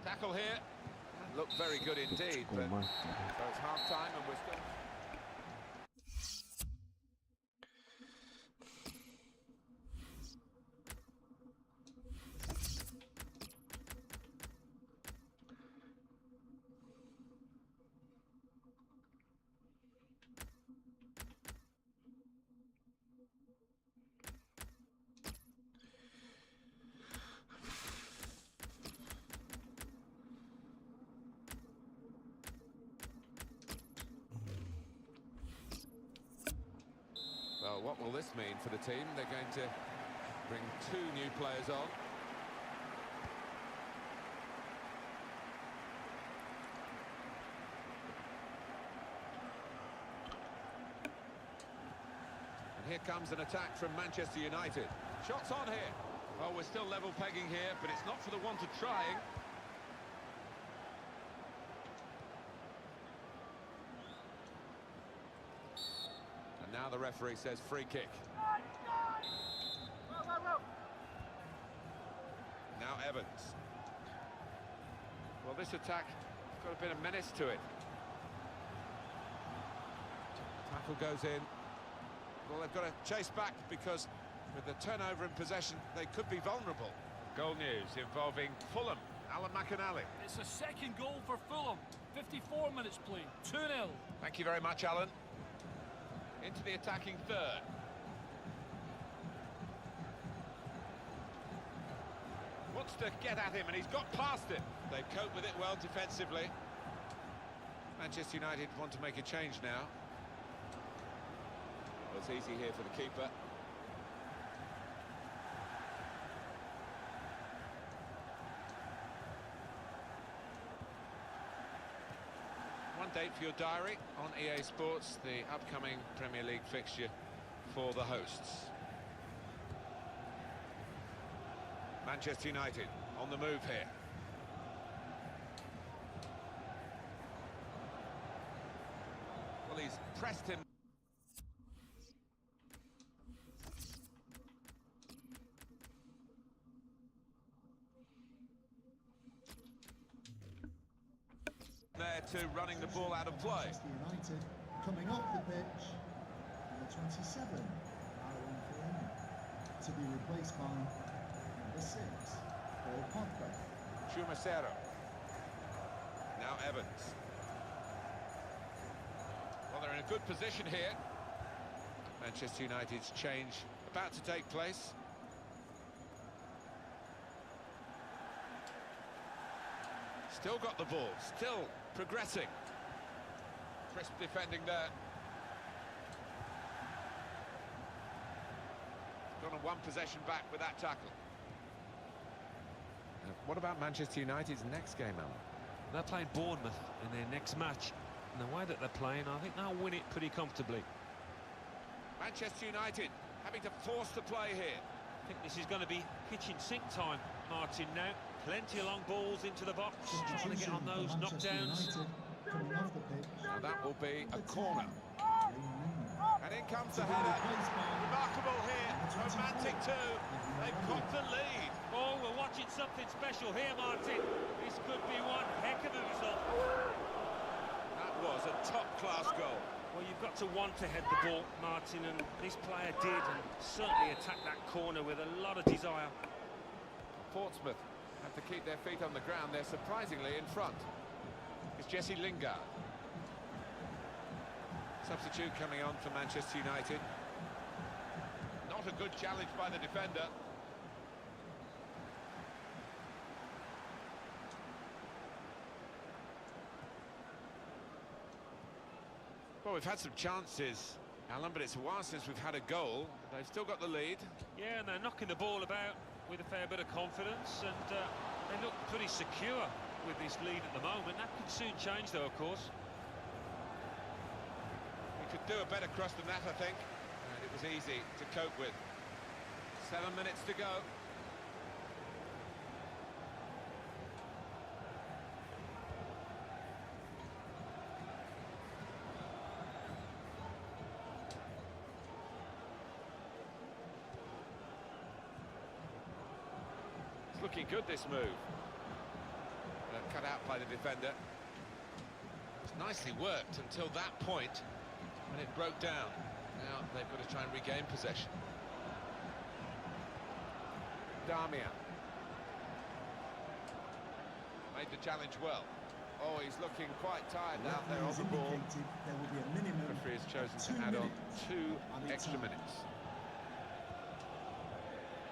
Tackle here. Looked very good indeed, but so it's half-time and we're still... Well, what will this mean for the team? They're going to bring 2 new players on. And here comes an attack from Manchester United. Shots on here. Well, we're still level pegging here, but it's not for the want of trying. Now the referee says free kick. Now Evans. Well, this attack has got a bit of menace to it. Tackle goes in. Well, they've got to chase back because with the turnover in possession, they could be vulnerable. Goal news involving Fulham. Alan McInally. It's a second goal for Fulham. 54 minutes played. 2-0. Thank you very much, Alan. Into the attacking third. Wants to get at him and he's got past him. They've coped with it well defensively. Manchester United want to make a change now. Well, it's easy here for the keeper. One date for your diary on EA Sports, the upcoming Premier League fixture for the hosts. Manchester United on the move here. Well, he's pressed him. There to running the ball out of play. Manchester United coming off the pitch, number 27, Aaron Fellaini, to be replaced by number 6, Paul Pogba. Chumacero. Now Evans. Well, they're in a good position here. Manchester United's change about to take place. Still got the ball, still progressing. Crisp defending there. Gone on 1 possession back with that tackle. What about Manchester United's next game, Alan? They're playing Bournemouth in their next match. And the way that they're playing, I think they'll win it pretty comfortably. Manchester United having to force the play here. think this is going to be kitchen sink time, Martin, now. Plenty of long balls into the box, trying to get on those knockdowns. Coming off the pitch. Now that will be a corner. And in comes the To be header. replaced by Remarkable here. Romantic too. They've got the lead. Oh, we're watching something special here, Martin. This could be one heck of a result. That was a top-class goal. Well, you've got to want to head the ball, Martin, and this player did, and certainly attacked that corner with a lot of desire. Portsmouth have to keep their feet on the ground. They're surprisingly in front. It's Jesse Lingard. Substitute coming on for Manchester United. Not a good challenge by the defender. Well, we've had some chances, Alan, but it's a while since we've had a goal. They've still got the lead. Yeah, and they're knocking the ball about with a fair bit of confidence, and they look pretty secure with this lead at the moment. That could soon change, though, of course. We could do a better cross than that, I think. And it was easy to cope with. 7 minutes to go. It's looking good, this move. Cut out by the defender. It's nicely worked until that point when it broke down. Now they've got to try and regain possession. Darmian made the challenge well. Oh, he's looking quite tired out there on the ball. There will be a minimum. The referee has chosen to 2 add on minutes 2 added extra time. minutes.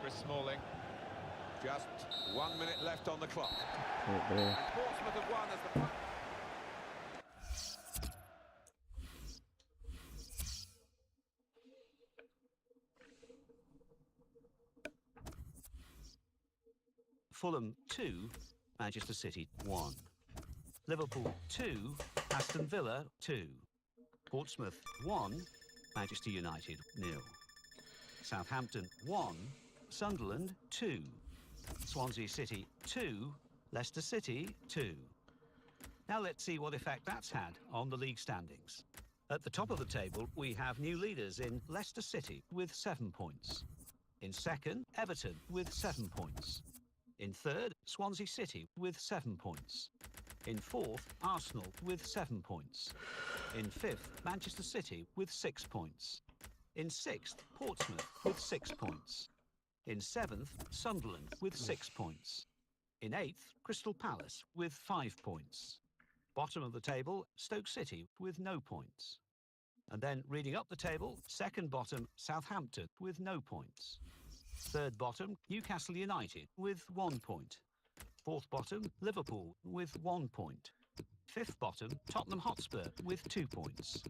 Chris Smalling. Just 1 minute left on the clock. And Portsmouth have won as the... Fulham 2, Manchester City 1. Liverpool 2, Aston Villa 2. Portsmouth 1, Manchester United 0. Southampton 1, Sunderland 2. Swansea City 2, Leicester City 2. Now let's see what effect that's had on the league standings. At the top of the table, we have new leaders in Leicester City with 7 points. In second, Everton with 7 points. In third, Swansea City with 7 points. In fourth, Arsenal with 7 points. In fifth, Manchester City with 6 points. In sixth, Portsmouth with 6 points. In seventh, Sunderland with 6 points. In eighth, Crystal Palace with 5 points. Bottom of the table, Stoke City with no points. And then reading up the table, second bottom, Southampton with no points. Third bottom, Newcastle United with 1 point. Fourth bottom, Liverpool with 1 point. Fifth bottom, Tottenham Hotspur with 2 points.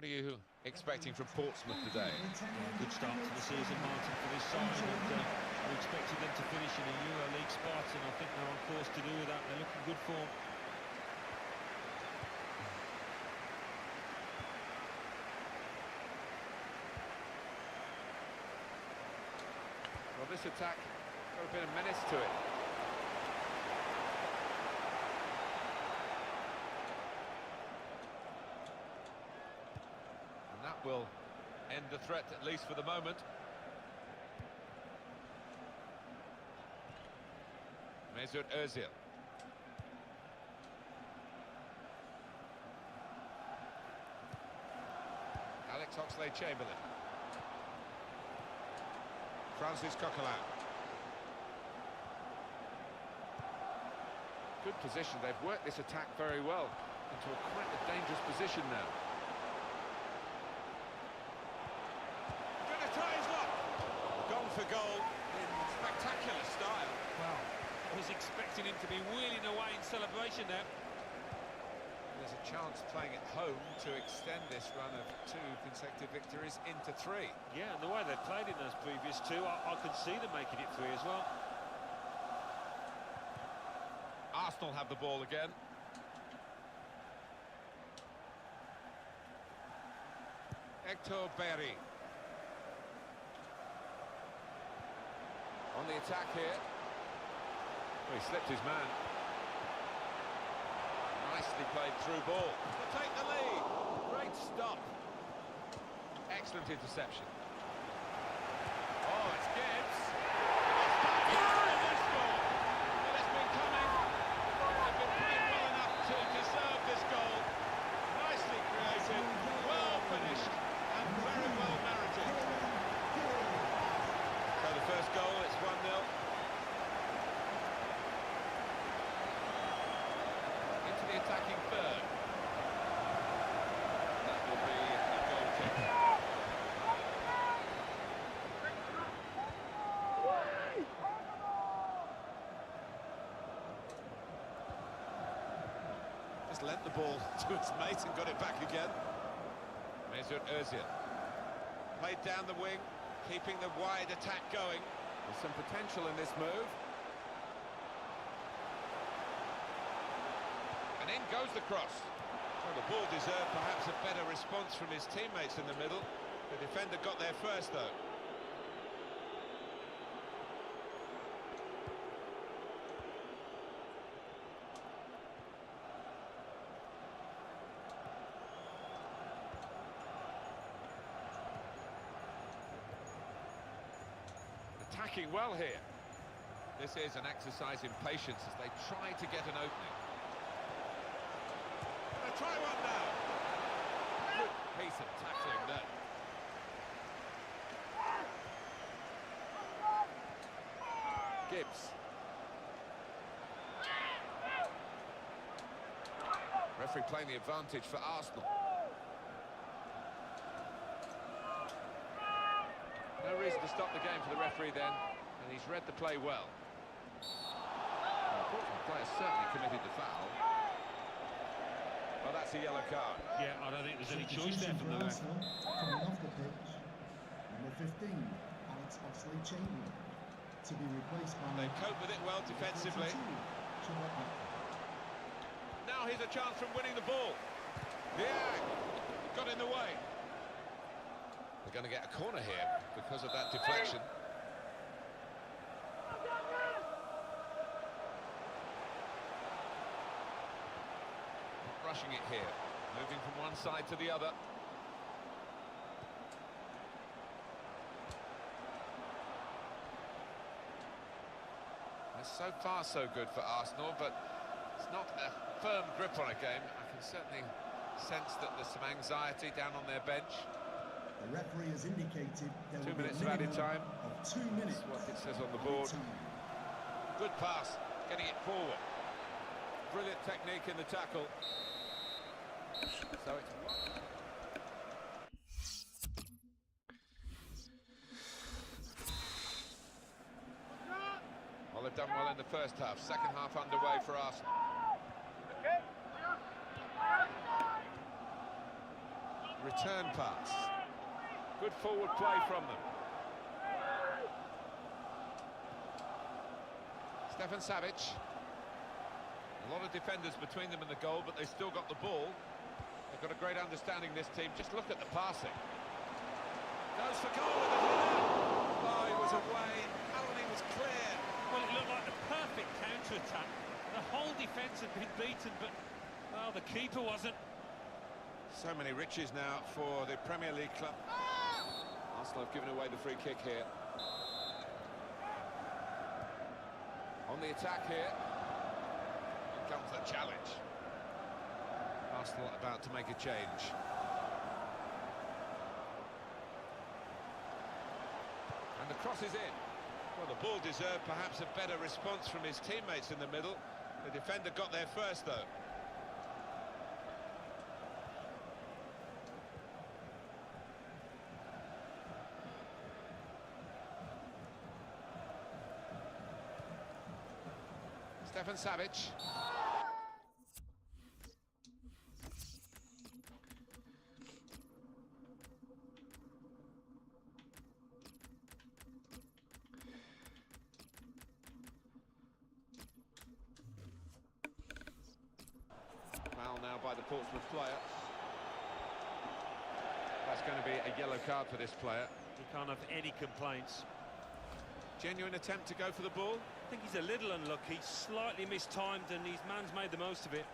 What are you expecting from Portsmouth today? Good start to the season, Martin, for this side, and we expected them to finish in a EuroLeague spot, and I think they're on course to do that. They're looking good form. Well, this attack got a bit of menace to it. And that will end the threat, at least for the moment. Mesut Ozil. Alex Oxlade-Chamberlain. Francis Coquelin. Good position. They've worked this attack very well into quite a dangerous position now. Gonna try his luck. Gone for goal in spectacular style. Well, I was expecting him to be wheeling away in celebration there. There's a chance playing at home to extend this run of 2 consecutive victories into 3. Yeah, and the way they've played in those previous 2, I could see them making it 3 as well. Arsenal have the ball again. Hector Berry. On the attack here. Well, he slipped his man. Nicely played through ball to take the lead. Great stop. Excellent interception. Oh, it's Gibbs. It's score. Well, it's been coming. They've been playing well enough to deserve this goal. Nicely created, well finished, and very well merited. So the first goal, it's 1-0. Attacking third. That will be a goal kick. Just lent the ball to his mate and got it back again. Mesut Ozil. Played down the wing, keeping the wide attack going. There's some potential in this move. And in goes the cross. Well, the ball deserved perhaps a better response from his teammates in the middle. The defender got there first, though. Attacking well here. This is an exercise in patience as they try to get an opening. Try one now. Good piece of tackling there. Gibbs. Referee playing the advantage for Arsenal. No reason to stop the game for the referee then, and he's read the play well. The player certainly committed the foul. Well, that's a yellow card. Yeah, I don't think there's any choice there from the ref. Coming off the pitch, number 15, Alex Oxlade-Chamberlain, to be replaced by... They cope with it well defensively. Now here's a chance from winning the ball. Yeah, got in the way. They're going to get a corner here because of that deflection. Rushing it here, moving from one side to the other. And so far so good for Arsenal, but it's not a firm grip on a game. I can certainly sense that there's some anxiety down on their bench. The referee has indicated there 2 will be minutes a of added minimum time. of 2 minutes. That's what it says on the added board. time. Good pass, getting it forward. Brilliant technique in the tackle. So it's... Well, they've done well in the first half. Second half underway for Arsenal. return pass. Good forward play from them. Stefan Savic. A lot of defenders between them and the goal, but they still got the ball. They've got a great understanding, this team. Just look at the passing. Goes for goal with the header. Oh, he was away. Allen was clear. Well, it looked like the perfect counter-attack. The whole defence had been beaten, but, well, the keeper wasn't. So many riches now for the Premier League club. Arsenal have given away the free kick here. On the attack here. Here comes the challenge. Arsenal about to make a change. And the cross is in. Well, the ball deserved perhaps a better response from his teammates in the middle. The defender got there first, though. Stefan Savic. Foul now by the Portsmouth player. That's going to be a yellow card for this player. He can't have any complaints. Genuine attempt to go for the ball. I think he's a little unlucky, slightly mistimed, and his man's made the most of it.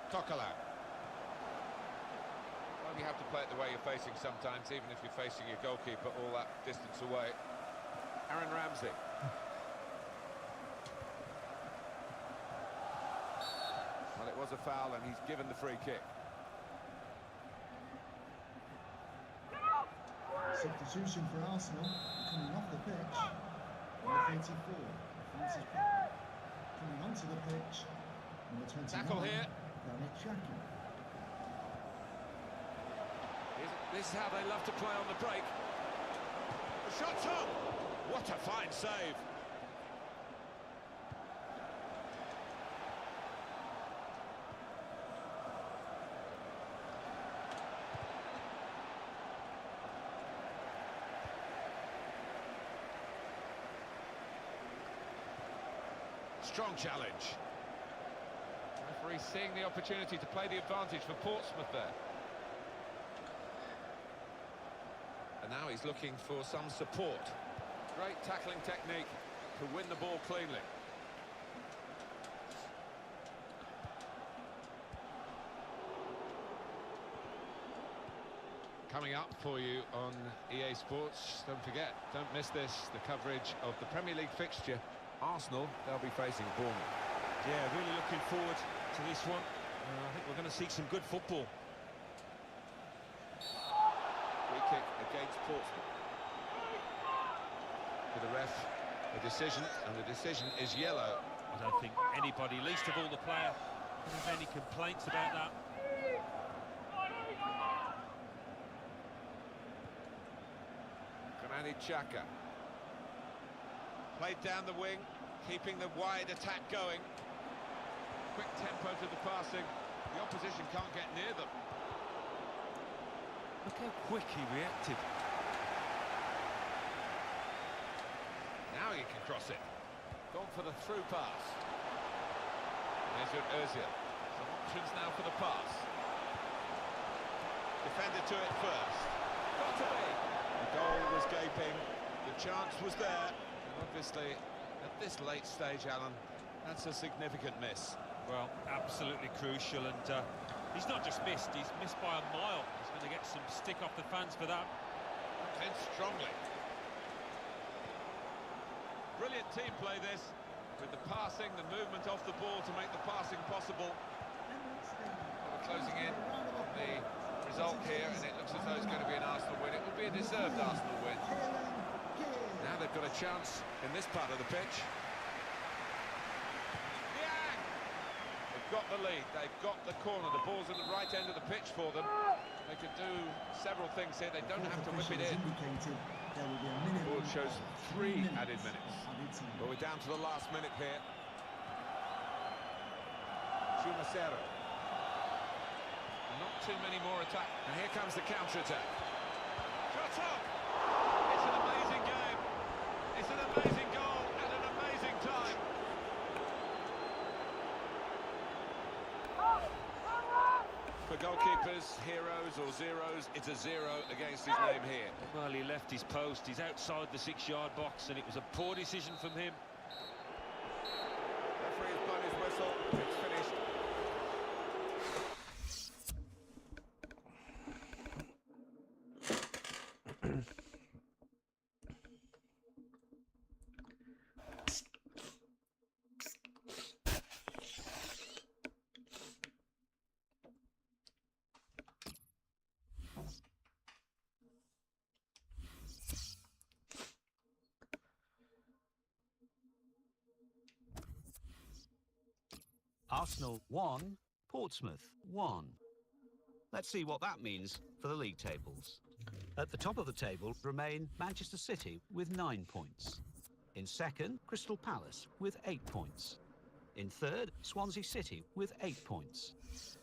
Tokala. Well, you have to play it the way you're facing sometimes, even if you're facing your goalkeeper all that distance away. Aaron Ramsey. Well, it was a foul, and he's given the free kick. Substitution for Arsenal, coming off the pitch, number 34, Francis Beck. Coming onto the pitch, number 29, Tackle here. Granit Xhaka. This is how they love to play on the break. The shot's on! What a fine save! Strong challenge. Referee seeing the opportunity to play the advantage for Portsmouth there. And now he's looking for some support. Great tackling technique to win the ball cleanly. Coming up for you on EA Sports, don't forget, don't miss this, the coverage of the Premier League fixture. Arsenal, they'll be facing Bournemouth. Yeah, really looking forward to this one. I think we're going to see some good football. Free kick against Portsmouth. For the ref, a decision, and the decision is yellow. I don't think anybody, least of all the player, can have any complaints about that. Granit Xhaka. Played down the wing, keeping the wide attack going. Quick tempo to the passing. The opposition can't get near them. Look how quick he reacted. Now you can cross it. Gone for the through pass. Mesut Ozil. Some options now for the pass. Defender to it first. Got to be. The goal was gaping. The chance was there. Obviously, at this late stage, Alan, that's a significant miss. Well, absolutely crucial, and he's not just missed, he's missed by a mile. He's going to get some stick off the fans for that. And strongly. Brilliant team play this, with the passing, the movement off the ball to make the passing possible. We're closing in on the result here, and it looks as though it's going to be an Arsenal win. It will be a deserved Arsenal win. Now they've got a chance in this part of the pitch. Yeah! They've got the lead, they've got the corner, the ball's at the right end of the pitch for them. They can do several things here, they don't have to whip it in. The ball shows 3 added minutes. But we're down to the last minute here. Chumacero. Not too many more attacks. And here comes the counter-attack. Shot up! It's an amazing game. It's an amazing goal at an amazing time. For goalkeepers, heroes or zeros, it's a 0 against his name here. Well, he left his post. He's outside the 6-yard box, and it was a poor decision from him. Referee has blown his whistle. It's finished. Arsenal 1, Portsmouth 1. Let's see what that means for the league tables. At the top of the table remain Manchester City with 9 points. In second, Crystal Palace with 8 points. In third, Swansea City with 8 points.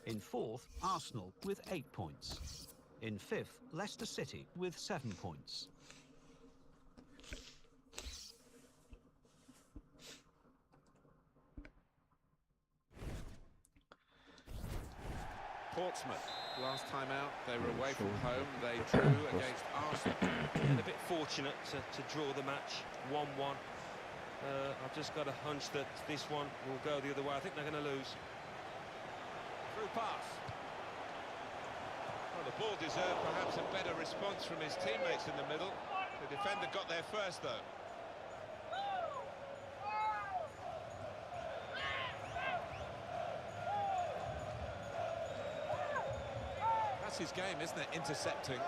In fourth, Arsenal with 8 points. In fifth, Leicester City with 7 points. Portsmouth, last time out, they were away from home, they drew against Arsenal. And a bit fortunate to draw the match 1-1. I've just got a hunch that this one will go the other way. I think they're going to lose. Through pass. Well, the ball deserved perhaps a better response from his teammates in the middle. The defender got there first, though. That's his game, isn't it? Intercepting.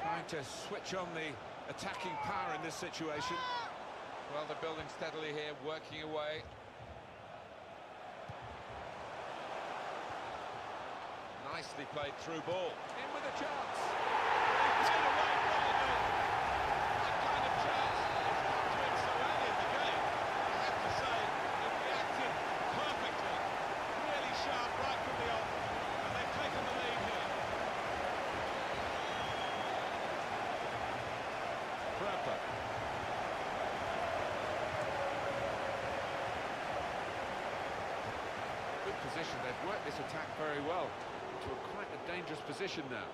Trying to switch on the attacking power in this situation. Well, they're building steadily here, working away. Nicely played through ball. In with a chance. They played away brilliantly. That kind of chance has come to him so early in the game. I have to say, he reacted perfectly. Really sharp right from the off. And they've taken the lead here. Prepper. Good position. They've worked this attack very well. To quite a dangerous position now.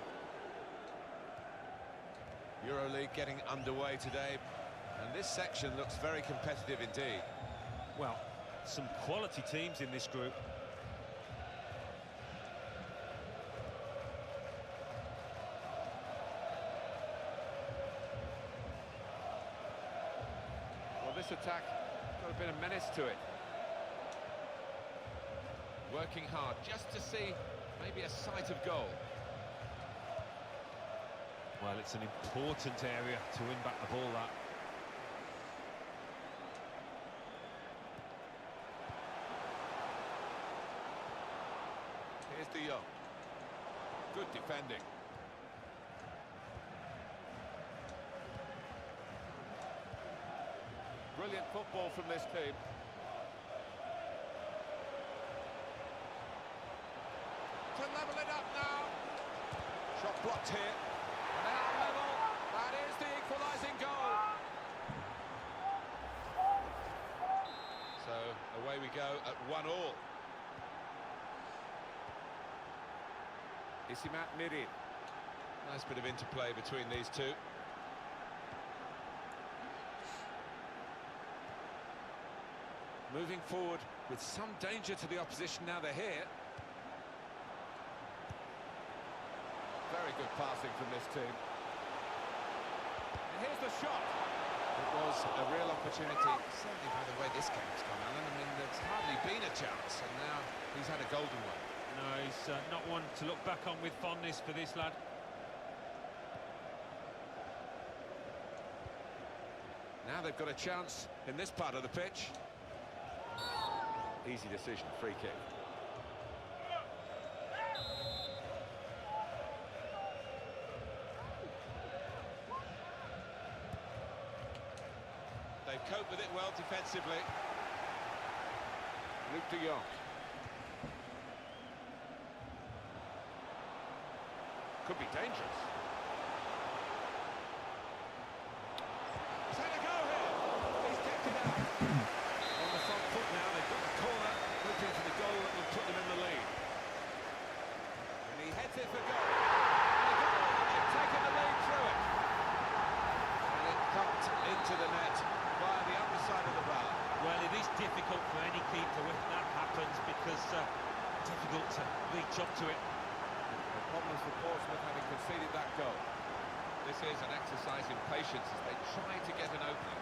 EuroLeague getting underway today, and this section looks very competitive indeed. Well, some quality teams in this group. Well, this attack got a bit of menace to it. Working hard just to see maybe a sight of goal. Well, it's an important area to win back the ball, that. Here's De Jong. Good defending. Brilliant football from this team. To level it up now. Shot blocked here. Now level. That is the equalising goal. So away we go at 1-1. Isimat Mirin. Nice bit of interplay between these two. Moving forward with some danger to the opposition now they're here. Very good passing from this team. And here's the shot. It was a real opportunity, certainly by the way this game's gone, Alan. I mean, there's hardly been a chance, and now he's had a golden one. No, he's not one to look back on with fondness for this lad. Now they've got a chance in this part of the pitch. Easy decision, free kick. They've coped with it well defensively. Luke De Jong. could be dangerous. He's had a go here. He's kept it out. On the front foot now, they've got the corner, hoping for the goal that will put them in the lead. And he heads it for goal. And a goal, and they've taken the lead through it. And it thumped into the net via the underside of the bar. Well, it is difficult for any keeper when that happens because difficult to reach up to it. No problems for Portsmouth having conceded that goal. This is an exercise in patience as they try to get an opening.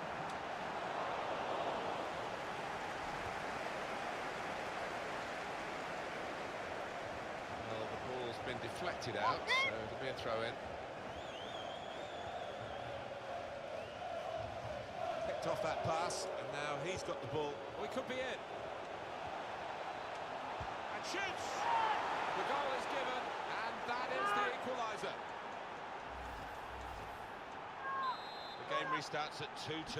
Well, the ball's been deflected out, so it'll be a throw-in. Picked off that pass, and now he's got the ball. Oh, he could be in. And shoots! The goal is given, and that is the equaliser. The game restarts at 2-2.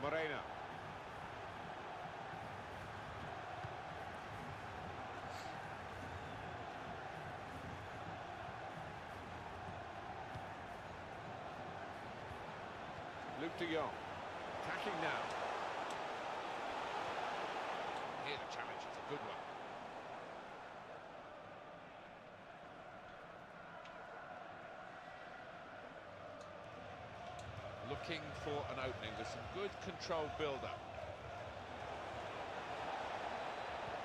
Moreno. Luke de Jong, attacking now. Here's a challenge, it's a good one. Looking for an opening with some good controlled build-up.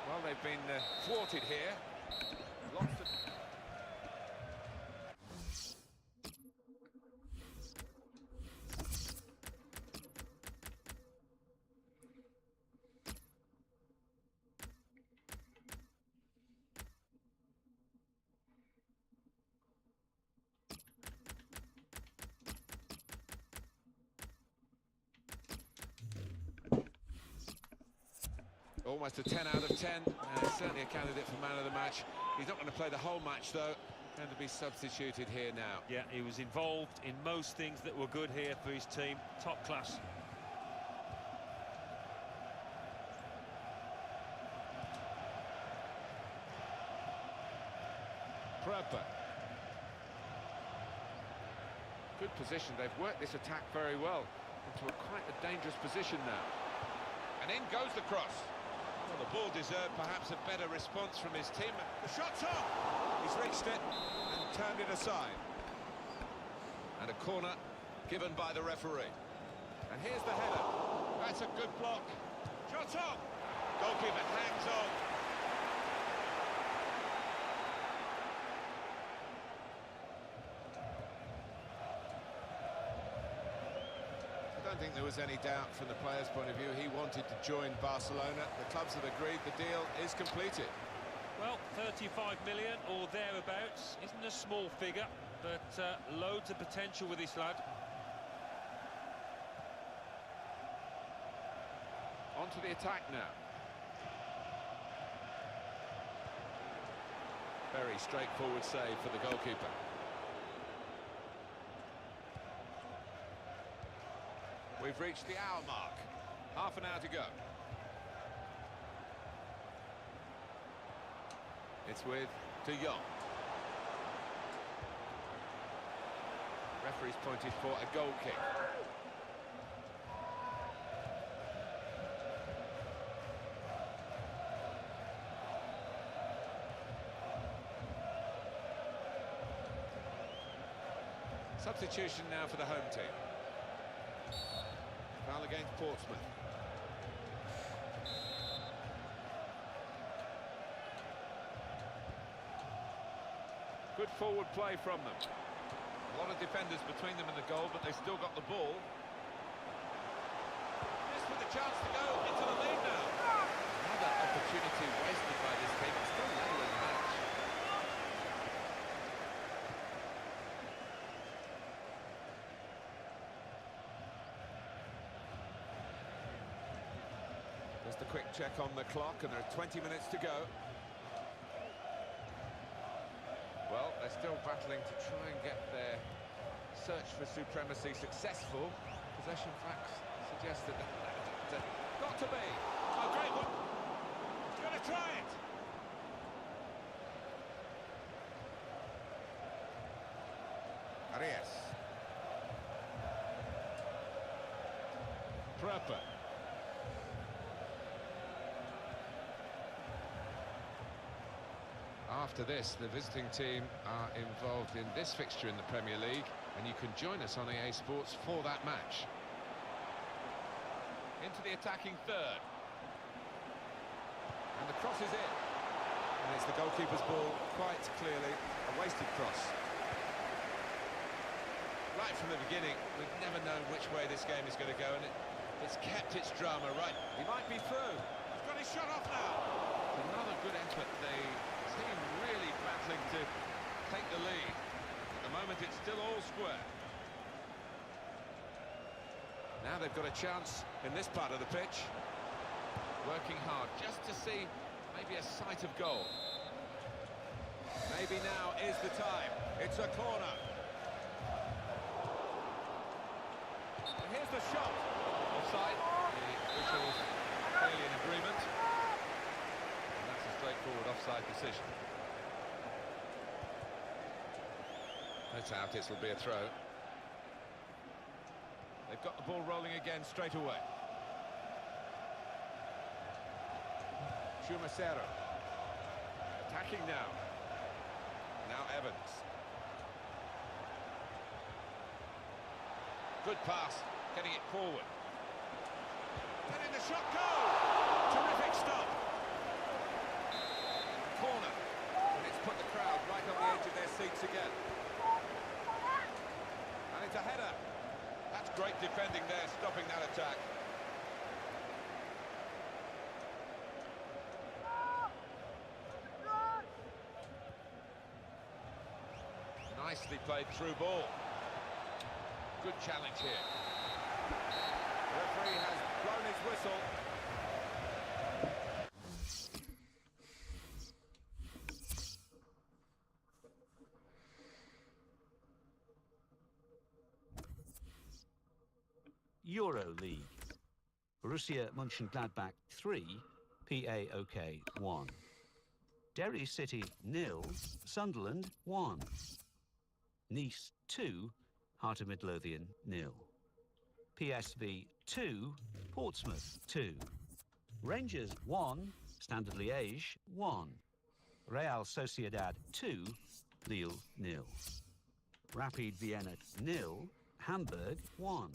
Well, they've been thwarted here. Lots of... Almost a 10 out of 10, certainly a candidate for man of the match. He's not going to play the whole match, though. Going to be substituted here now. Yeah, he was involved in most things that were good here for his team. Top class. Pröpper. Good position. They've worked this attack very well into quite a dangerous position now. And in goes the cross. Well, the ball deserved perhaps a better response from his team. The shot's on! He's reached it and turned it aside. And a corner given by the referee. And here's the header. That's a good block. Shot's on! Goalkeeper hangs on. I don't think there was any doubt from the player's point of view. He wanted to join Barcelona. The clubs have agreed the deal is completed. Well, 35 million or thereabouts isn't a small figure, but loads of potential with this lad. On to the attack now. Very straightforward save for the goalkeeper. We've reached the hour mark. Half an hour to go. It's with De Jong. Referee's pointed for a goal kick. Substitution now for the home team. Foul against Portsmouth. Good forward play from them. A lot of defenders between them and the goal, but they've still got the ball. This with a chance to go into the lead now. Another opportunity wasted by this team. It's still level in the match. Just a quick check on the clock, and there are 20 minutes to go. Well, they're still battling to try and get their search for supremacy successful. Possession facts suggest that got to be. Oh, great one. He's going to try it. Arias. Prepper. After this, the visiting team are involved in this fixture in the Premier League, and you can join us on EA Sports for that match. Into the attacking third. And the cross is in. And it's the goalkeeper's ball, quite clearly a wasted cross. Right from the beginning, we've never known which way this game is going to go, and it's kept its drama right. He might be through. He's got his shot off now. Another good effort. The team really battling to take the lead. At the moment, it's still all square. Now they've got a chance in this part of the pitch. Working hard just to see maybe a sight of goal. Maybe now is the time. It's a corner. And here's the shot. Offside. The officials clearly in agreement. And that's a straightforward offside decision. That's out. This will be a throw. They've got the ball rolling again straight away. Chumacero. Attacking now. Now Evans. Good pass, getting it forward. Letting the shot go! Terrific stop. Corner. And it's put the crowd right on the edge of their seats again. And it's a header. That's great defending there, stopping that attack. Nicely played through ball. Good challenge here. The referee has blown his whistle. Euro League. Borussia Mönchengladbach 3, PAOK 1. Derry City 0, Sunderland 1. Nice 2, Heart of Midlothian 0. PSV 2, Portsmouth 2. Rangers 1, Standard Liège 1. Real Sociedad 2, Lille 0. Rapid Vienna 0, Hamburg 1.